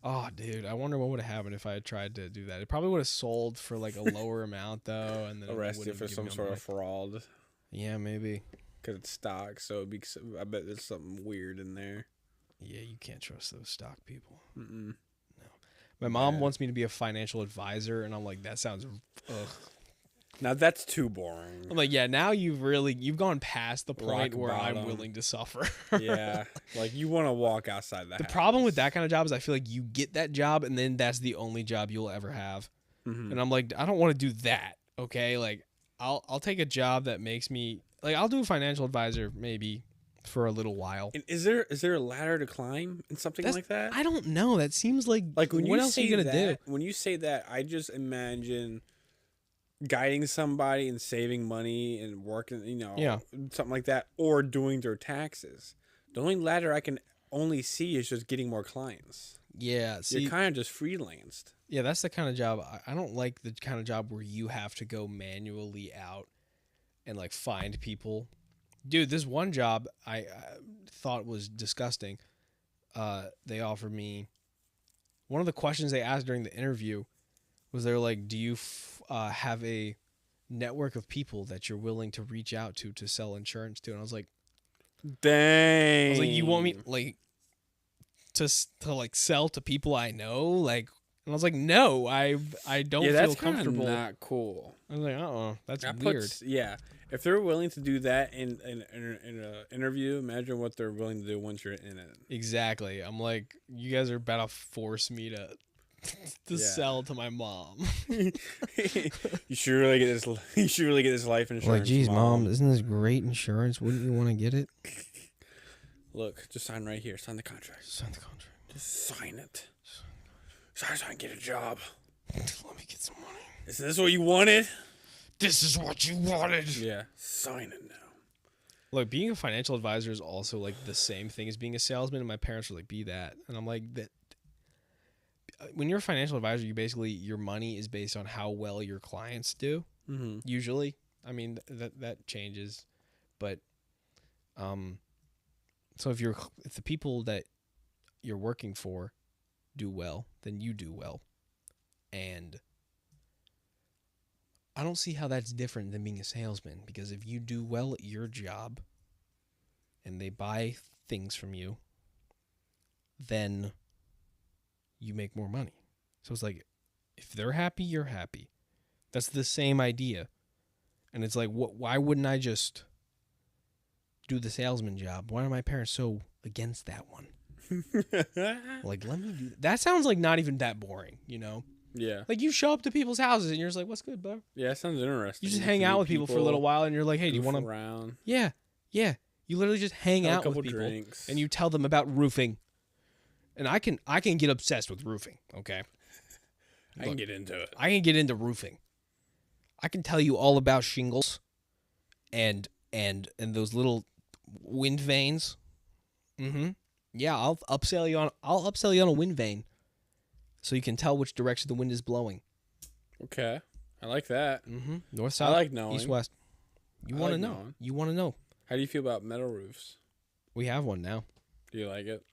Oh, dude, I wonder what would have happened if I had tried to do that. It probably would have sold for like a lower amount though, and then it Arrested wouldn't for have some given sort me of fraud. money. Yeah, maybe. Because it's stock, so it'd be, I bet there's something weird in there. Yeah, you can't trust those stock people. Mm-mm. My mom Yeah. wants me to be a financial advisor, and I'm like, that sounds. Ugh. Now that's too boring. I'm like, yeah, now you've gone past the point Rock where I'm bottom. willing to suffer. Yeah, like you want to walk outside the The house. problem with that kind of job is I feel like you get that job, and then that's the only job you'll ever have. Mhm. And I'm like, I don't want to do that. Okay, like I'll take a job that makes me like I'll do a financial advisor maybe for a little while. And is there a ladder to climb in something That's- like that? I don't know. That seems like Like when what you else say are you gonna that, do? when you say that, I just imagine guiding somebody and saving money and working, Yeah. something like that, or doing their taxes. The only ladder I can only see is just getting more clients. Yeah, see, You're kind of just freelanced. yeah, that's the kind of job I don't like. The kind of job where you have to go manually out and like find people. Dude, this one job I thought was disgusting. They offered me one of the questions they asked during the interview was they're like, "Do you have a network of people that you're willing to reach out to sell insurance to?" And I was like, Dang. "You want me like to like sell to people I know?" Like, and I was like, "No, I don't Yeah, feel that's kind of comfortable." not cool. I was like, "Oh, that's That weird." puts, yeah. If they're willing to do that in an interview, imagine what they're willing to do once you're in it. Exactly. I'm like, you guys are about to force me to Yeah. sell to my mom. You should really get this. You should really get this life insurance. isn't this great insurance? Wouldn't you want to get it? Look, just sign right here. Sign the contract. Sign the contract. Just sign it. Sign so I can get a job. Let me get some money. Is this what you wanted? This is what you wanted. Yeah. Sign it now. Look, being a financial advisor is also like the same thing as being a salesman, and my parents were like, "Be that," and I'm like, "That." When you're a financial advisor, you basically your money is based on how well your clients do. Mm-hmm. Usually, I mean that changes, but so if the people that you're working for do well, then you do well, and I don't see how that's different than being a salesman, because if you do well at your job and they buy things from you, then you make more money. So it's like, if they're happy, you're happy. That's the same idea. And it's like, why wouldn't I just do the salesman job? Why are my parents so against that one? Like, let me do that. That sounds like not even that boring, you know? Yeah. Like, you show up to people's houses and you're just like, what's good, bro? Yeah, that sounds interesting. You just get hang to out meet with people for a little while and you're like, hey, do you goof want to? around? Yeah. You literally just hang Have a out with couple people drinks. and you tell them about roofing. And I can get obsessed with roofing, okay? I can get into it. I can get into roofing. I can tell you all about shingles and those little wind vanes. Mm-hmm. Yeah, I'll upsell you on a wind vane so you can tell which direction the wind is blowing. Okay. I like that. Mm-hmm. North, I south, like knowing. east, west. You I want to like know. knowing. You want to know. How do you feel about metal roofs? We have one now. Do you like it?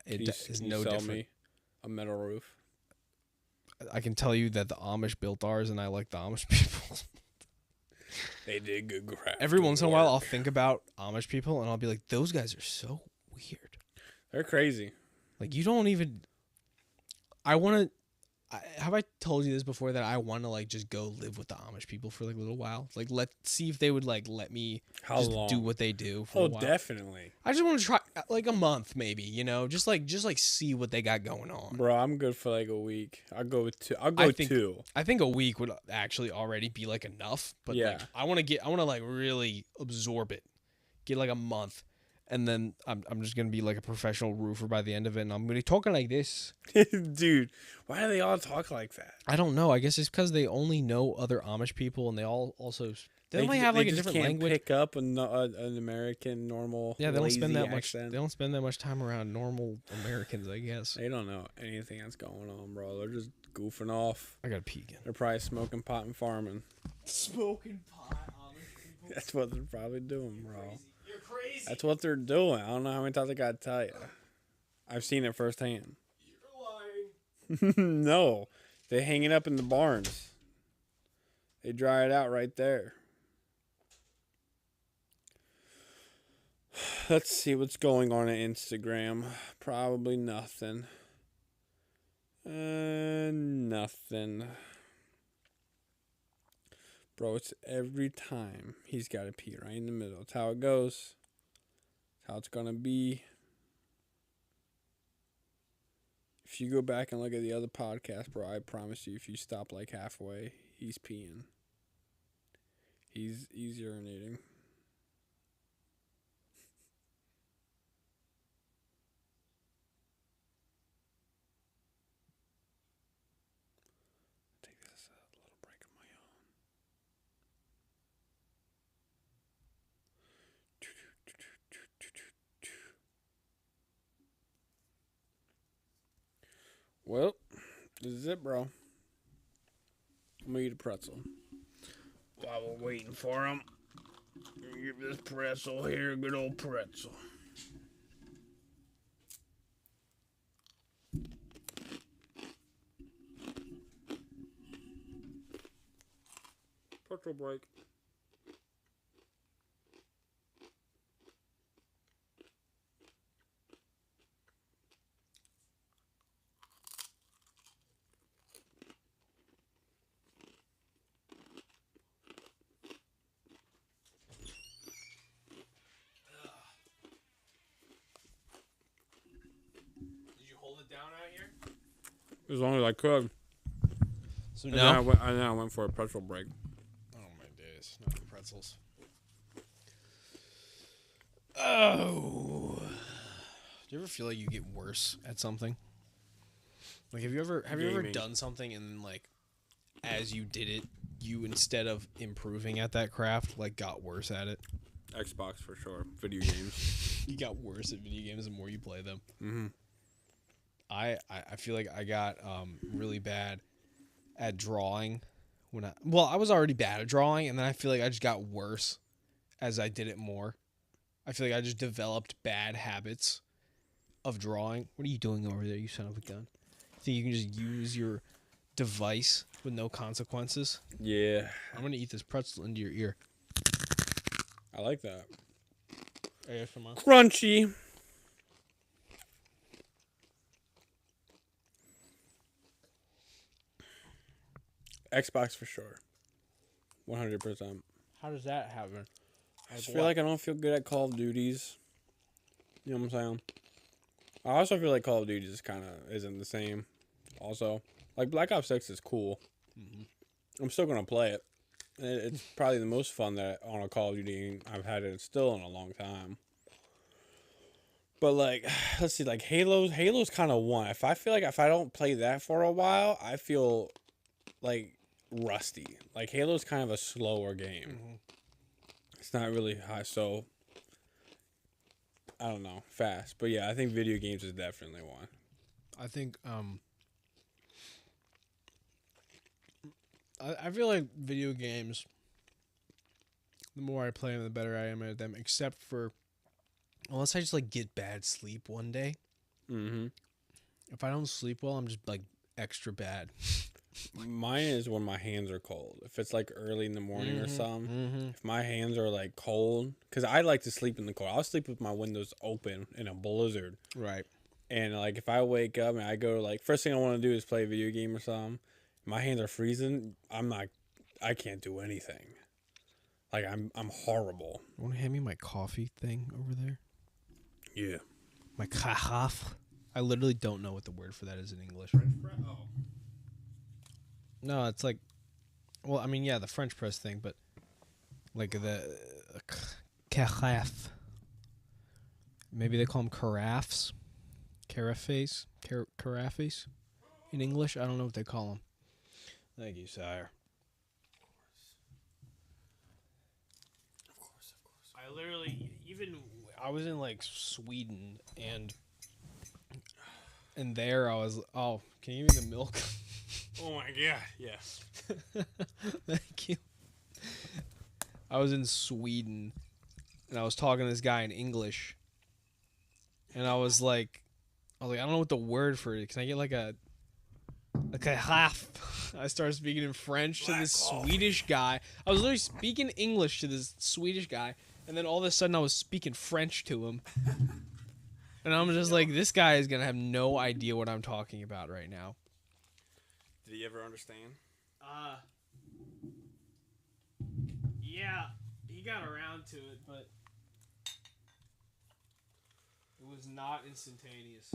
It Can is you no sell different. me a metal roof? I can tell you that the Amish built ours, and I like the Amish people. They did good crap. Every once in a while, I'll think about Amish people, and I'll be like, those guys are so weird. They're crazy. Like, you don't even... I want to... have I told you this before that I want to like just go live with the Amish people for like a little while? Like let's see if they would like let me How just long? do what they do for Oh, a while. definitely. I just want to try like a month maybe, you know, just like see what they got going on. Bro, I'm good for like a week. I'll go with 2. I'll I go think 2. I think a week would actually already be like enough, but Yeah. like I want to like really absorb it. Get like a month. And then I'm just gonna be like a professional roofer by the end of it, and I'm gonna be talking like this. Dude, why do they all talk like that? I don't know. I guess it's because they only know other Amish people, and they all also they only have like a just different can't language. pick up an American normal. Yeah, they don't spend lazy that much. accent. They don't spend that much time around normal Americans, I guess. They don't know anything that's going on, bro. They're just goofing off. I gotta pee again. They're probably smoking pot and farming. Smoking pot, Amish people. That's what they're probably doing, bro. You're crazy. That's what they're doing. I don't know how many times I gotta tell you. I've seen it firsthand. You're lying. No, they hang it up in the barns. They dry it out right there. Let's see what's going on Instagram. Probably nothing. Nothing. Bro, it's every time he's got to pee right in the middle. It's how it goes. It's how it's going to be. If you go back and look at the other podcast, bro, I promise you, if you stop like halfway, he's peeing. He's urinating. Take this a little break of my own. Well, this is it, bro. I'm gonna eat a pretzel. While we're waiting for him, give this pretzel here a good old pretzel. Pretzel break. Did you hold it down out here? As long as I could. So And then I went for a pretzel break. Oh my days, not the pretzels. Oh. Do you ever feel like you get worse at something? Like have you ever Gaming. done something and then like as you did it, you instead of improving at that craft, like got worse at it? Xbox for sure. Video games. You got worse at video games the more you play them. Mm-hmm. I feel like I got really bad at drawing when I was already bad at drawing, and then I feel like I just got worse as I did it more. I feel like I just developed bad habits of drawing. What are you doing over there, you son of a gun? Think you can just use your device with no consequences? Yeah. I'm gonna eat this pretzel into your ear. I like that. ASMR. Crunchy. Xbox for sure. 100%. How does that happen? I just feel like I don't feel good at Call of Duties. You know what I'm saying? I also feel like Call of Duty just kind of isn't the same. Also, like Black Ops 6 is cool. Mm-hmm. I'm still gonna play it. It's probably the most fun that on a Call of Duty game I've had it still in a long time. But like, let's see, like Halo's kind of one. If I don't play that for a while, I feel like rusty. Like Halo's kind of a slower game. Mm-hmm. It's not really high, so I don't know, fast. But yeah, I think video games is definitely one. I think I feel like video games, the more I play them, the better I am at them, except for unless I just like get bad sleep one day. Mm-hmm. If I don't sleep well, I'm just like extra bad. Mine is when my hands are cold. If it's like early in the morning or something. Mm-hmm. If my hands are like cold, because I like to sleep in the cold. I'll sleep with my windows open in a blizzard. Right. And like if I wake up and I go like first thing I want to do is play a video game or something, my hands are freezing. I can't do anything. Like I'm horrible. Want to hand me my coffee thing over there? Yeah. My kahaf. I literally don't know what the word for that is in English. Oh. No, it's like, well, I mean, yeah, the French press thing, but like the carafe. Maybe they call them carafes, carafes in English. I don't know what they call them. Thank you, sire. Of course. I literally I was in like Sweden and there I was. Oh, can you give me the milk? Oh my god. Yeah. Thank you. I was in Sweden, and I was talking to this guy in English, and I was like, I don't know what the word for it. Can I get like a half? I started speaking in French to this Swedish guy. I was literally speaking English to this Swedish guy, and then all of a sudden I was speaking French to him. And I'm just like, this guy is gonna have no idea what I'm talking about right now. Did he ever understand? Yeah, he got around to it, but it was not instantaneous.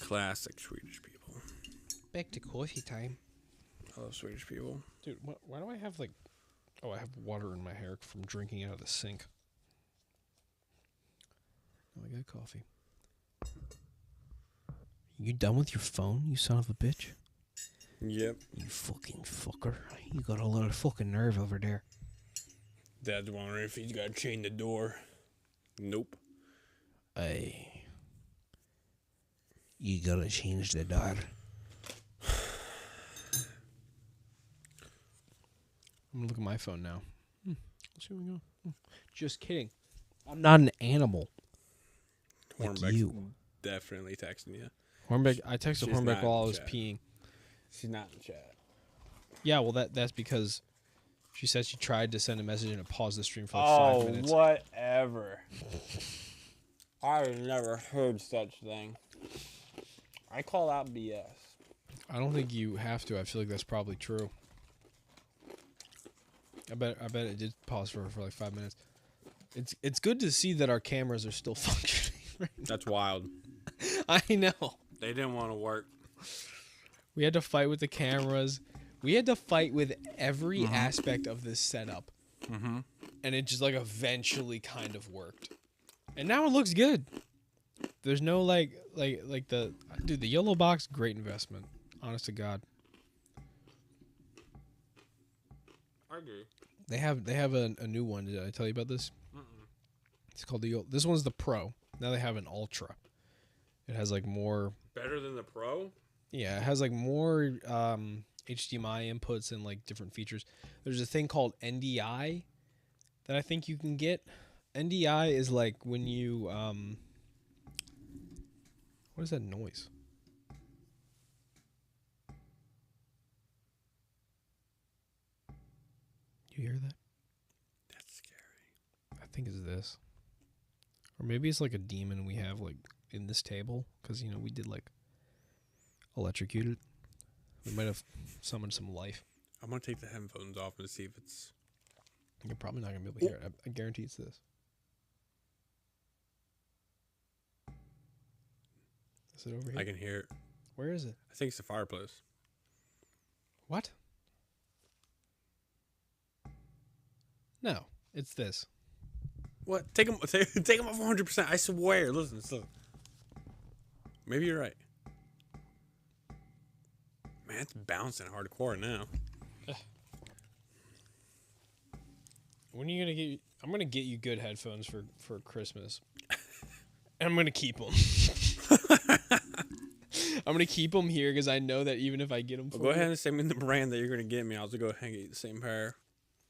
Classic Swedish people. Back to coffee time. I love Swedish people. Dude, why do I have like... Oh, I have water in my hair from drinking out of the sink. Oh, I got coffee. You done with your phone, you son of a bitch? Yep. You fucking fucker. You got a lot of fucking nerve over there. Dad's wondering if he's got to chain the door. Nope. Hey. You gotta change the door. I'm gonna look at my phone now. Let's see where we go. Just kidding. I'm not an animal. Like Hornbeck's you. definitely texting you. Hornbeck. I texted She's Hornbeck not while I in was chat. peeing. She's not in chat. Yeah, well that's because she said she tried to send a message and it paused the stream for like 5 minutes. Whatever. I've never heard such thing. I call out BS. I don't think you have to. I feel like that's probably true. I bet it did pause for like 5 minutes. It's good to see that our cameras are still functioning. Right? That's wild. I know. They didn't want to work. We had to fight with the cameras. We had to fight with every aspect of this setup. Mm-hmm. And it just like eventually kind of worked. And now it looks good. There's no like the yellow box, great investment. Honest to God. I agree. They have a new one. Did I tell you about this? It's called this one's the Pro. Now they have an Ultra. It has like more. Better than the Pro? Yeah, it has like more HDMI inputs and like different features. There's a thing called NDI that I think you can get. NDI is like when you what is that noise? You hear that? That's scary. I think it's this. Or maybe it's like a demon we have like in this table because we did like electrocute it. We might have summoned some life. I'm going to take the headphones off and see if it's... You're probably not going to be able to hear it. I guarantee it's this. Is it over here? I can hear it. Where is it? I think it's the fireplace. What? No, it's this. What? Take them off 100%. I swear. Listen. Maybe you're right. Man, it's bouncing hardcore now. When are you gonna get? I'm gonna get you good headphones for Christmas, and I'm gonna keep them. I'm gonna keep them here because I know that even if I get them, Well, go ahead and send me the brand that you're gonna get me. I'll just go ahead and get you the same pair.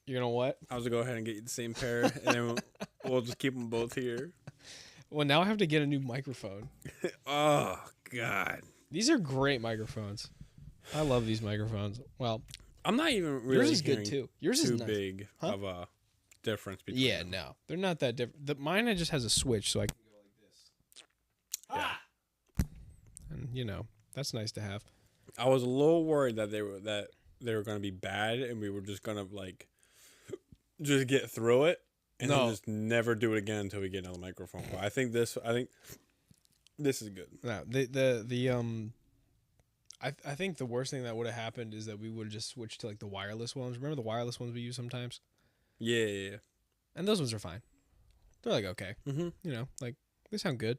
You're gonna what? I'll just go ahead and get you the same pair, and then we'll just keep them both here. Well, now I have to get a new microphone. Oh God, These are great microphones. I love these microphones. Well, I'm not even really yours is good too. Yours is too nice. big Huh? of a difference between Yeah, them. no, they're not that different. Mine just has a switch, so I can go like this. Yeah. And you know, that's nice to have. I was a little worried that they were going to be bad and we were just going to like just get through it and No. then just never do it again until we get another microphone. But I think this is good. No, I think the worst thing that would have happened is that we would have just switched to like the wireless ones. Remember the wireless ones we use sometimes? Yeah. And those ones are fine. They're like okay. Mm-hmm. You know, like they sound good.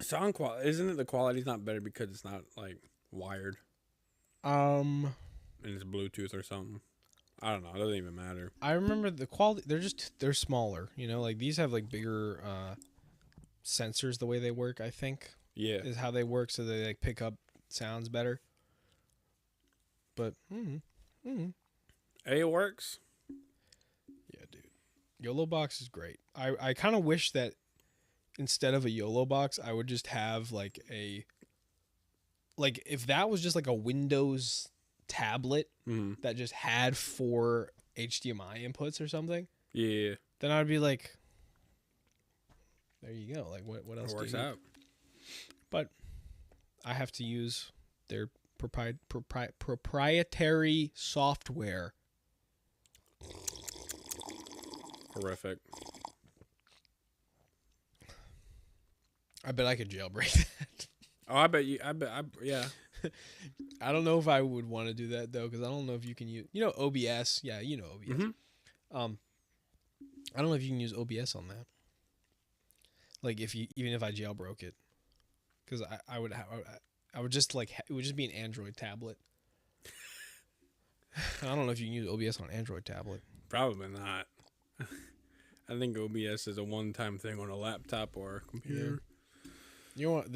Sound quality, isn't it? The quality's not better because it's not like wired Um, and it's Bluetooth or something. I don't know. It doesn't even matter. I remember the quality. They're smaller. You know, like these have like bigger sensors. The way they work, I think, Yeah. is how they work, so they like pick up sounds better. But It works. yeah, dude, YOLO box is great. I kind of wish that instead of a YOLO box, I would just have like if that was just like a Windows tablet Mm-hmm. that just had 4 HDMI inputs or something, Yeah. then I'd be like, there you go. Like what else? It works do you need? out. But I have to use their proprietary software. Horrific. I bet I could jailbreak that. Oh, I bet yeah. I don't know if I would want to do that though, because I don't know if you can use, OBS. Yeah, you know OBS. Mm-hmm. I don't know if you can use OBS on that. Like even if I jailbroke it, because I would just like it would just be an Android tablet. I don't know if you can use OBS on Android tablet. Probably not. I think OBS is a one-time thing on a laptop or a computer. You know what?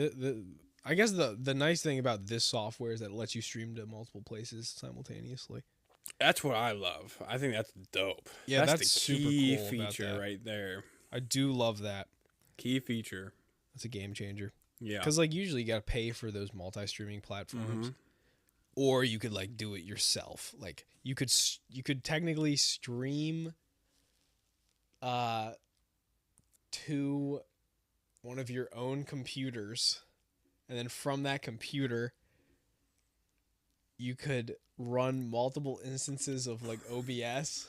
I guess the nice thing about this software is that it lets you stream to multiple places simultaneously. That's what I love. I think that's dope. Yeah, that's the super key cool about feature that. right there. I do love that. Key feature. It's a game changer. Yeah. Because like usually you gotta pay for those multi-streaming platforms, or you could like do it yourself. Like you could technically stream, to one of your own computers, and then from that computer, you could run multiple instances of like OBS.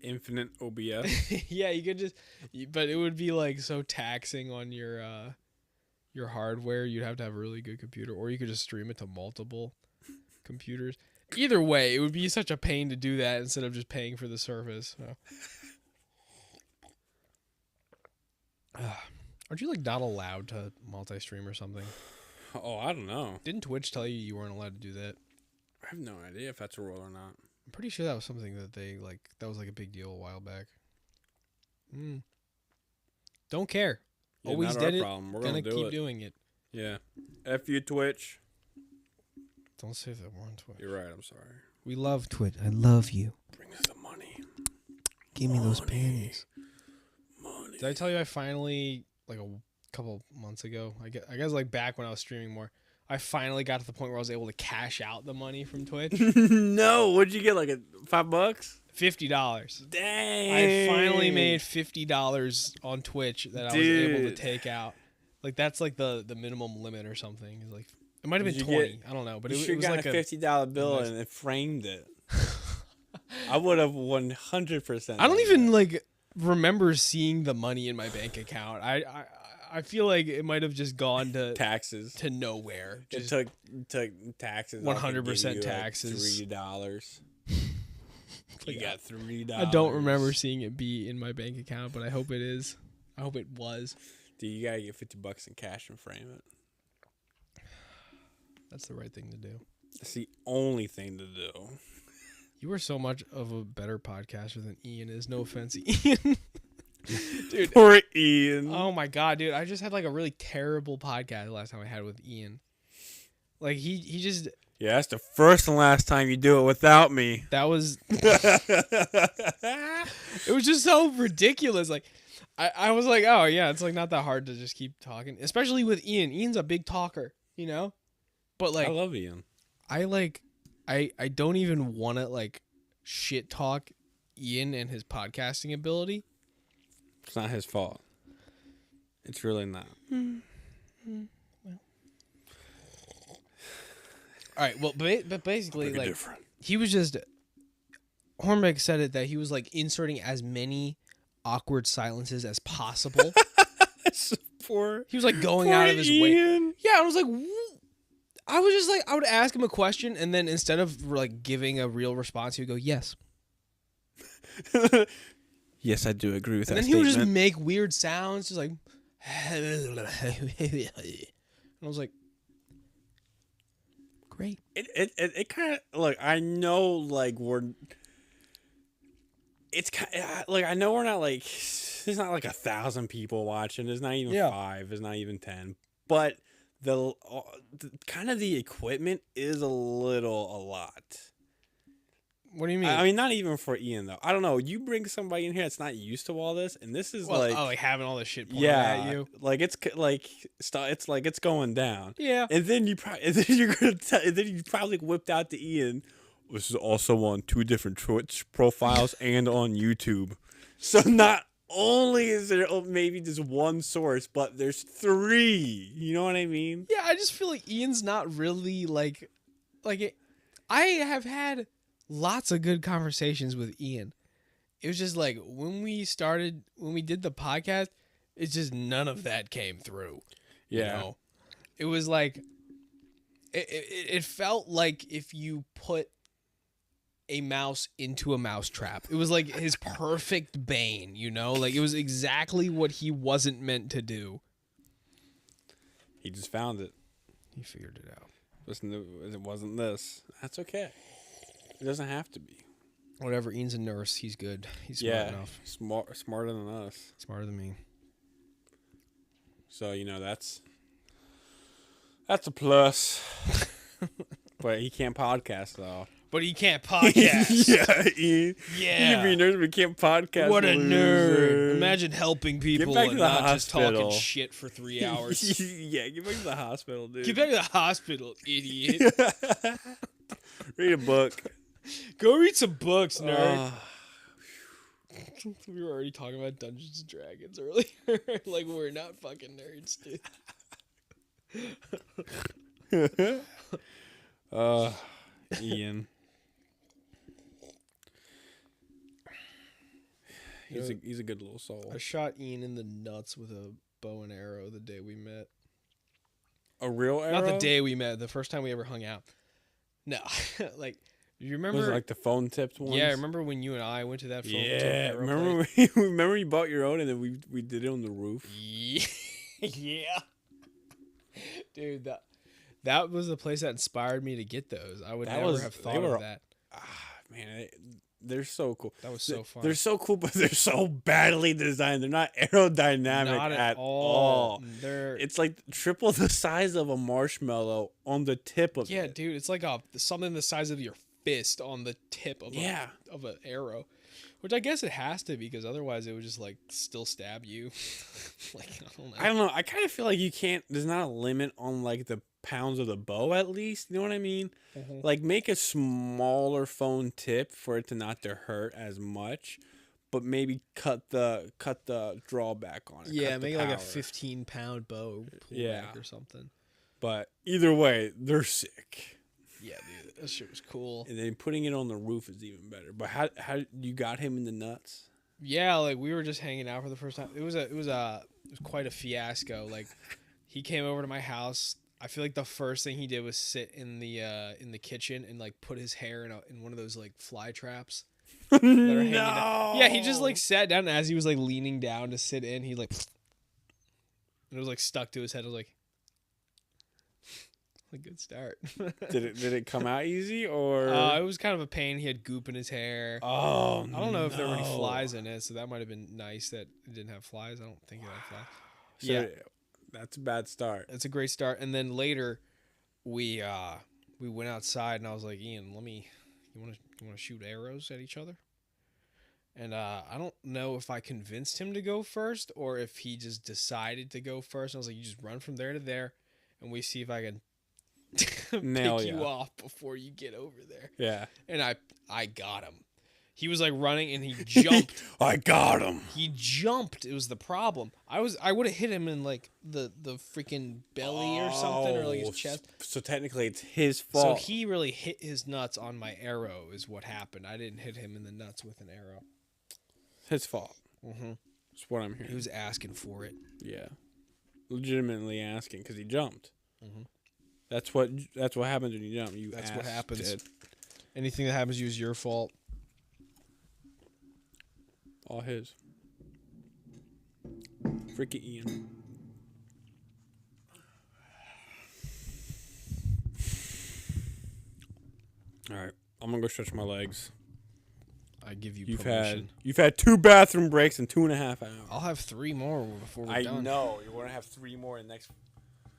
Infinite OBS. Yeah, you could just, but it would be like so taxing on your hardware. You'd have to have a really good computer, or you could just stream it to multiple computers. Either way, it would be such a pain to do that instead of just paying for the service. So. Aren't you like not allowed to multi-stream or something? Oh, I don't know. Didn't Twitch tell you weren't allowed to do that? I have no idea if that's a rule or not. I'm pretty sure that was something that that was like a big deal a while back. Don't care. Yeah, Always not our did it. problem. We're Gonna gonna keep do it. doing it. Yeah. F you, Twitch. Don't say that we're on Twitch. You're right. I'm sorry. We love Twitch. I love you. Bring us the money. Give me those panties. Money. Did I tell you I finally, like a couple months ago, I guess like back when I was streaming more, I finally got to the point where I was able to cash out the money from Twitch. No. What'd you get? Like $5? $50. Dang. I finally made $50 on Twitch that I was able to Dude. take out. Like that's like the minimum limit or something. It's like it might have been Did you 20. I don't know, but You it should was got like a $50 bill nice- and it framed it. I would have 100%. I don't even like remember seeing the money in my bank account. I feel like it might have just gone to taxes. to nowhere. It Just took taxes. 100% taxes. $3. You got $3. I don't remember seeing it be in my bank account, but I hope it is. I hope it was. Dude, you gotta get $50 in cash and frame it. That's the right thing to do. That's the only thing to do. You are so much of a better podcaster than Ian is. No offense, Ian. Dude. Poor Ian. Oh my god, dude. I just had like a really terrible podcast last time I had with Ian. Like he just Yeah, that's the first and last time you do it without me. that was it was just so ridiculous. Like I was like, oh yeah, it's like not that hard to just keep talking. Especially with Ian. Ian's a big talker, you know? But like I love Ian. I don't even want to like shit talk Ian and his podcasting ability. It's not his fault. It's really not. All right. Well, but basically, like, different. he was just. Hornbeck said it that he was like inserting as many awkward silences as possible. He was like going out of his way. Yeah, I was like, I was just like, I would ask him a question, and then instead of like giving a real response, he would go, "Yes." Yes, I do agree with that. And then he would just make weird sounds, just like, and I was like, great. It kind of like, I know, like, it's kind of, like, I know we're not like, there's not like 1,000 people watching. There's not even 5. There's not even 10. But the kind of the equipment is a lot. What do you mean? I mean, not even for Ian though. I don't know. You bring somebody in here that's not used to all this, and this is like having all this shit pointed at you. Like it's going down. Yeah. And then you probably whipped out to Ian. This is also on 2 different Twitch profiles and on YouTube. So not only is there maybe just one source, but there's 3. You know what I mean? Yeah, I just feel like Ian's not really like it. I have had lots of good conversations with Ian. It was just like when we did the podcast, it's just none of that came through. Yeah. You know? It was like it felt like if you put a mouse into a mouse trap. It was like his perfect bane, you know? Like it was exactly what he wasn't meant to do. He just found it. He figured it out. Listen, it wasn't this. That's okay. It doesn't have to be. Whatever. Ian's a nurse. He's good. He's smart enough. Smarter than us. Smarter than me. So, you know, that's a plus. But he can't podcast though. But he can't podcast. Yeah, Ian. Yeah. You can be a nerd, but can't podcast. What a loser. nerd. Imagine helping people back to and the not just talking hospital. shit for 3 hours. Yeah, get back to the hospital, dude. Get back to the hospital, idiot. Read a book. Go read some books, nerd. We were already talking about Dungeons and Dragons earlier. Like, we're not fucking nerds, dude. Ian. He's a good little soul. I shot Ian in the nuts with a bow and arrow the day we met. A real arrow? Not the day we met, the first time we ever hung out. No, like, you remember? Was it like the phone tipped ones? Yeah, remember when you and I went to that phone tipped arrow remember place? remember you bought your own and then we did it on the roof? Yeah. Dude, that was the place that inspired me to get those. I would never have thought of that. Man, they're so cool. That was so fun. They're so cool, but they're so badly designed. They're not aerodynamic Not at all. They're It's like triple the size of a marshmallow on the tip of it. dude, it's like something the size of your fist on the tip of of an arrow. Which I guess it has to be, because otherwise it would just like still stab you. Like, I don't know. I kind of feel like you can't. There's not a limit on like the pounds of the bow, at least. You know what I mean? Mm-hmm. Like, make a smaller phone tip for it to not to hurt as much, but maybe cut the drawback on it. Yeah, cut the make like a power. 15-pound bow pullback or something. But either way, they're sick. Yeah, dude, that shit was cool. And then putting it on the roof is even better. But how you got him in the nuts? Yeah, like we were just hanging out for the first time. It was quite a fiasco. Like, he came over to my house. I feel like the first thing he did was sit in the kitchen and like put his hair in one of those like fly traps. That are hanging down. Yeah, he just like sat down, and as he was like leaning down to sit in, he like, and it was like stuck to his head. I was like, a good start. Did it come out easy, or it was kind of a pain. He had goop in his hair. Oh, I don't know if there were any flies in it, so that might have been nice that it didn't have flies. I don't think it had flies. So Yeah, that's a bad start. it's a great start. And then later, we went outside, and I was like, Ian, you want to shoot arrows at each other? And I don't know if I convinced him to go first or if he just decided to go first. I was like, you just run from there to there, and we see if I can Nail pick ya. you off before you get over there. Yeah. And I got him. He was like running and he jumped. I got him. He jumped. It was the problem. I would have hit him in like the freaking belly or something, or like his chest. So technically, it's his So fault. he really hit his nuts on my arrow, is what happened. I didn't hit him in the nuts with an arrow. His fault. Mm-hmm. That's what I'm hearing. He was asking for it. Yeah, legitimately asking because he jumped. Mm-hmm. That's what happens when you jump. That's what happens. It. Anything that happens to you is your fault. All his. Freaking Ian. All right, I'm gonna go stretch my legs. I give you permission. You've had 2 bathroom breaks in 2.5 hours. I'll have 3 more before we're I done. know you're gonna have 3 more in the next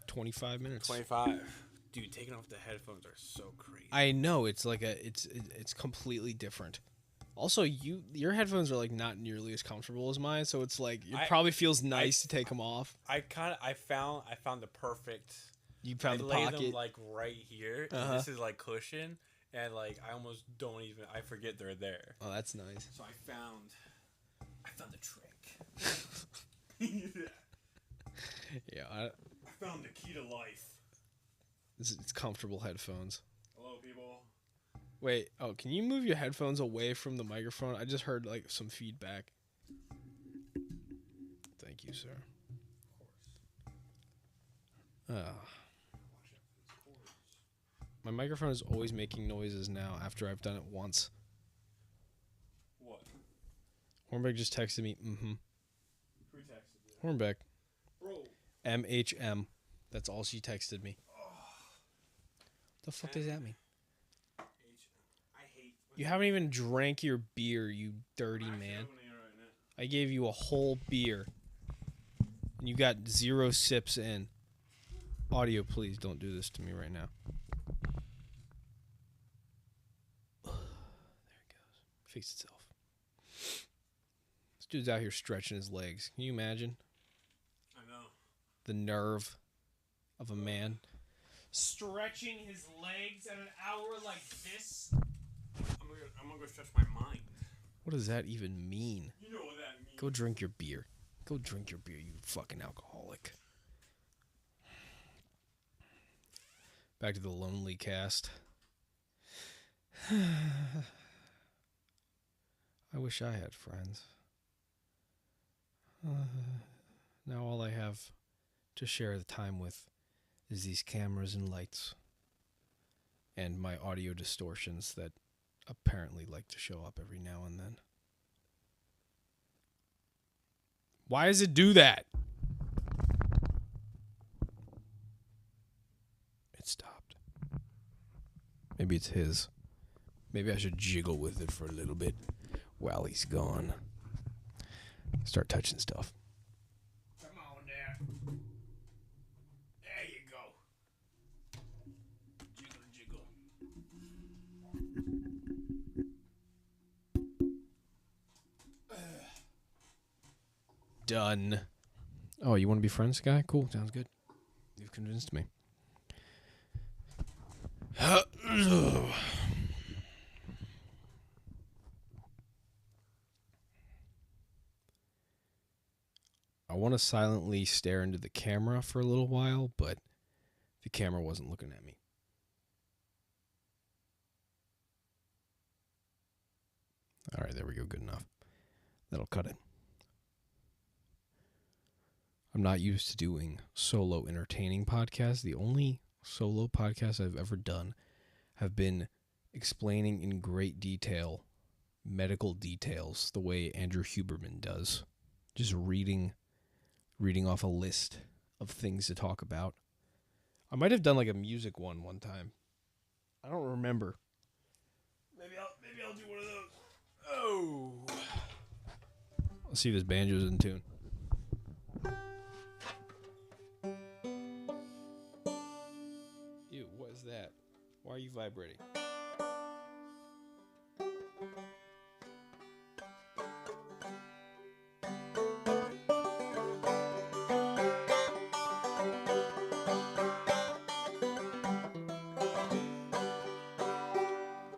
25 minutes. 25. Dude, taking off the headphones are so crazy. I know, it's like it's completely different. Also, your headphones are like not nearly as comfortable as mine, so it's like it probably feels nice to take them off. I found the perfect. You found the lay pocket. them like right here. And this is like cushion, and like I almost don't even. I forget they're there. Oh, that's nice. So I found the trick. Yeah, I found the key to life. it's comfortable headphones. Hello, people. Wait, can you move your headphones away from the microphone? I just heard like some feedback. Thank you, sir. My microphone is always making noises now after I've done it once. What? Hornbeck just texted me, mm-hmm. Who texted you? Hornbeck. Bro. MHM. That's all she texted me. The fuck does that mean? I hate. You haven't even drank your beer, you dirty man. I gave you a whole beer. And you got 0 sips in. Audio, please don't do this to me right now. There it goes. Fixed itself. This dude's out here stretching his legs. Can you imagine? I know. The nerve of a man. Stretching his legs at an hour like this? I'm gonna go stretch my mind. What does that even mean? You know what that means. Go drink your beer. Go drink your beer, you fucking alcoholic. Back to the lonely cast. I wish I had friends. Now all I have to share the time with is these cameras and lights. And my audio distortions that apparently like to show up every now and then. Why does it do that? It stopped. Maybe it's his. Maybe I should jiggle with it for a little bit while he's gone. Start touching stuff. Come on there. There you go. Jiggle, jiggle. Done. Oh, you want to be friends, guy? Cool, sounds good. You've convinced me. I want to silently stare into the camera for a little while, but the camera wasn't looking at me. All right, there we go. Good enough. That'll cut it. I'm not used to doing solo entertaining podcasts. The only solo podcasts I've ever done have been explaining in great detail medical details the way Andrew Huberman does. Just reading off a list of things to talk about. I might have done like a music one time. I don't remember. Maybe I'll do one of those. Oh. Let's see if this banjo's in tune. Ew, what is that? Why are you vibrating?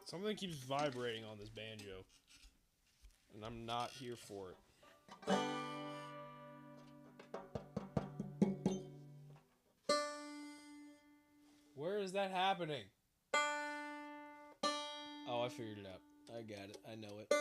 Something keeps vibrating on this banjo. and I'm not here for it. Where is that happening? Oh, I figured it out. I got it. I know it.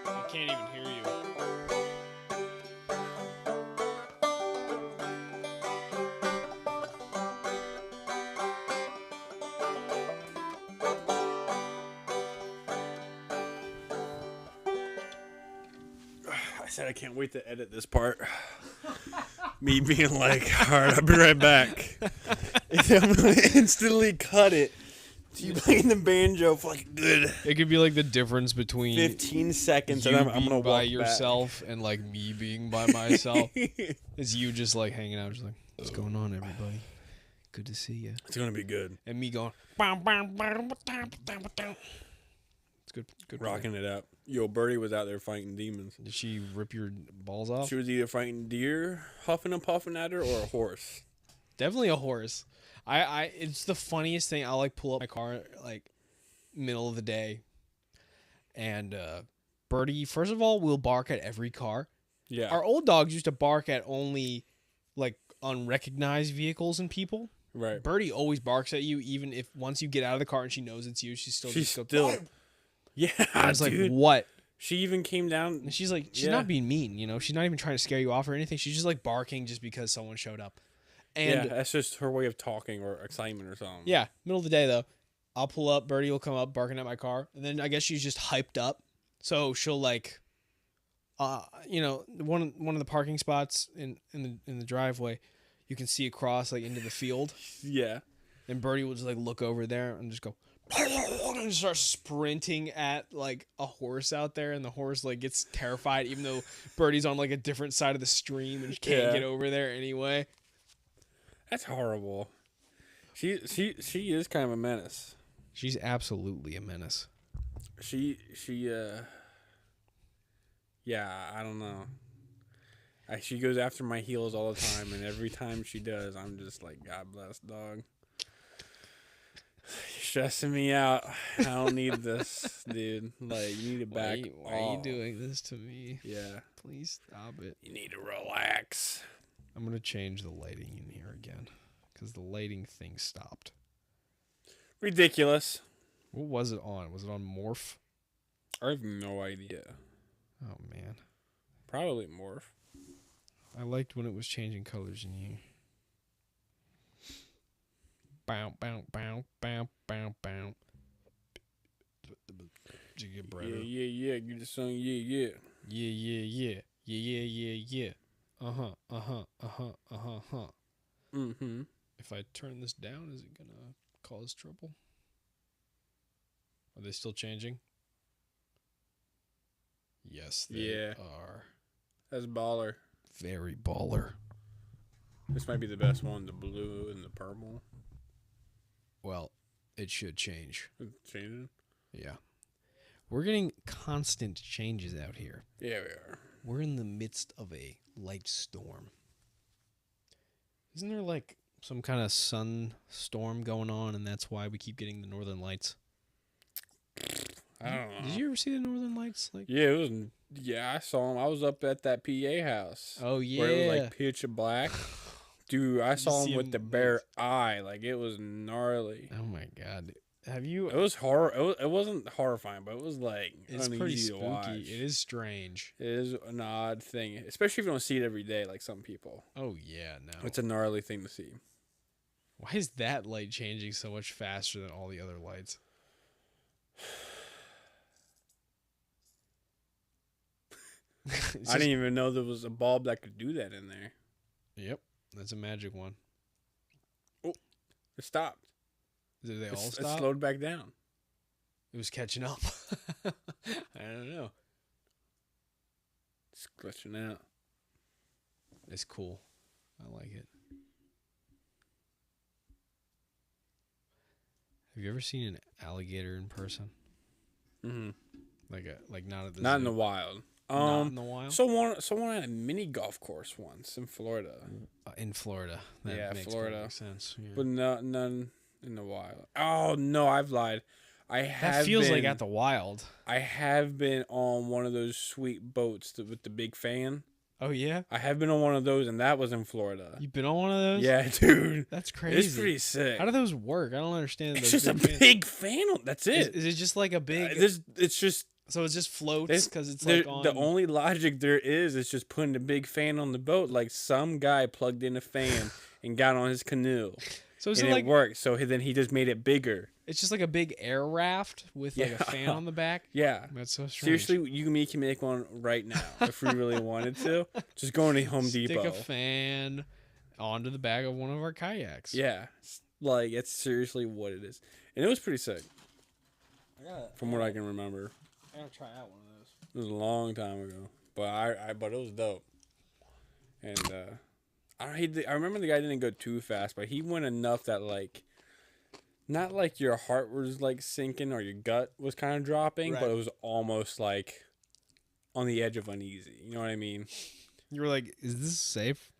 I can't even hear you. I said I can't wait to edit this part. Me being like, all right, I'll be right back. And I'm gonna instantly cut it. So you playing the banjo for like good It could be like the difference between 15 seconds, you and I'm being gonna by walk yourself and like me being by myself. back. Is you just like hanging out, just like, what's going on, everybody? Good to see you. It's gonna be good. And me going, it's good. Good. Rocking it up. Yo, Birdie was out there fighting demons. Did she rip your balls off? She was either fighting deer, huffing and puffing at her, or a horse. Definitely a horse. It's the funniest thing. I'll like pull up my car like middle of the day, and Birdie, first of all, will bark at every car. Yeah. Our old dogs used to bark at only like unrecognized vehicles and people. Right. Birdie always barks at you, even if once you get out of the car and she knows it's you, she's still She's just still. goes, Yeah, I was like, dude. what? She even came down. And she's like, she's Yeah. not being mean, you know. She's not even trying to scare you off or anything. She's just like barking just because someone showed up. And Yeah, that's just her way of talking or excitement or something. yeah, middle of the day though, I'll pull up. Birdie will come up barking at my car, and then I guess she's just hyped up, so she'll like, you know, one of the parking spots in the driveway, you can see across like into the field, Yeah. and Birdie will just like look over there and just go, and start sprinting at like a horse out there, and the horse like gets terrified, even though Birdie's on like a different side of the stream and can't Yeah. get over there anyway. That's horrible. She is kind of a menace. She's absolutely a menace. Yeah, I don't know. She goes after my heels all the time, and every time she does, I'm just like, God bless, dog. You're stressing me out. I don't need this, dude. Like, you need to back Why are you off. doing this to me? Yeah. Please stop it. You need to relax. I'm gonna change the lighting in here again because the lighting thing stopped. Ridiculous. What was it on? Was it on Morph? I have no idea. Oh man, Probably morph. I liked when it was changing colors in here. Bow, bow, bow, bow, bow, bow. Did you get brighter? Yeah. Give the song, yeah. Yeah. Uh-huh. Mm-hmm. If I turn this down, is it gonna cause trouble? Are they still changing? Yes, they Yeah. are. That's baller. Very baller. This might be the best one, the blue and the purple. Well, it should change. It's changing. Yeah. We're getting constant changes out here. Yeah, we are. We're in the midst of a light storm. Isn't there like some kind of sun storm going on, and that's why we keep getting the northern lights? I don't know. Did you ever see the Northern Lights? Like, Yeah, it was. Yeah, I saw him. I was up at that PA house. oh yeah, Where it was like pitch black. Dude, I You saw see him with him the bare eye. Like, it was gnarly. Oh my god, have you? It was horror. It wasn't horrifying, but it was like It's uneasy pretty to spooky. watch. It is strange. It is an odd thing, especially if you don't see it every day, like some people. Oh yeah, no. It's a gnarly thing to see. Why is that light changing so much faster than all the other lights? I didn't even know there was a bulb that could do that in there. Yep, that's a magic one. It stopped. Did they all It stop? slowed back down. It was catching up. I don't know. It's glitching out. It's cool. I like it. Have you ever seen an alligator in person? Mm-hmm. Like not at the Not zoo? in the wild. Not in the wild. Someone at a mini golf course once in Florida, In Florida. That Yeah, makes Florida. perfect sense. Yeah. but none in the wild. Oh no, I've lied. That feels like at the wild. I have been on one of those sweet boats with the big fan. Oh yeah, I have been on one of those, and that was in Florida. you've been on one of those. Yeah, dude, That's crazy. it's pretty sick. How do those work? I don't understand. It's those just a big fans. big fan. That's it. Is it just like a big? It's just So it just floats This- because it's there- like on. the only logic there is just putting a big fan on the boat. Like some guy plugged in a fan and got on his canoe, so is and it like it worked. So then he just made it bigger. it's just like a big air raft with like a Yeah. fan on the back? Yeah. That's so strange. Seriously, you and me can make one right now if we really wanted to. Just go into Home Stick Depot. a fan onto the back of one of our kayaks. Yeah, like it's seriously what it is, and it was pretty sick from what I can remember. I gotta try out one of those. It was a long time ago, but but it was dope. And I remember the guy didn't go too fast, but he went enough that like, not like your heart was like sinking or your gut was kind of dropping, but Right. it was almost like on the edge of uneasy. You know what I mean? You were like, "Is this safe?"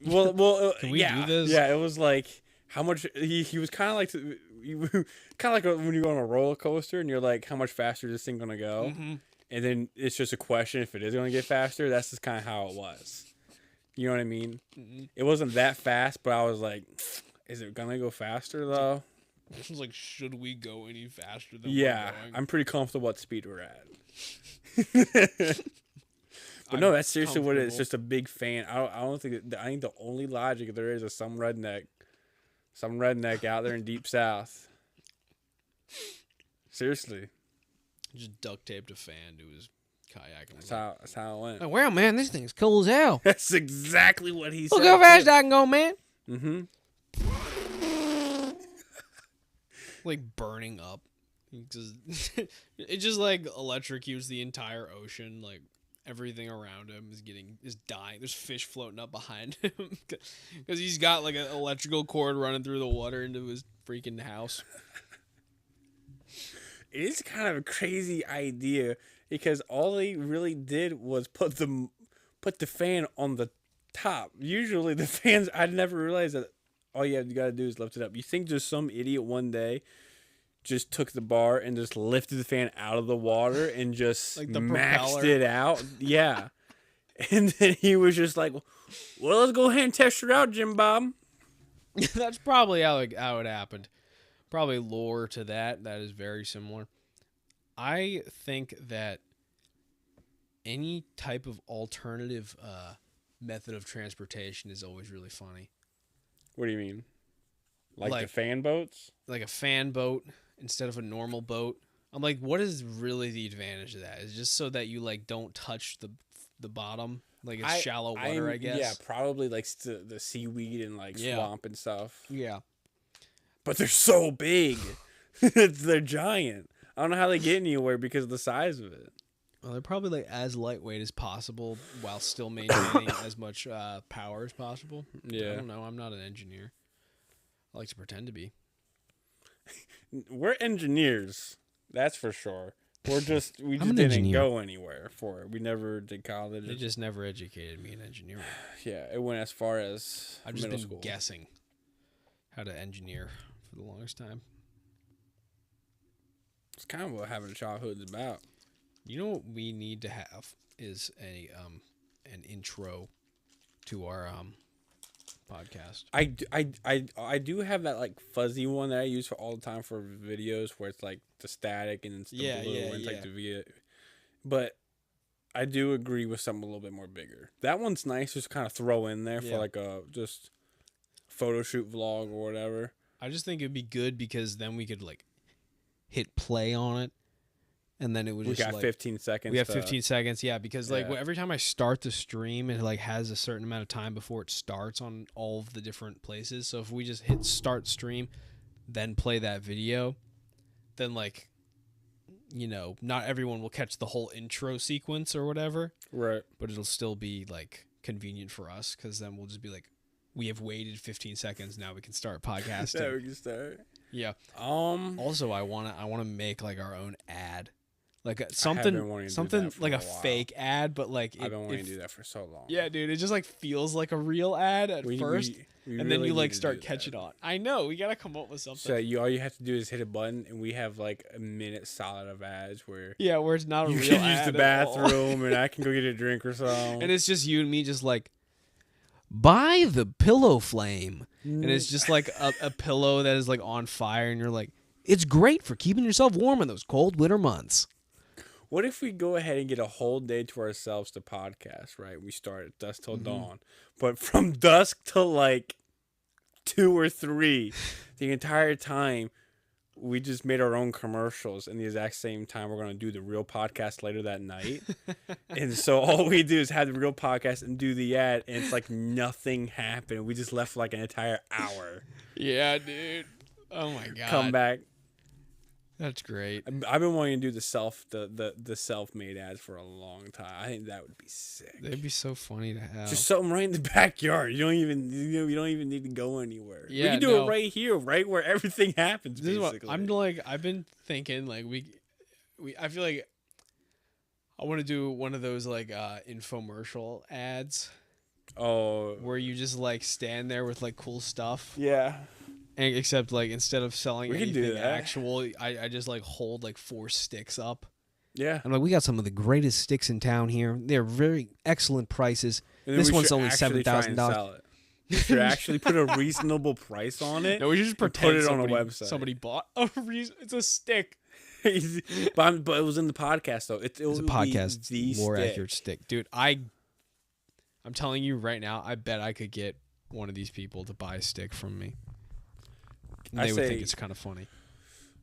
Well, Can we yeah, do this? Yeah, it was like how much he was kind of like kind of like when you go on a roller coaster and you're like, how much faster is this thing gonna go? Mm-hmm. And then it's just a question if it is gonna get faster. That's just kind of how it was. You know what I mean? Mm-hmm. It wasn't that fast, but I was like, is it gonna go faster though? It was like, should we go any faster than Yeah, we're going? I'm pretty comfortable at the speed we're at. But no, I'm that's seriously what it is. It's comfortable. just a big fan. I don't think. I think the only logic there is some redneck out there in deep south. Seriously, Just duct taped a fan to his kayak. And that's how it went. like, wow, man, this thing's cool as hell. That's exactly what he said. Look how fast I can go, man. Mm-hmm. Like burning up. It just like electrocutes the entire ocean. Like everything around him is dying. There's fish floating up behind him because he's got like an electrical cord running through the water into his freaking house. It is kind of a crazy idea because all he really did was put the fan on the top. Usually the fans, I never realized that all you gotta do is lift it up. You think just some idiot one day just took the bar and just lifted the fan out of the water and just Like the maxed propeller. it out? Yeah. And then he was just like, well, let's go ahead and test it out, Jim Bob. That's probably how it happened. Probably lore to that. That is very similar. I think that any type of alternative method of transportation is always really funny. What do you mean? Like the Like- fan boats? Like a fan boat instead of a normal boat. I'm like, what is really the advantage of that? Is it just so that you like don't touch the bottom, like it's shallow water, I guess. Yeah, probably like the seaweed and like Yeah. swamp and stuff. Yeah. But they're so big. They're giant. I don't know how they get anywhere because of the size of it. Well, they're probably like as lightweight as possible while still maintaining as much power as possible. I Yeah. don't know. I'm not an engineer. I like to pretend to be. We're engineers. That's for sure. We I'm just an didn't engineer. go anywhere for it. We never did college. They just never educated me in engineering. Yeah, it went as far as I've just middle been school. guessing how to engineer for the longest time. It's kind of what having a childhood is about. You know what we need to have is an intro to our podcast. I do have that like fuzzy one that I use for all the time for videos where it's like the static and it's the blue and it's like the video. But I do agree with something a little bit more bigger. That one's nice, just kind of throw in there for like a just photo shoot vlog or whatever. I just think it'd be good because then we could like hit play on it, and then it would. We just got 15 seconds. We have 15 seconds, yeah. Because like every time I start the stream, it like has a certain amount of time before it starts on all of the different places. So if we just hit start stream, then play that video, then like, you know, not everyone will catch the whole intro sequence or whatever. Right. But it'll still be like convenient for us because then we'll just be like, we have waited 15 seconds. Now we can start podcasting. Yeah, we can start. Yeah. Also, I wanna make like our own ad, like something like a fake ad, but like I've been wanting to do that for so long. Yeah, dude, it just like feels like a real ad at first, we and then you like start catching on. I know we gotta come up with something. So all you have to do is hit a button, and we have like a minute solid of ads where where it's not a real ad. You can use the bathroom, and I can go get a drink or something. And it's just you and me, just like. Buy the pillow flame, and it's just like a pillow that is like on fire, and you're like, it's great for keeping yourself warm in those cold winter months. What if we go ahead and get a whole day to ourselves to podcast, right? We start at dusk till dawn, but from dusk till like 2 or 3, the entire time we just made our own commercials, and the exact same time we're going to do the real podcast later that night. And so all we do is have the real podcast and do the ad, and it's like nothing happened. We just left for like an entire hour. Yeah, dude. Oh my god. Come back. That's great. I've been wanting to do the self-made ads for a long time. I think that would be sick. They'd be so funny to have. Just something right in the backyard. You don't even need to go anywhere. Yeah, we can do it right here, right where everything happens. This basically. Is what I'm like. I've been thinking like we. I feel like I want to do one of those like infomercial ads. Oh. Where you just like stand there with like cool stuff. Yeah. Except like instead of selling anything that. actual, I just like hold like 4 sticks up. Yeah. I'm like, we got some of the greatest sticks in town here. They're very excellent prices. This one's only $7,000. We should actually put a reasonable price on it. No, we should just pretend put it on a website. Somebody bought a reason. It's a stick. but it was in the podcast though. It's a podcast. More accurate stick, dude. I'm telling you right now. I bet I could get one of these people to buy a stick from me. They would think it's kind of funny.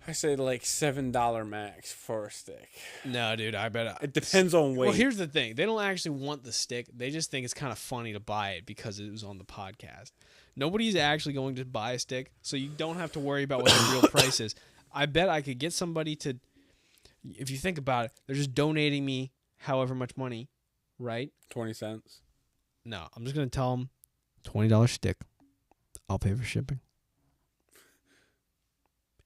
I say like $7 max for a stick. No, dude, I bet it depends on weight. Well, here's the thing: they don't actually want the stick. They just think it's kind of funny to buy it because it was on the podcast. Nobody's actually going to buy a stick, so you don't have to worry about what the real price is. I bet I could get somebody to. If you think about it, they're just donating me however much money, right? 20 cents. No, I'm just gonna tell them $20 stick. I'll pay for shipping.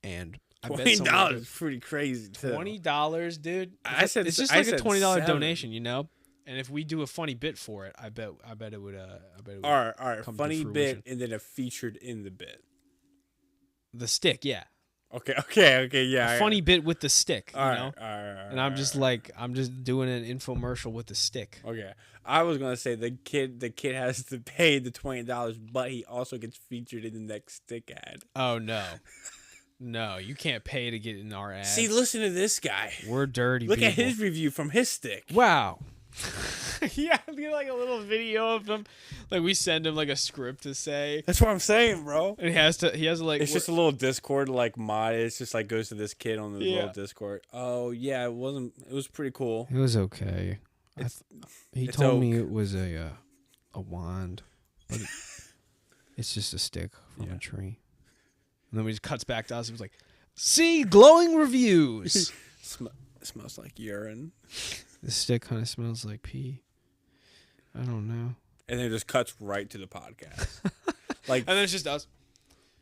And $20 is pretty crazy. $20, dude. I said it's just like a $20 donation, you know. And if we do a funny bit for it, I bet it would. All right. Funny bit, and then a featured in the bit. The stick, yeah. Okay, yeah. A funny bit with the stick, you know. All right. And I'm just doing an infomercial with the stick. Okay. I was gonna say the kid has to pay the $20, but he also gets featured in the next stick ad. Oh no. No, you can't pay to get in our ads. See, listen to this guy. We're dirty Look people. at his review from his stick. Wow. Yeah, we get like a little video of him. Like we send him like a script to say. That's what I'm saying, bro. And he has to like. It's just a little Discord like mod. It's just like goes to this kid on the little Discord. Oh yeah, it was pretty cool. It was okay. He told me it was a wand, but it's just a stick from a tree. And then we just cuts back to us. It was like, see, glowing reviews. It smells like urine. The stick kind of smells like pee. I don't know. And then it just cuts right to the podcast. Like, and then it's just us.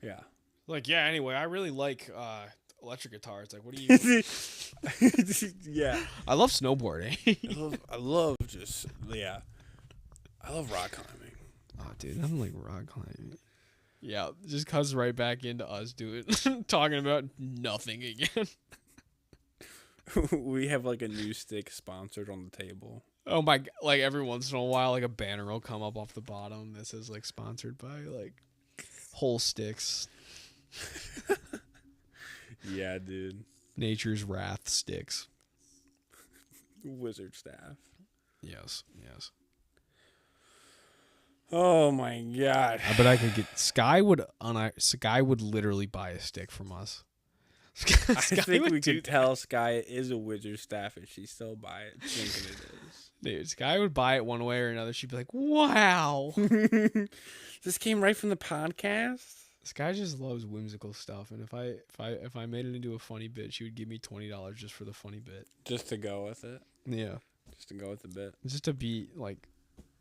Yeah. Like, yeah, anyway, I really like electric guitars. Like, what do you... Yeah. I love snowboarding. I love rock climbing. Oh, dude, I don't like rock climbing. Yeah, just cuts right back into us talking about nothing again. We have like a new stick sponsored on the table. Oh my! Like every once in a while, like a banner will come up off the bottom that says like sponsored by like Whole Sticks, Yeah, dude. Nature's Wrath sticks. Wizard staff. Yes, yes. Oh my god. I bet I could get Sky would literally buy a stick from us. I Sky think would we do could tell Sky is a wizard staff and she still buy it thinking it is. Dude, Sky would buy it one way or another. She'd be like, "Wow." This came right from the podcast. Sky just loves whimsical stuff, and if I made it into a funny bit, she would give me $20 just for the funny bit. Just to go with it. Yeah, Just to go with the bit. just to be like,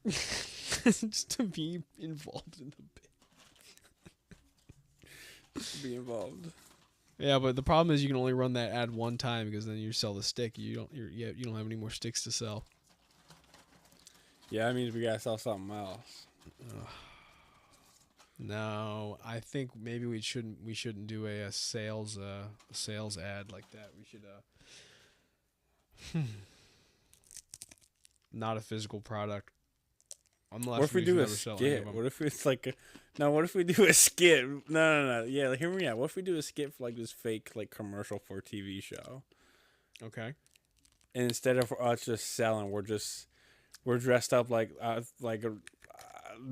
just to be involved in the bit. Just to be involved. Yeah, but the problem is you can only run that ad one time because then you sell the stick. You don't have any more sticks to sell. Yeah, that means we gotta sell something else. No, I think maybe we shouldn't do a sales ad like that. We should not a physical product. Unless What if we do a skit? What if it's like what if we do a skit? No. Yeah, hear me out. What if we do a skit for like this fake like commercial for a TV show? Okay. And instead of us just selling, we're dressed up like a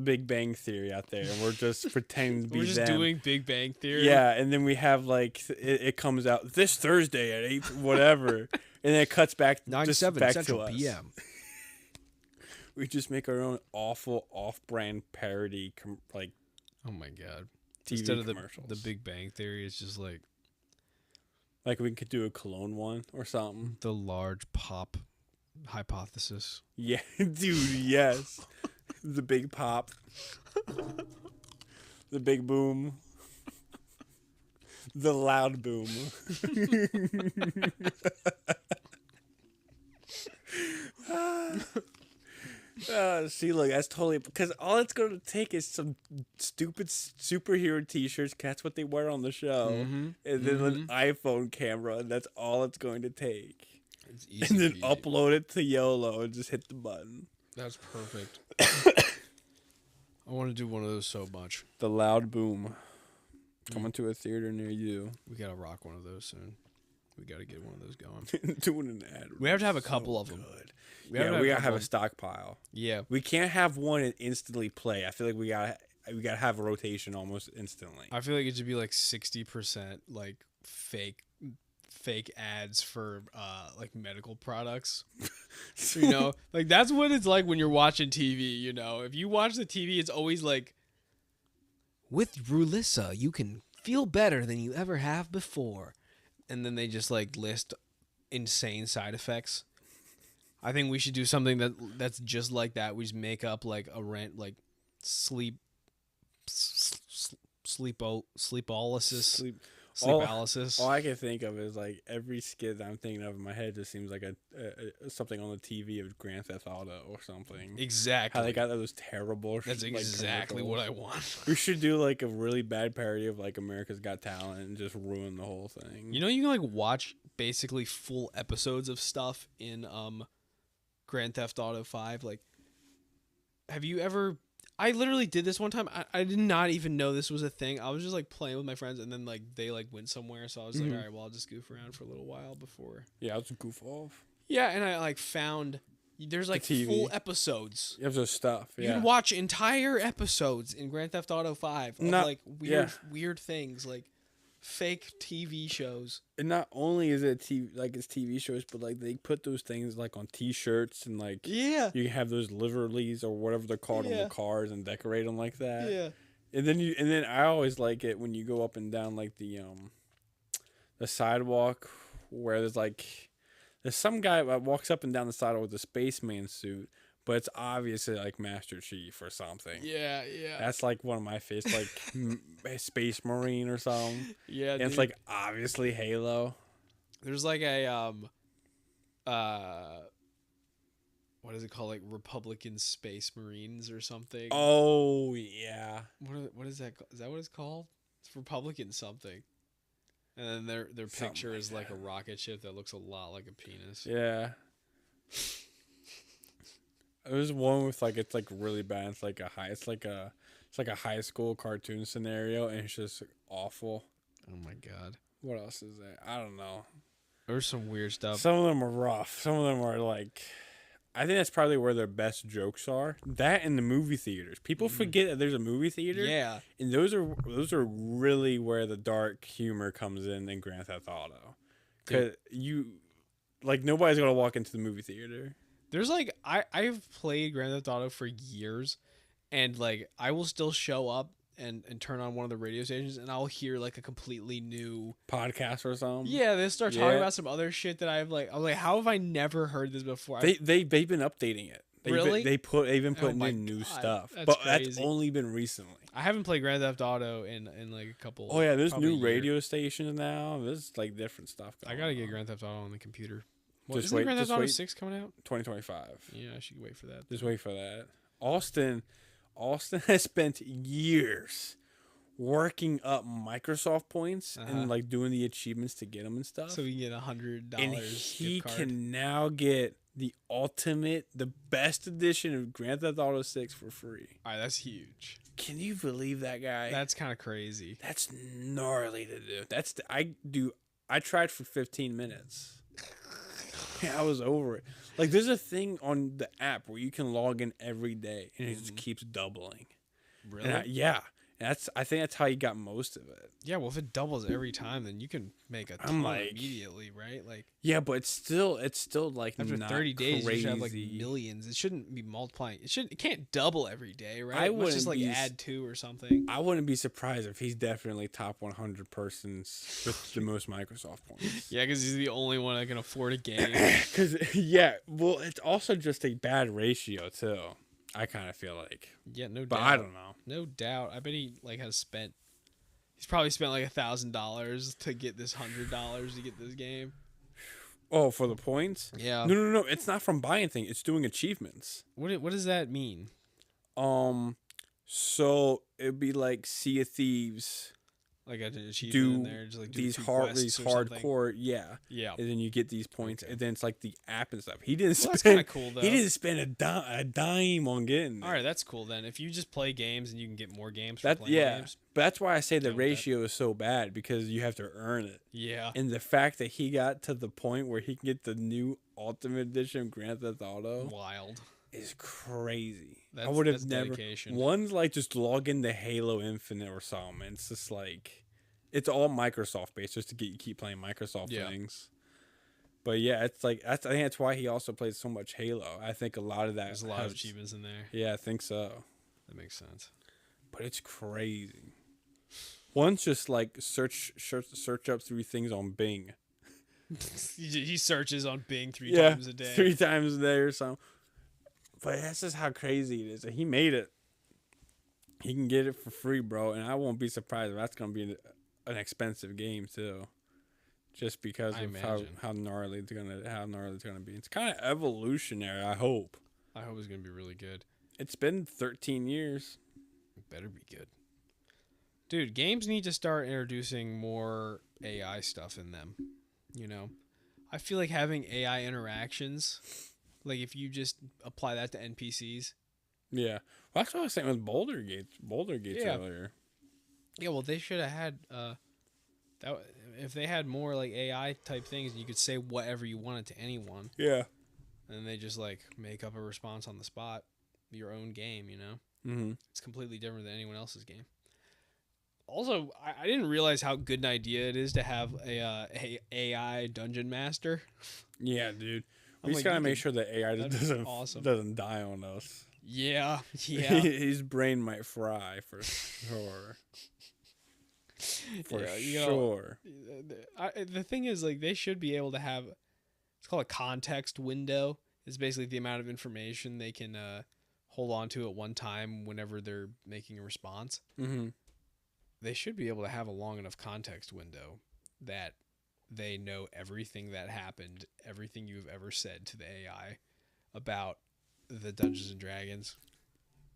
Big Bang Theory out there, and we're just pretending to be We're just them. doing Big Bang Theory. Yeah, and then we have like it comes out this Thursday at 8 whatever, and then it cuts back just 9/7 back Central to us. PM. We just make our own awful off-brand parody like Oh my god. TV Instead of commercials. the Big Bang Theory, it's just like Like we could do a cologne one or something. the large pop hypothesis. Yeah, dude, yes. The big pop. The big boom. The loud boom. See, look, that's totally because all it's going to take is some stupid superhero T-shirts. That's what they wear on the show, Mm-hmm. and then an iPhone camera, and that's all it's going to take. It's easy. And then peasy. upload it to YOLO and just hit the button. That's perfect. I want to do one of those so much. The loud boom. Coming to a theater near you. We gotta rock one of those soon. We gotta get one of those going. Doing an ad. We have to have a couple of them. Good. We Yeah, we gotta have a couple stockpile. Yeah. We can't have one and instantly play. I feel like we gotta have a rotation almost instantly. I feel like it should be like 60% like fake ads for like medical products. You know, like that's what it's like when you're watching TV, you know. If you watch the TV, it's always like with Rulissa, you can feel better than you ever have before. And then they just like list insane side effects. I think we should do something that's just like that. We just make up like a rant like sleepolysis. Sleepolysis. All I can think of is like every skit that I'm thinking of in my head just seems like a something on the TV of Grand Theft Auto or something. Exactly. How they got those terrible. That's like, exactly commercials. what I want. We should do like a really bad parody of like America's Got Talent and just ruin the whole thing. You know, you can like watch basically full episodes of stuff in Grand Theft Auto 5. Like, have you ever? I literally did this one time. I did not even know this was a thing. I was just like playing with my friends, and then like they like went somewhere, so I was like, all right, well, I'll just goof around for a little while before. Yeah, I'll just goof off. Yeah, and I like found there's like TV. full episodes. You have those stuff. You Yeah. can watch entire episodes in Grand Theft Auto 5 of like weird things, like fake TV shows. And not only is it it's TV shows, but like they put those things like on T-shirts and like Yeah. you can have those liveries or whatever they're called on Yeah. the cars and decorate them like that. Yeah. And then I always like it when you go up and down like the sidewalk where there's some guy that walks up and down the sidewalk with a spaceman suit, but it's obviously like Master Chief or something. Yeah, yeah. That's like one of my favorites, like Space Marine or something. Yeah, And it's dude. like obviously Halo. There's like a what is it called? Like Republican Space Marines or something. Oh yeah. What is that? Is that what it's called? It's Republican something. And then their Something picture like is like a that. rocket ship that looks a lot like a penis. Yeah. There's one with like it's like really bad. It's like a high school cartoon scenario, and it's just awful. Oh my god. What else is there? I don't know. There's some weird stuff. Some of them are rough. Some of them are like, I think that's probably where their best jokes are. That in the movie theaters. People forget that there's a movie theater. Yeah. And those are really where the dark humor comes in Grand Theft Auto. Cause nobody's gonna walk into the movie theater. There's like I've played Grand Theft Auto for years, and like I will still show up and turn on one of the radio stations, and I'll hear like a completely new Podcast or something. Yeah, they start talking Yeah. about some other shit that I'm like, how have I never heard this before? They've been updating it. Really? They've been Oh putting my in new God, stuff. that's But that's crazy. only been recently. I haven't played Grand Theft Auto in like a couple. Oh yeah, there's probably new a year. radio stations now. There's like different stuff I going gotta get on. Grand Theft Auto on the computer. Just Isn't wait- Grand Theft just Auto wait. 6 coming out? 2025. Yeah, I should wait for that. Just wait for that. Austin has spent years working up Microsoft points Uh-huh. and like doing the achievements to get them and stuff. So we can get $100 and he gift card. can now get the best edition of Grand Theft Auto 6 for free. All right, that's huge. Can you believe that guy? That's kind of crazy. That's gnarly to do. I tried for 15 minutes. I was over it. Like there's a thing on the app where you can log in every day and it just keeps doubling. Really? And I think that's how you got most of it. Yeah. Well, if it doubles every time, then you can make a I'm ton like- immediately, right? Like Yeah, but it's still like after not 30 days, crazy. you should have like millions. It shouldn't be multiplying. It can't double every day, right? I It must just wouldn't like be add 2 or something. I wouldn't be surprised if he's definitely top 100 persons with the most Microsoft points. Yeah, because he's the only one that can afford a game. Because well, it's also just a bad ratio too. I kind of feel like, Yeah, no doubt. but I don't know. No doubt. I bet he like has spent. He's probably spent like $1,000 to get this $100 to get this game. Oh, for the points? Yeah. No. It's not from buying things. It's doing achievements. What does that mean? So it'd be like Sea of Thieves. Like an achievement Do in there, just like do these 2 hard, quests these or something? hardcore, yeah. Yeah. And then you get these points, Okay. and then it's like the app and stuff. He didn't Well, that's spend. kinda cool, though. He didn't spend a dime on getting. All it. right, that's cool then. If you just play games and you can get more games for That playing games. but that's why I say the Down with that. ratio is so bad because you have to earn it. Yeah. And the fact that he got to the point where he can get the new Ultimate Edition of Grand Theft Auto Wild. is crazy. I That's- would have that's never. dedication. One's like just log into Halo Infinite or something. It's just like it's all Microsoft based, just to get you keep playing Microsoft Yeah. things. But yeah, it's like I think that's why he also plays so much Halo. I think a lot of that. There's a lot of has- achievements in there. Yeah, I think so. That makes sense. But it's crazy. One's just like search up 3 things on Bing. He searches on Bing 3 Yeah, times a day. 3 times a day or something. But that's just how crazy it is. He made it. He can get it for free, bro, and I won't be surprised if that's gonna be an expensive game too. Just because I of imagine. how gnarly it's gonna be. It's kind of evolutionary. I hope. I hope it's gonna be really good. It's been 13 years. It better be good. Dude, games need to start introducing more AI stuff in them. You know, I feel like having AI interactions, like if you just apply that to NPCs. Yeah, well, that's what I was saying with Boulder Gates. Yeah. Earlier. Yeah, well, they should have had that. If they had more like AI type things, and you could say whatever you wanted to anyone, Yeah. and they just like make up a response on the spot. Your own game, you know. Mm-hmm. It's completely different than anyone else's game. Also, I didn't realize how good an idea it is to have a AI dungeon master. Yeah, dude. I'm We just like, gotta you make could- sure that AI that'd be doesn't awesome. doesn't die on us. Yeah, yeah, His brain might fry for sure. For Yeah, you know, sure. the thing is, like, they should be able to have. It's called a context window. It's basically the amount of information they can hold on to at one time whenever they're making a response. Mm-hmm. They should be able to have a long enough context window that they know everything that happened, everything you've ever said to the AI about the Dungeons and Dragons.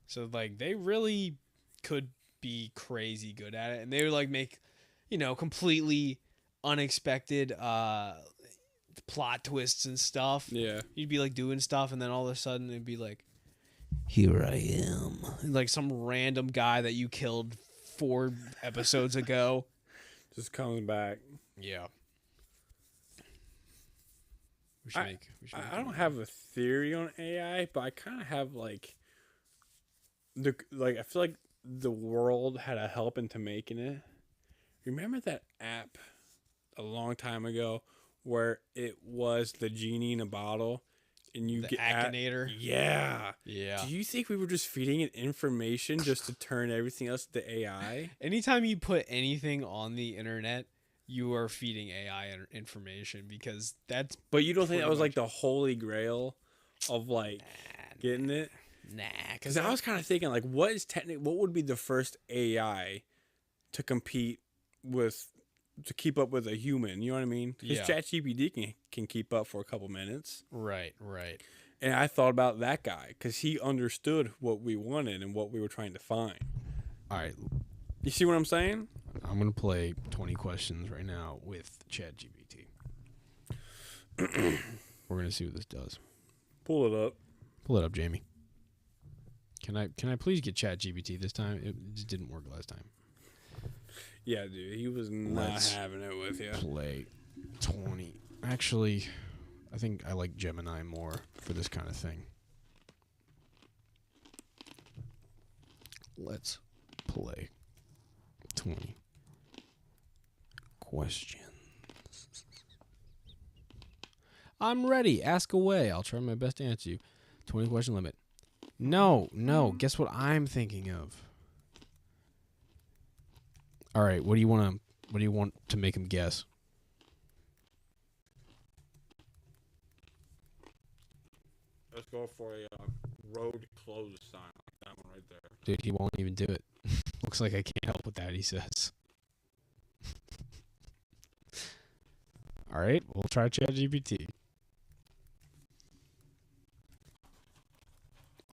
So like they really could be crazy good at it, and they would like make, completely unexpected plot twists and stuff. Yeah. You'd be like doing stuff, and then all of a sudden it'd be like, "Here I am," and, like some random guy that you killed 4 episodes ago. Just comes back. Yeah. I don't have a theory on AI, but I kind of have like I feel like the world had a help into making it. Remember that app a long time ago where it was the genie in a bottle and you the get Akinator. Yeah. Yeah. Do you think we were just feeding it information just to turn everything else to AI? Anytime you put anything on the internet, you are feeding AI information because that's. But you don't think Pretty that was like much. the holy grail of like getting it? Nah, Because I was kind of thinking, like, what would be the first AI to compete with, to keep up with a human? You know what I mean? Because Yeah. ChatGPT can keep up for a couple minutes. Right. Right. And I thought about that guy because he understood what we wanted and what we were trying to find. All right. You see what I'm saying? I'm gonna play 20 questions right now with ChatGPT. We're gonna see what this does. Pull it up. Pull it up, Jamie. Can I please get ChatGPT this time? It just didn't work last time. Yeah, dude. He was not Let's having it with you. Play 20. Actually, I think I like Gemini more for this kind of thing. Let's play 20 questions. I'm ready. Ask away. I'll try my best to answer you. 20 question limit. No. Guess what I'm thinking of? All right. What do you want to make him guess? Let's go for a road closed sign. Like that one right there. Dude, he won't even do it. Looks like I can't help with that, he says. All right, we'll try ChatGPT.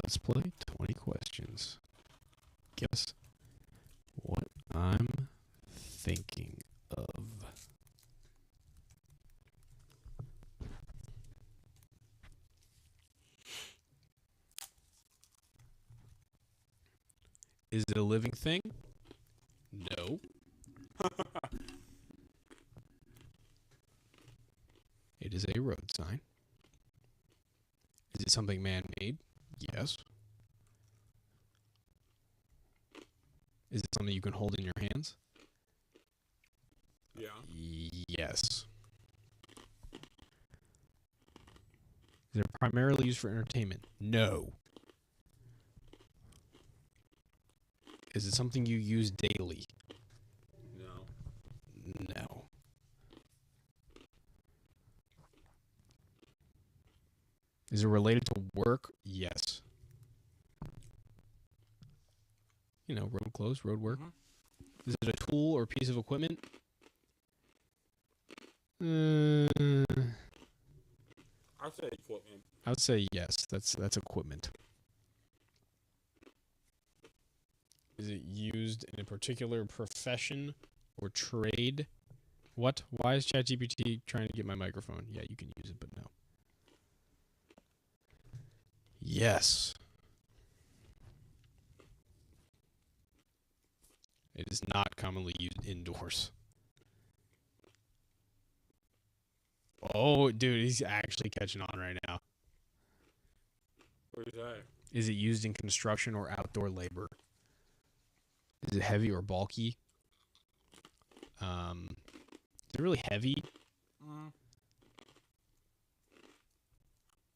Let's play 20 questions. Guess what I'm thinking of. Is it a living thing? No. It is a road sign. Is it something man-made? Yes. Is it something you can hold in your hands? Yeah. Yes. Is it primarily used for entertainment? No. Is it something you use daily? No. No. Is it related to work? Yes. You know, road clothes, road work. Mhm. Is it a tool or piece of equipment? I'd say equipment. I would say yes. That's equipment. Is it used in a particular profession or trade? What? Why is ChatGPT trying to get my microphone? Yeah, you can use it, but no. Yes. It is not commonly used indoors. Oh, dude, he's actually catching on right now. What is that? Is it used in construction or outdoor labor? Is it heavy or bulky? Is it really heavy?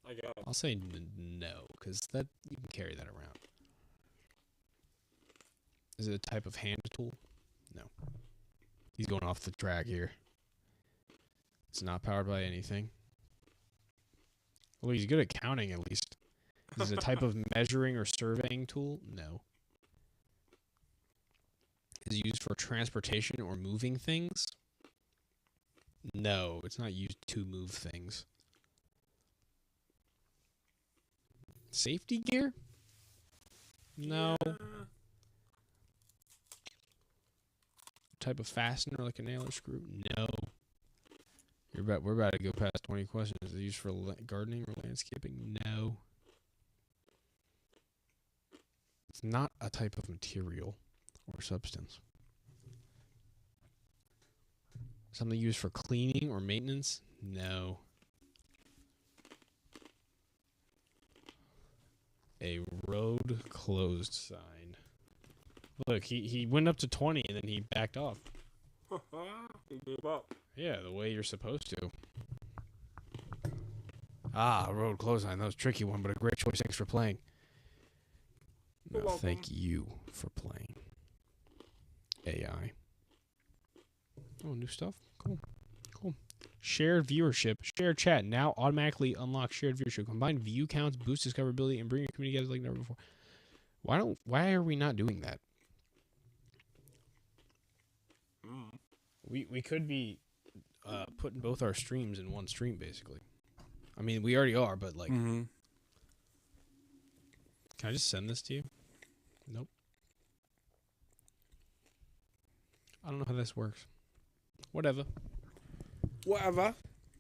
I guess. I'll say no, because that you can carry that around. Is it a type of hand tool? No. He's going off the track here. It's not powered by anything. Well, he's good at counting at least. Is it a type of measuring or surveying tool? No. Is it used for transportation or moving things? No, it's not used to move things. Safety gear? No. Yeah. Type of fastener like a nail or screw? No. We're about to go past 20 questions. Is it used for gardening or landscaping? No. It's not a type of material or substance. Something used for cleaning or maintenance? No. A road closed sign. Look, he went up to 20 and then he backed off. He gave up. Yeah, the way you're supposed to. Ah, road closed sign. That was a tricky one, but a great choice. Thanks for playing. You're No, welcome. thank you for playing. AI. Oh, new stuff? Cool. Cool. Shared viewership. Shared chat. Now automatically unlock shared viewership. Combine view counts, boost discoverability, and bring your community together like never before. Why are we not doing that? We could be putting both our streams in one stream, basically. I mean, we already are, but like, Mm-hmm. can I just send this to you? Nope. I don't know how this works. Whatever. Whatever.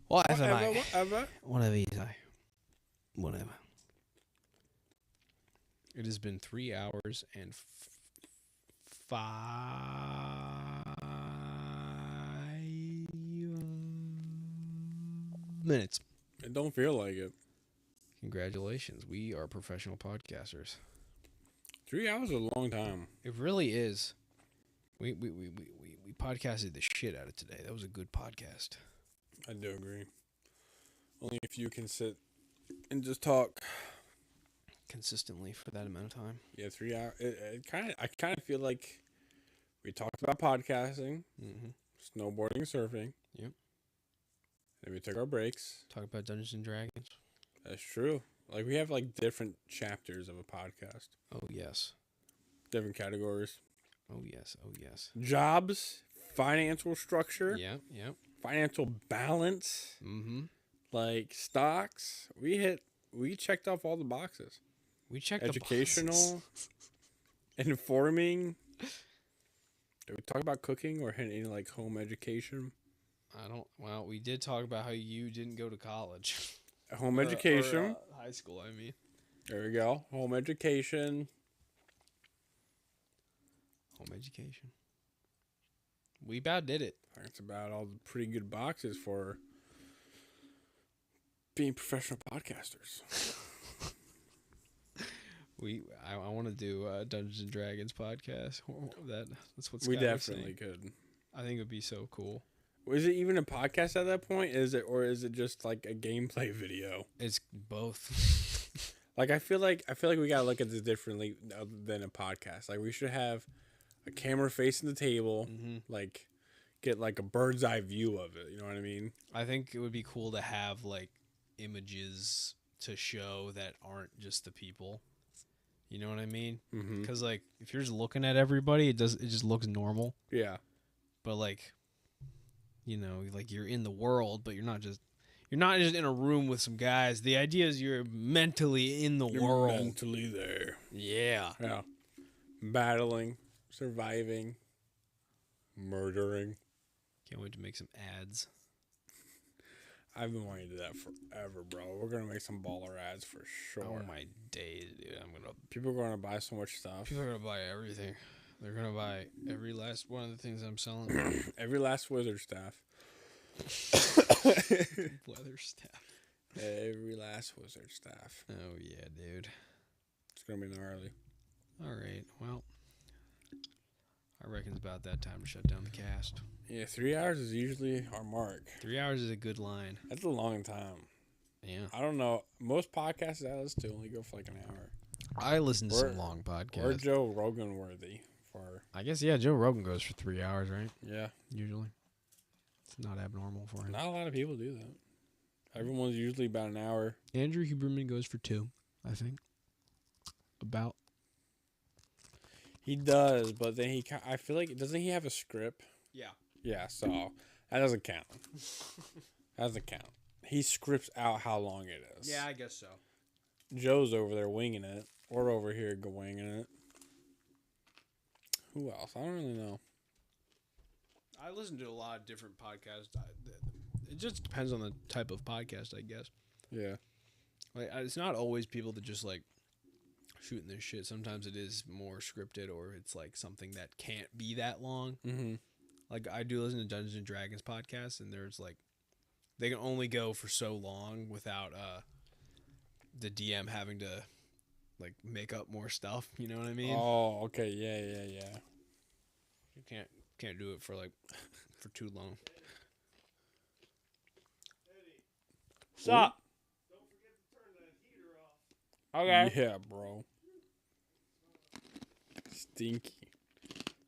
Whatever. Whatever. Whatever. It has been 3 hours and 5 minutes. It don't feel like it. Congratulations. We are professional podcasters. 3 hours is a long time. It really is. We podcasted the shit out of today. That was a good podcast. I do agree. Only if you can sit and just talk. Consistently for that amount of time. Yeah, 3 hours. I kind of feel like we talked about podcasting, Mm-hmm. snowboarding, surfing. Yep. Then we took our breaks. Talk about Dungeons and Dragons. That's true. Like we have like different chapters of a podcast, Oh, yes. different categories. Oh, yes. Oh, yes. Jobs, financial structure, Yep. Yep. financial balance, Mm-hmm. like stocks. We checked off all the boxes. We checked the boxes. Educational, informing. Did we talk about cooking or any like home education? Well, we did talk about how you didn't go to college. Home education. High school, I mean. There we go. Home education. Home education. We about did it. That's about all the pretty good boxes for being professional podcasters. I want to do a Dungeons and Dragons podcast. That's what We Scott was definitely saying. could. I think it would be so cool. Was it even a podcast at that point? Is it just like a gameplay video? It's both. Like I feel like we gotta look at this differently than a podcast. Like we should have a camera facing the table, like get like a bird's eye view of it. You know what I mean? I think it would be cool to have like images to show that aren't just the people. You know what I mean? Mm-hmm. Because like if you're just looking at everybody, it just looks normal. Yeah. But like, you know, like you're in the world, but you're not just in a room with some guys. The idea is you're mentally in the world. Mentally there. Yeah. Yeah. Battling, surviving, murdering. Can't wait to make some ads. I've been wanting to do that forever, bro. We're gonna make some baller ads for sure. Oh my days, dude! People are gonna buy so much stuff. People are gonna buy everything. They're gonna buy every last one of the things I'm selling. Every last wizard staff. Leather staff. Every last wizard staff. Oh yeah, dude. It's gonna be gnarly. All right. Well, I reckon it's about that time to shut down the cast. Yeah, 3 hours is usually our mark. 3 hours is a good line. That's a long time. Yeah. I don't know. Most podcasts I listen to only go for like an hour. I listen to Or- some long Or podcasts. Joe Rogan worthy for I guess yeah. Joe Rogan goes for 3 hours, right? yeah. Usually. It's not abnormal for him. Not a lot of people do that. Everyone's usually about an hour. Andrew Huberman goes for 2, I think. About. He does, but then I feel like doesn't he have a script? Yeah. Yeah, so that doesn't count. That doesn't count. He scripts out how long it is. Yeah, I guess so. Joe's over there winging it. We're over here winging it. Who else? I don't really know. I listen to a lot of different podcasts. It just depends on the type of podcast, I guess. Yeah. Like, it's not always people that just like shooting their shit. Sometimes it is more scripted, or it's like something that can't be that long. Mm-hmm. Like, I do listen to Dungeons and Dragons podcasts, and there's like, they can only go for so long without the DM having to like make up more stuff. You know what I mean? Oh, okay. Yeah. You can't do it for like for too long. Stop. Don't forget to turn the heater off. Okay. Yeah, bro.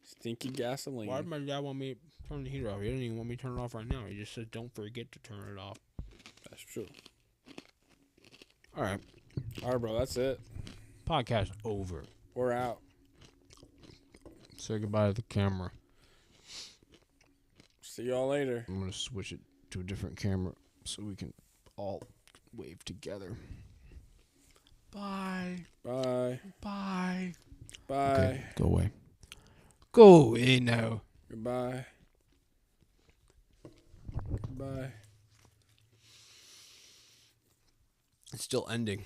Stinky gasoline. Why did my dad want me to turn the heater off? He didn't even want me to turn it off right now. He just said, "Don't forget to turn it off." That's true. All right, Bro. That's it. podcast over. We're out. Say goodbye to the camera. See y'all later. I'm gonna switch it to a different camera so we can all wave together. Bye. Bye. Bye. Bye. Okay, go away. Go away now. Goodbye. Goodbye. It's still ending.